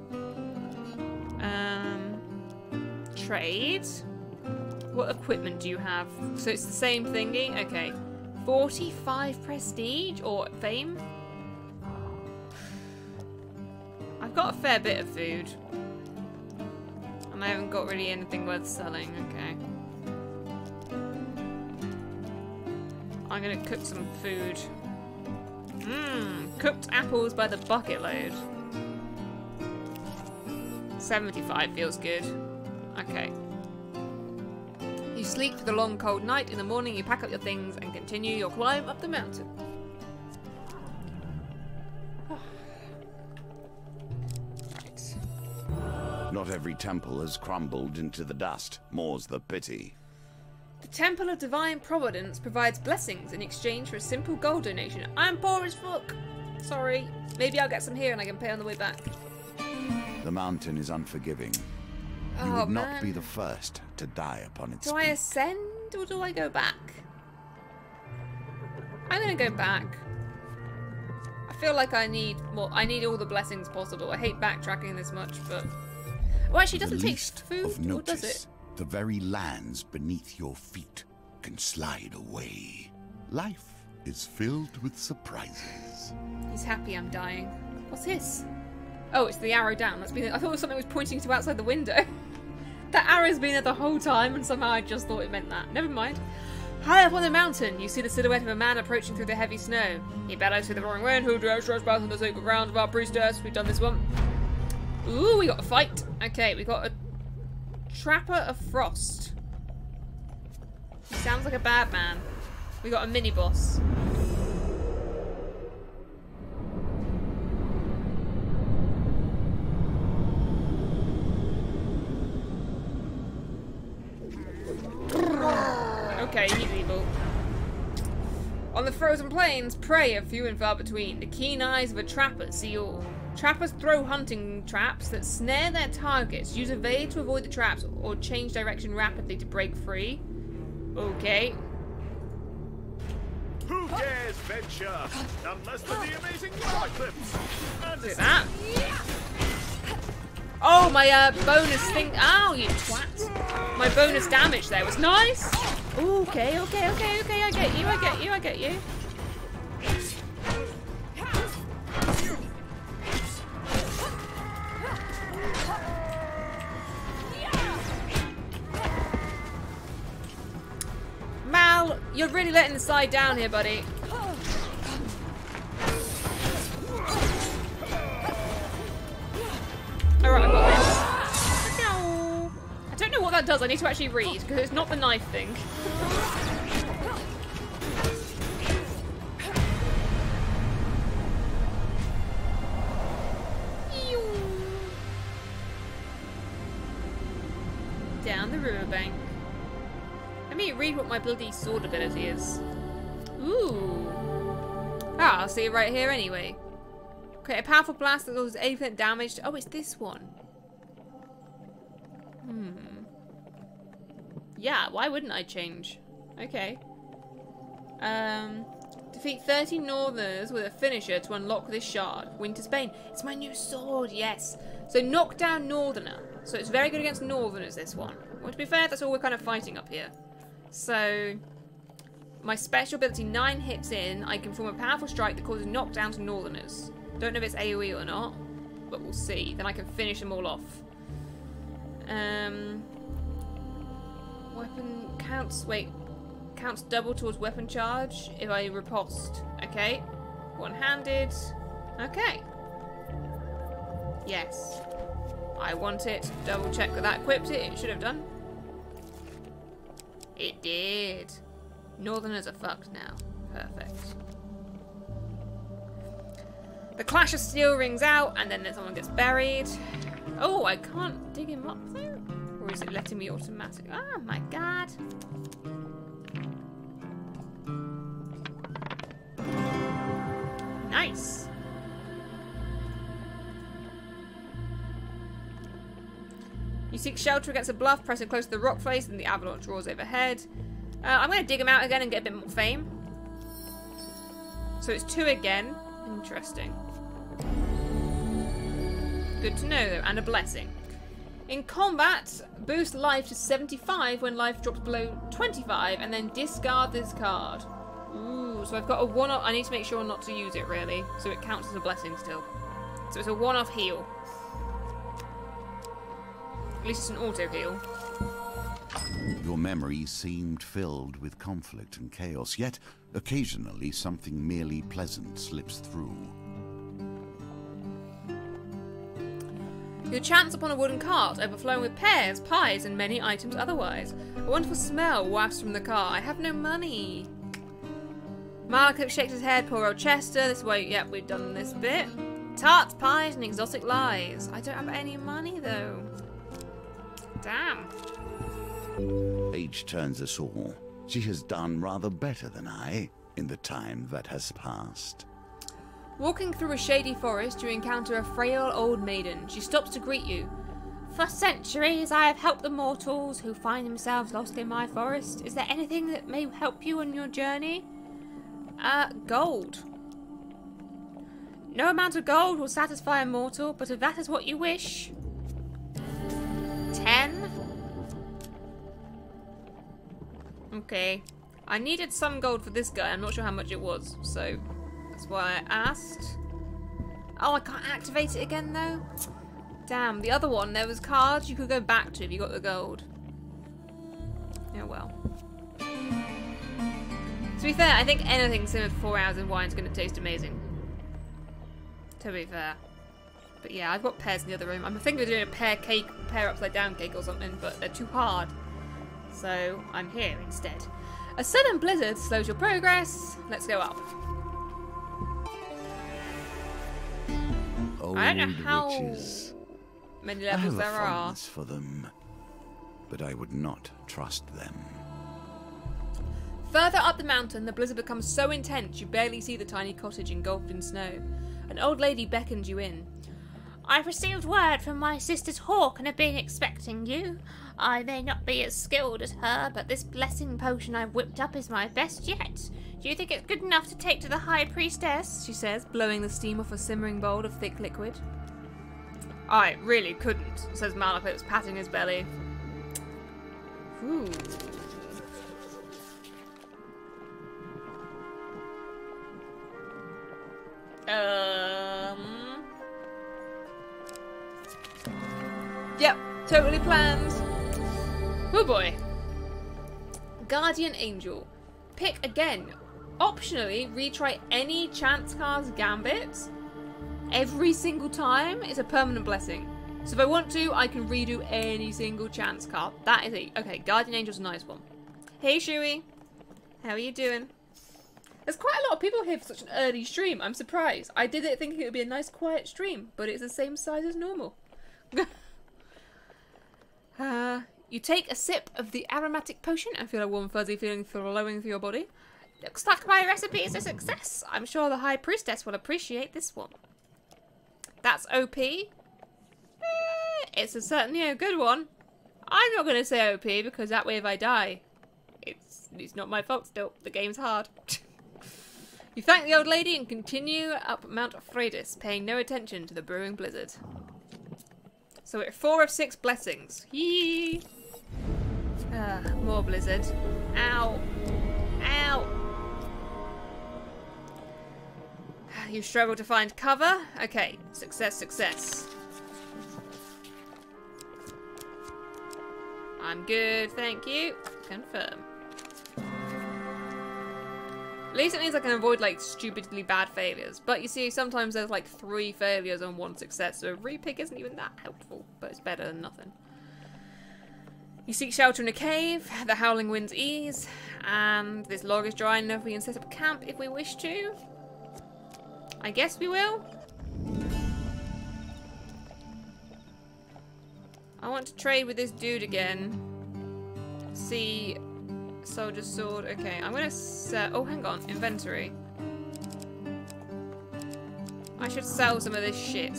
Trade. What equipment do you have? So it's the same thingy? Okay. 45 prestige or fame? I've got a fair bit of food. And I haven't got really anything worth selling. Okay. I'm gonna cook some food. Cooked apples by the bucket load. 75 feels good. Okay. You sleep through the long cold night. In the morning you pack up your things and continue your climb up the mountain. Right. Not every temple has crumbled into the dust. More's the pity. The Temple of Divine Providence provides blessings in exchange for a simple gold donation. I'm poor as fuck. Sorry. Maybe I'll get some here and I can pay on the way back. The mountain is unforgiving. You Oh, would not man. be the first to die upon its Do I peak. ascend or do I go back? I'm gonna go back. I feel like I need all the blessings possible. I hate backtracking this much, but... Oh, actually, it The doesn't take least food, of or does notice, it? the very lands beneath your feet can slide away. Life is filled with surprises. He's happy I'm dying. What's this? Oh, it's the arrow down. I thought it was something was pointing to outside the window. That arrow's been there the whole time, and somehow I just thought it meant that. Never mind. High up on the mountain, you see the silhouette of a man approaching through the heavy snow. He bellows through the roaring wind, "Who dares trespass back on the sacred ground of our priestess?" We've done this one. Ooh, we got a fight. Okay, we got a Trapper of Frost. He sounds like a bad man. We got a mini-boss. Okay, he's evil. On the frozen plains, prey are few and far between. The keen eyes of a trapper see all. Trappers throw hunting traps that snare their targets, use evade to avoid the traps, or change direction rapidly to break free. Okay. Who dares venture? None less than the amazing Eclipse. Do that. Oh, my bonus thing. Ow, you twat. My bonus damage there was nice. Okay. I get you. Mal, you're really letting the side down here, buddy. Alright, I've got this. No. I don't know what that does. I need to actually read, because it's not the knife thing. Down the riverbank. Let me read what my bloody sword ability is. Ooh. Ah, I'll see it right here anyway. Create a powerful blast that causes 80% damage. Oh, it's this one. Yeah, why wouldn't I change? Okay. Defeat 30 Northerners with a finisher to unlock this shard. Winter's Bane. It's my new sword, yes. So knock down Northerner. So it's very good against Northerners, this one. Well, to be fair, that's all we're kind of fighting up here. So, my special ability, 9 hits in, I can form a powerful strike that causes knockdown to Northerners. Don't know if it's AoE or not, but we'll see. Then I can finish them all off. Weapon counts, counts double towards weapon charge if I riposte. Okay. One-handed. Okay. Yes. I want it. Double check that equipped it. It should have done. It did. Northerners are fucked now. Perfect. The clash of steel rings out, and then someone gets buried. Oh, I can't dig him up though? Or is it letting me automatic? Oh my god. Nice. You seek shelter against a bluff, pressing close to the rock face, and the avalanche roars overhead. I'm going to dig him out again and get a bit more fame. So it's 2 again. Interesting. Good to know, though, and a blessing. In combat, boost life to 75 when life drops below 25, and then discard this card. Ooh, so I've got a one-off. I need to make sure not to use it, really, so it counts as a blessing still. So it's a one-off heal. At least it's an auto heal. Your memory seemed filled with conflict and chaos, yet occasionally something merely pleasant slips through. You chance upon a wooden cart, overflowing with pears, pies, and many items otherwise. A wonderful smell wafts from the car. I have no money. Malcolm shakes his head. Poor old Chester. This way, yep, we've done this bit. Tarts, pies, and exotic lies. I don't have any money, though. Damn. Age turns us all. She has done rather better than I in the time that has passed. Walking through a shady forest, you encounter a frail old maiden. She stops to greet you. For centuries, I have helped the mortals who find themselves lost in my forest. Is there anything that may help you on your journey? Gold. No amount of gold will satisfy a mortal, but if that is what you wish... 10? Okay. I needed some gold for this guy. I'm not sure how much it was, so that's why I asked. Oh, I can't activate it again, though? Damn, the other one, there was cards you could go back to if you got the gold. Oh well. To be fair, I think anything simmered for 4 hours in wine is going to taste amazing. To be fair. But yeah, I've got pears in the other room. I'm thinking of doing a pear cake, pear upside down cake or something, but they're too hard. So I'm here instead. A sudden blizzard slows your progress. Let's go up. Old I don't know how witches. many I levels have a there are. fondness for them, but I would not trust them. Further up the mountain, the blizzard becomes so intense you barely see the tiny cottage engulfed in snow. An old lady beckons you in. I've received word from my sister's hawk and have been expecting you. I may not be as skilled as her, but this blessing potion I've whipped up is my best yet. Do you think it's good enough to take to the High Priestess? She says, blowing the steam off a simmering bowl of thick liquid. I really couldn't, says Malapit, patting his belly. Ooh. Yep, totally planned. Oh boy. Guardian Angel. Pick again. Optionally, retry any chance card's gambit. Every single time is a permanent blessing. So if I want to, I can redo any single chance card. That is it. Okay, Guardian Angel's a nice one. Hey Shui. How are you doing? There's quite a lot of people here for such an early stream. I'm surprised. I did it thinking it would be a nice quiet stream, but it's the same size as normal. You take a sip of the aromatic potion and feel a warm fuzzy feeling flowing through your body. Looks like my recipe is a success. I'm sure the High Priestess will appreciate this one. That's OP. It's certainly a good one. I'm not going to say OP because that way if I die, it's not my fault still. The game's hard. You thank the old lady and continue up Mount Freydis, paying no attention to the brewing blizzard. So we're at 4 of 6 blessings. Yee! More blizzard. Ow! Ow! You struggle to find cover? Okay, success, success. I'm good, thank you. Confirm. At least it means I can avoid like stupidly bad failures. But you see, sometimes there's like 3 failures and 1 success, so a repick isn't even that helpful, but it's better than nothing. You seek shelter in a cave, the howling winds ease, and this log is dry enough we can set up camp if we wish to. I guess we will. I want to trade with this dude again. See, soldier's sword. Okay, I'm gonna set. Oh, hang on, inventory. I should sell some of this shit.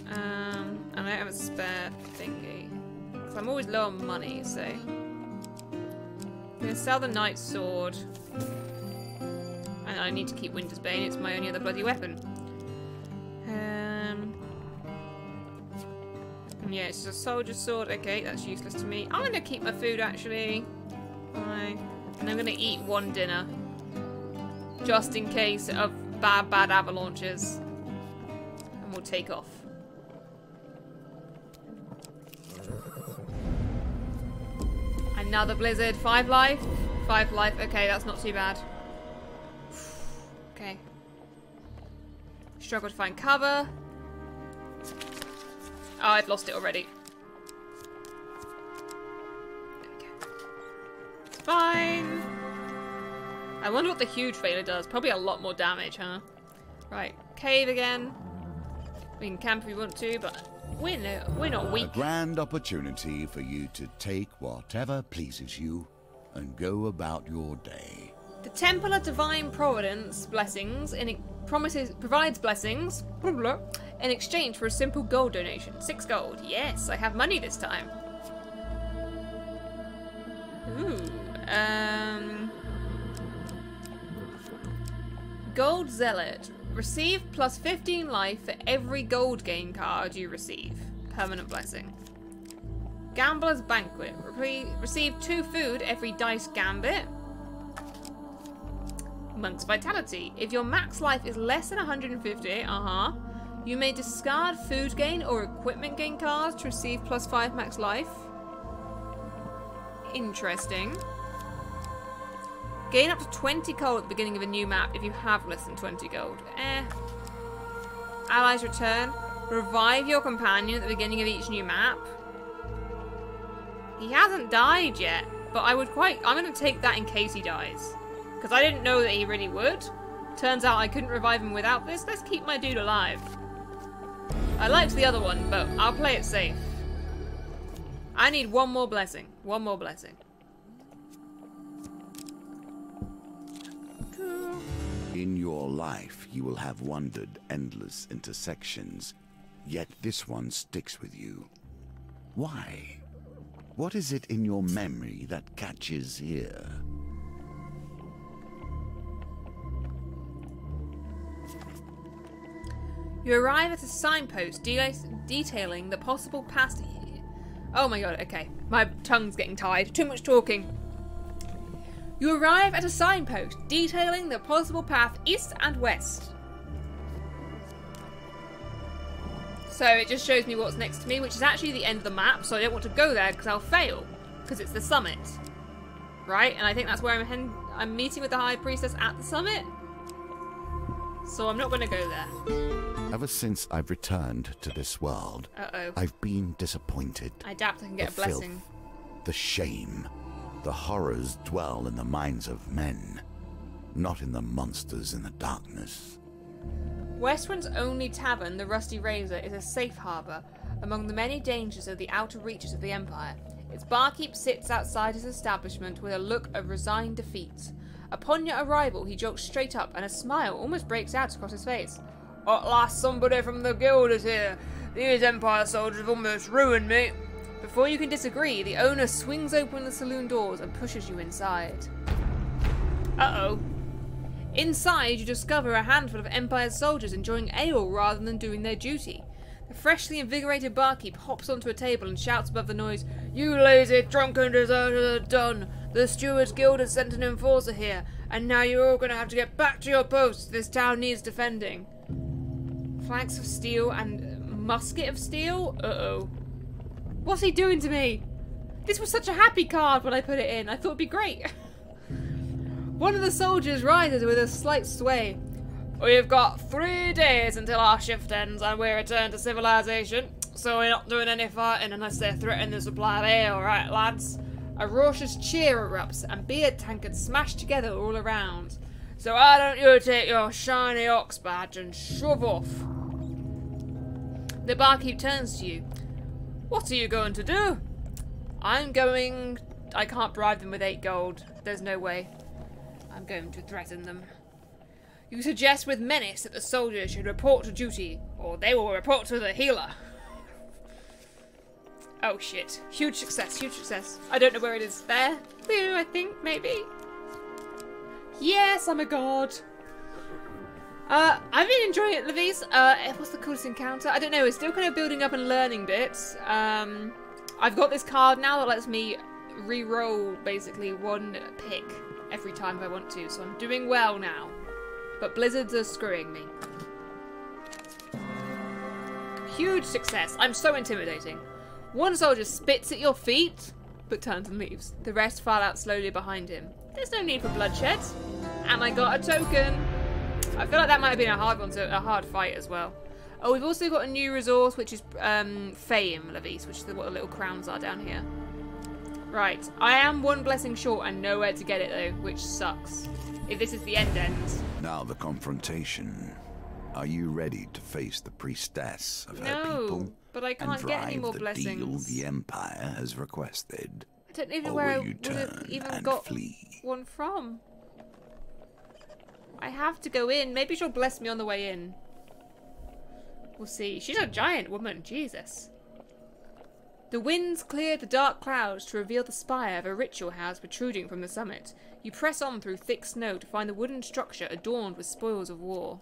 And I don't have a spare thingy. Because I'm always low on money, so. I'm gonna sell the knight's sword. And I need to keep Winter's Bane, it's my only other bloody weapon. Yeah, it's just a soldier's sword. Okay, that's useless to me. I'm gonna keep my food actually. Right. And I'm gonna eat one dinner. Just in case of bad avalanches. And we'll take off. Another blizzard. 5 life. 5 life. Okay, that's not too bad. Okay. Struggle to find cover. Oh, I've lost it already. There we go. It's fine. I wonder what the huge failure does. Probably a lot more damage, huh? Right, cave again. We can camp if we want to, but we're not weak. A grand opportunity for you to take whatever pleases you and go about your day. The Temple of Divine Providence blessings provides blessings in exchange for a simple gold donation. 6 gold. Yes, I have money this time. Ooh. Gold Zealot. Receive plus 15 life for every gold gain card you receive. Permanent blessing. Gambler's Banquet. Receive 2 food every dice gambit. Monk's Vitality. If your max life is less than 150, you may discard food gain or equipment gain cards to receive plus 5 max life. Interesting. Gain up to 20 gold at the beginning of a new map if you have less than 20 gold. Allies return. Revive your companion at the beginning of each new map. He hasn't died yet, but I'm going to take that in case he dies. Because I didn't know that he really would. Turns out I couldn't revive him without this. Let's keep my dude alive. I liked the other one, but I'll play it safe. I need one more blessing. One more blessing. In your life, you will have wandered endless intersections, yet this one sticks with you. Why? What is it in your memory that catches here? You arrive at a signpost detailing the possible past. Oh my god, okay. My tongue's getting tired. Too much talking. You arrive at a signpost detailing the possible path east and west. So it just shows me what's next to me, which is actually the end of the map, so I don't want to go there because I'll fail. Because it's the summit. Right? And I think that's where I'm meeting with the High Priestess at the summit. So I'm not going to go there. Ever since I've returned to this world, I've been disappointed. I doubt I can get a blessing. Filth, the shame, the horrors dwell in the minds of men, not in the monsters in the darkness. Westwind's only tavern, the Rusty Razor, is a safe harbour among the many dangers of the outer reaches of the Empire. Its barkeep sits outside his establishment with a look of resigned defeat. Upon your arrival, he jolts straight up, and a smile almost breaks out across his face. At last somebody from the guild is here. These Empire soldiers have almost ruined me. Before you can disagree, the owner swings open the saloon doors and pushes you inside. Uh-oh. Inside, you discover a handful of Empire soldiers enjoying ale rather than doing their duty. The freshly invigorated barkeep hops onto a table and shouts above the noise, "You lazy, drunken deserters are done! The Stewards Guild has sent an enforcer here, and now you're all going to have to get back to your posts. This town needs defending." Flanks of steel and musket of steel? Uh-oh. What's he doing to me? This was such a happy card when I put it in. I thought it'd be great. One of the soldiers rises with a slight sway. "We've got 3 days until our shift ends and we return to civilization, so we're not doing any fighting unless they threaten the supply of ale, right, lads?" A raucous cheer erupts and beer tankards smash together all around. "So why don't you take your shiny ox badge and shove off?" The barkeep turns to you. What are you going to do? I'm going... I can't bribe them with 8 gold. There's no way. I'm going to threaten them. You suggest with menace that the soldiers should report to duty, or they will report to the healer. Oh shit. Huge success, huge success. I don't know where it is. There? Blue, I think, maybe? Yes, I'm a god. I've been enjoying it, Levies. What's the coolest encounter? I don't know, it's still kind of building up and learning bits. I've got this card now that lets me re-roll basically 1 pick every time if I want to, so I'm doing well now. But blizzards are screwing me. Huge success. I'm so intimidating. 1 soldier spits at your feet, but turns and leaves. The rest file out slowly behind him. There's no need for bloodshed. And I got a token. I feel like that might have been a hard one, a hard fight as well. Oh, we've also got a new resource, which is Fame, Levies, which is what the little crowns are down here. Right, I am 1 blessing short and nowhere to get it though, which sucks. If this is the end. Now the confrontation. Are you ready to face the priestess of her people? But I can't get any more blessings. And drive the deal the Empire has requested? I don't even know where I would have even got one from. I have to go in. Maybe she'll bless me on the way in. We'll see. She's a giant woman. Jesus. The winds cleared the dark clouds to reveal the spire of a ritual house protruding from the summit. You press on through thick snow to find the wooden structure adorned with spoils of war.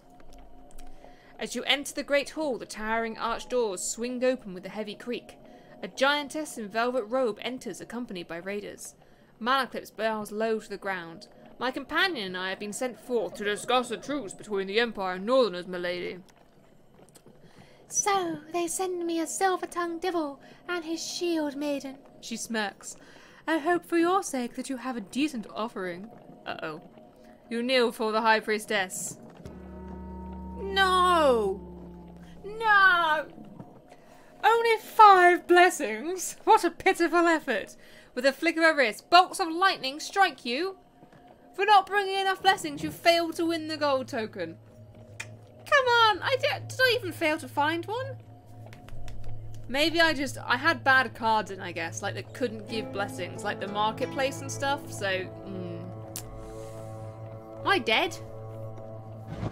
As you enter the great hall, the towering arched doors swing open with a heavy creak. A giantess in velvet robe enters, accompanied by raiders. Malaclips bows low to the ground. My companion and I have been sent forth to discuss the truce between the Empire and Northerners, milady. So, they send me a silver-tongued devil and his shield maiden. She smirks. I hope for your sake that you have a decent offering. Uh-oh. You kneel before the High Priestess. No! No! Only 5 blessings? What a pitiful effort. With a flick of her wrist, bolts of lightning strike you. For not bringing enough blessings, you failed to win the gold token. Come on! Did I even fail to find one? Maybe I had bad cards in, I guess, like that couldn't give blessings, like the marketplace and stuff, so... Am I dead?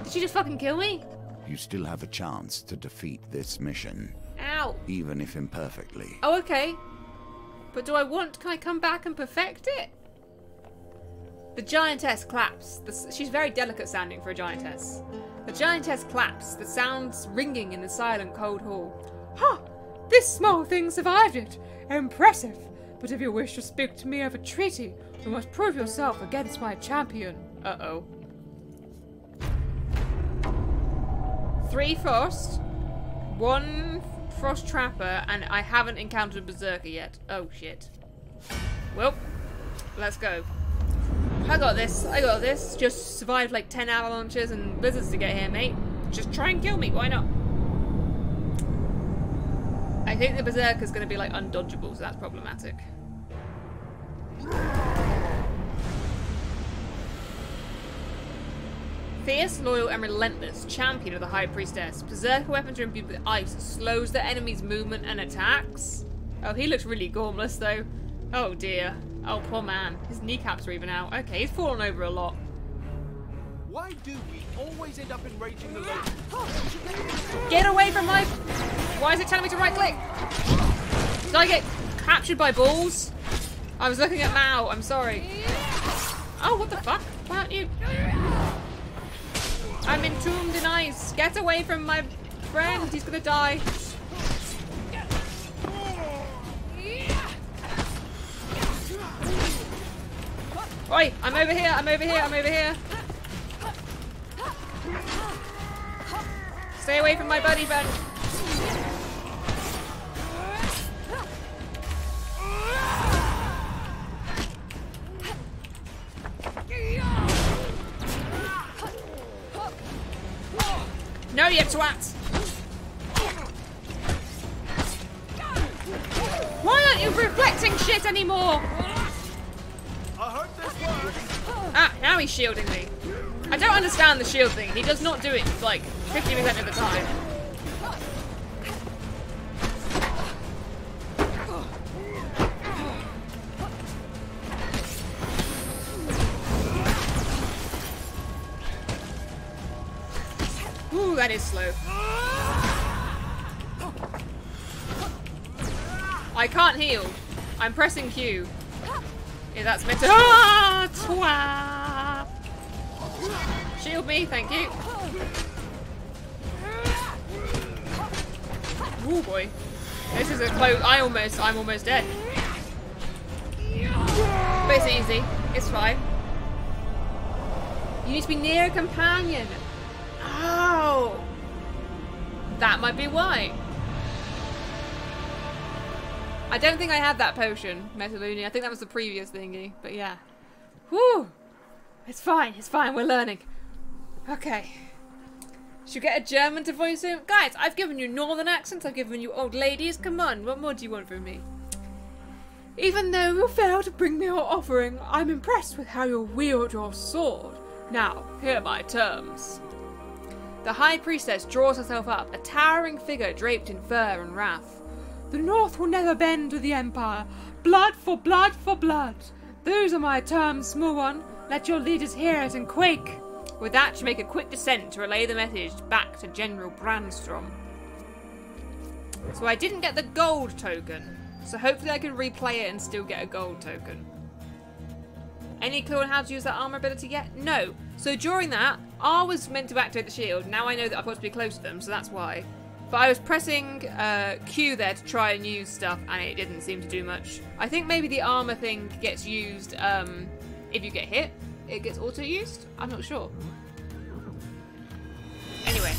Did she just fucking kill me? You still have a chance to defeat this mission. Ow. Even if imperfectly. Oh, okay. But can I come back and perfect it? The giantess claps. She's very delicate sounding for a giantess. The giantess claps, the sounds ringing in the silent, cold hall. Ha! This small thing survived it. Impressive. But if you wish to speak to me of a treaty, you must prove yourself against my champion. Uh-oh. 3 frost, 1 frost trapper, and I haven't encountered a berserker yet. Oh shit. Well, let's go. I got this. I got this. Just survived like 10 avalanches and blizzards to get here, mate. Just try and kill me. Why not? I think the berserker's going to be like undodgeable, so that's problematic. Fierce, loyal, and relentless, champion of the High Priestess. Berserker weapons are imbued with ice, slows the enemy's movement and attacks. Oh, he looks really gormless though. Oh dear. Oh, poor man. His kneecaps are even out. Okay, he's fallen over a lot. Why do we always end up enraging the locals? Get away from my... Why is it telling me to right click? Did I get captured by balls? I was looking at Mao. I'm sorry. Oh, what the fuck? Why aren't you... I'm entombed in ice. Get away from my friend. He's gonna die. Oi, I'm over here. I'm over here. I'm over here. Stay away from my buddy friend. No, you twat! Why aren't you reflecting shit anymore? I hope this works. Ah, now he's shielding me. I don't understand the shield thing. He does not do it like 50% of the time. Ooh, that is slow. I can't heal. I'm pressing Q. Yeah, that's meant to. Ah, twat. Shield me, thank you. Oh boy, this is a close. I'm almost dead. But it's easy. It's fine. You need to be near a companion. Oh, that might be why. I don't think I had that potion, Metaluni. I think that was the previous thingy. But yeah. Whew. It's fine. It's fine. We're learning. Okay. Should we get a German to voice him? Guys, I've given you northern accents. I've given you old ladies. Come on. What more do you want from me? Even though you failed to bring me your offering, I'm impressed with how you wield your sword. Now, here are my terms. The High Priestess draws herself up, a towering figure draped in fur and wrath. The North will never bend to the Empire. Blood for blood for blood. Those are my terms, small one. Let your leaders hear it and quake. With that, she make a quick descent to relay the message back to General Brandstrom. So I didn't get the gold token. So hopefully I can replay it and still get a gold token. Any clue on how to use that armor ability yet? No. So during that, R was meant to activate the shield. Now I know that I've got to be close to them, so that's why. But I was pressing Q there to try and use stuff, and it didn't seem to do much. I think maybe the armor thing gets used if you get hit. It gets auto-used? I'm not sure. Anyway.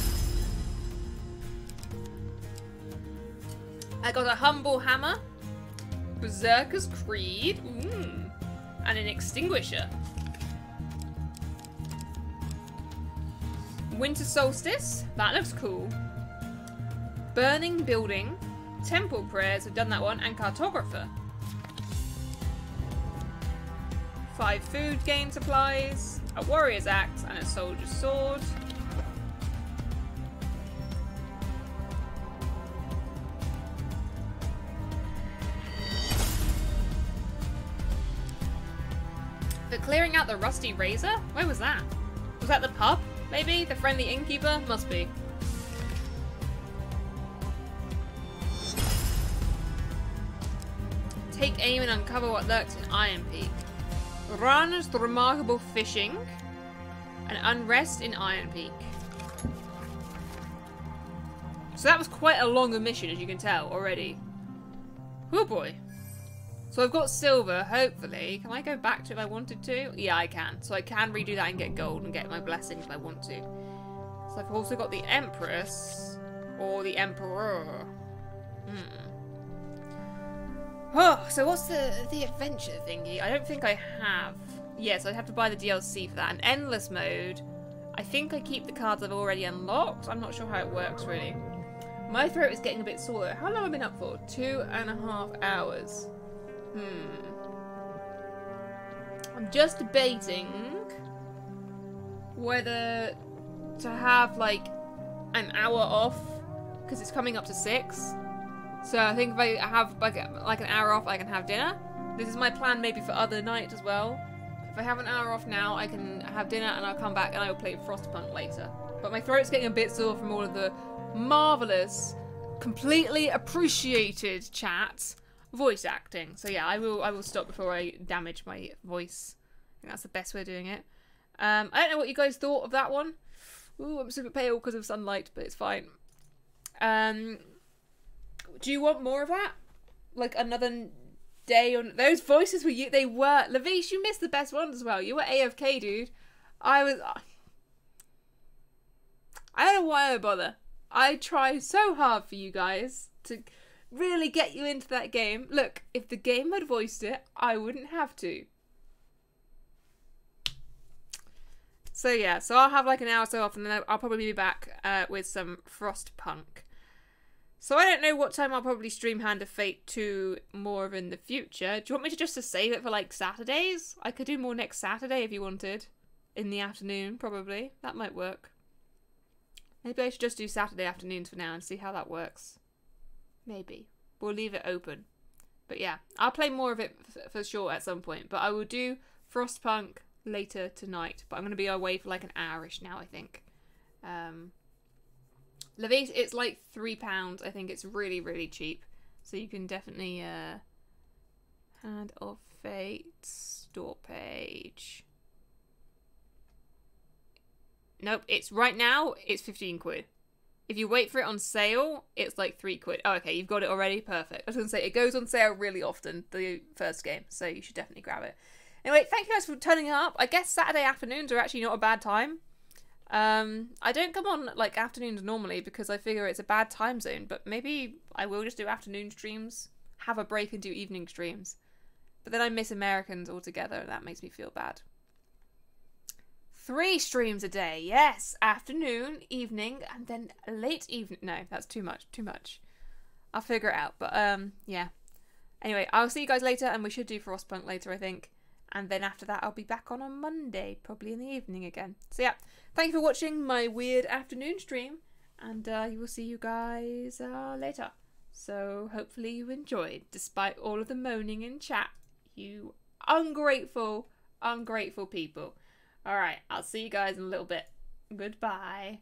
I got a humble hammer. Berserker's Creed. And an extinguisher. Winter Solstice. That looks cool. Burning Building. Temple Prayers. I've done that one. And Cartographer. 5 food gain supplies. A warrior's axe and a soldier's sword. For clearing out the rusty razor? Where was that? Was that the pub? Maybe? The friendly innkeeper? Must be. Take aim and uncover what lurks in Iron Peak. Rana's remarkable fishing. And unrest in Iron Peak. So that was quite a longer mission, as you can tell already. Oh boy. So I've got silver, hopefully. Can I go back to if I wanted to? Yeah, I can. So I can redo that and get gold and get my blessing if I want to. So I've also got the Empress. Or the Emperor. Oh, so what's the adventure thingy? I don't think I have. Yes, I'd have to buy the DLC for that. An endless mode. I think I keep the cards I've already unlocked. I'm not sure how it works, really. My throat is getting a bit sore. How long have I been up for? 2.5 hours. I'm just debating whether to have like an hour off because it's coming up to 6. So I think if I have like an hour off, I can have dinner. This is my plan maybe for other nights as well. If I have an hour off now, I can have dinner and I'll come back and I will play Frostpunk later. But my throat's getting a bit sore from all of the marvellous, completely appreciated chat voice acting. So yeah, I will stop before I damage my voice. I think that's the best way of doing it. I don't know what you guys thought of that one. Ooh, I'm super pale because of sunlight, but it's fine. Do you want more of that? Like another day on those voices were you? They were Lavish. You missed the best ones as well. You were AFK, dude. I don't know why I bother. I try so hard for you guys to really get you into that game. Look, if the game had voiced it, I wouldn't have to. So yeah, so I'll have like an hour or so off and then I'll probably be back with some Frostpunk. So I don't know what time I'll probably stream Hand of Fate 2 more of in the future. Do you want me to just save it for like Saturdays? I could do more next Saturday if you wanted. In the afternoon, probably. That might work. Maybe I should just do Saturday afternoons for now and see how that works. Maybe. We'll leave it open. But yeah, I'll play more of it for sure at some point. But I will do Frostpunk later tonight. But I'm going to be away for like an hour-ish now, I think. Levice, it's like £3. I think it's really, really cheap. So you can definitely... Hand of Fate, store page. Nope, it's right now, it's 15 quid. If you wait for it on sale, it's like 3 quid. Oh, okay, you've got it already? Perfect. I was going to say, it goes on sale really often, the first game, so you should definitely grab it. Anyway, thank you guys for turning up. I guess Saturday afternoons are actually not a bad time. I don't come on, like, afternoons normally because I figure it's a bad time zone, but maybe I will just do afternoon streams, have a break and do evening streams. But then I miss Americans altogether, and that makes me feel bad. 3 streams a day, yes. Afternoon, evening, and then late evening. No, that's too much, too much. I'll figure it out, but yeah. Anyway, I'll see you guys later, and we should do Frostpunk later, I think. And then after that, I'll be back on Monday, probably in the evening again. So yeah, thank you for watching my weird afternoon stream, and you will see you guys later. So hopefully you enjoyed, despite all of the moaning in chat. You ungrateful, ungrateful people. Alright, I'll see you guys in a little bit. Goodbye.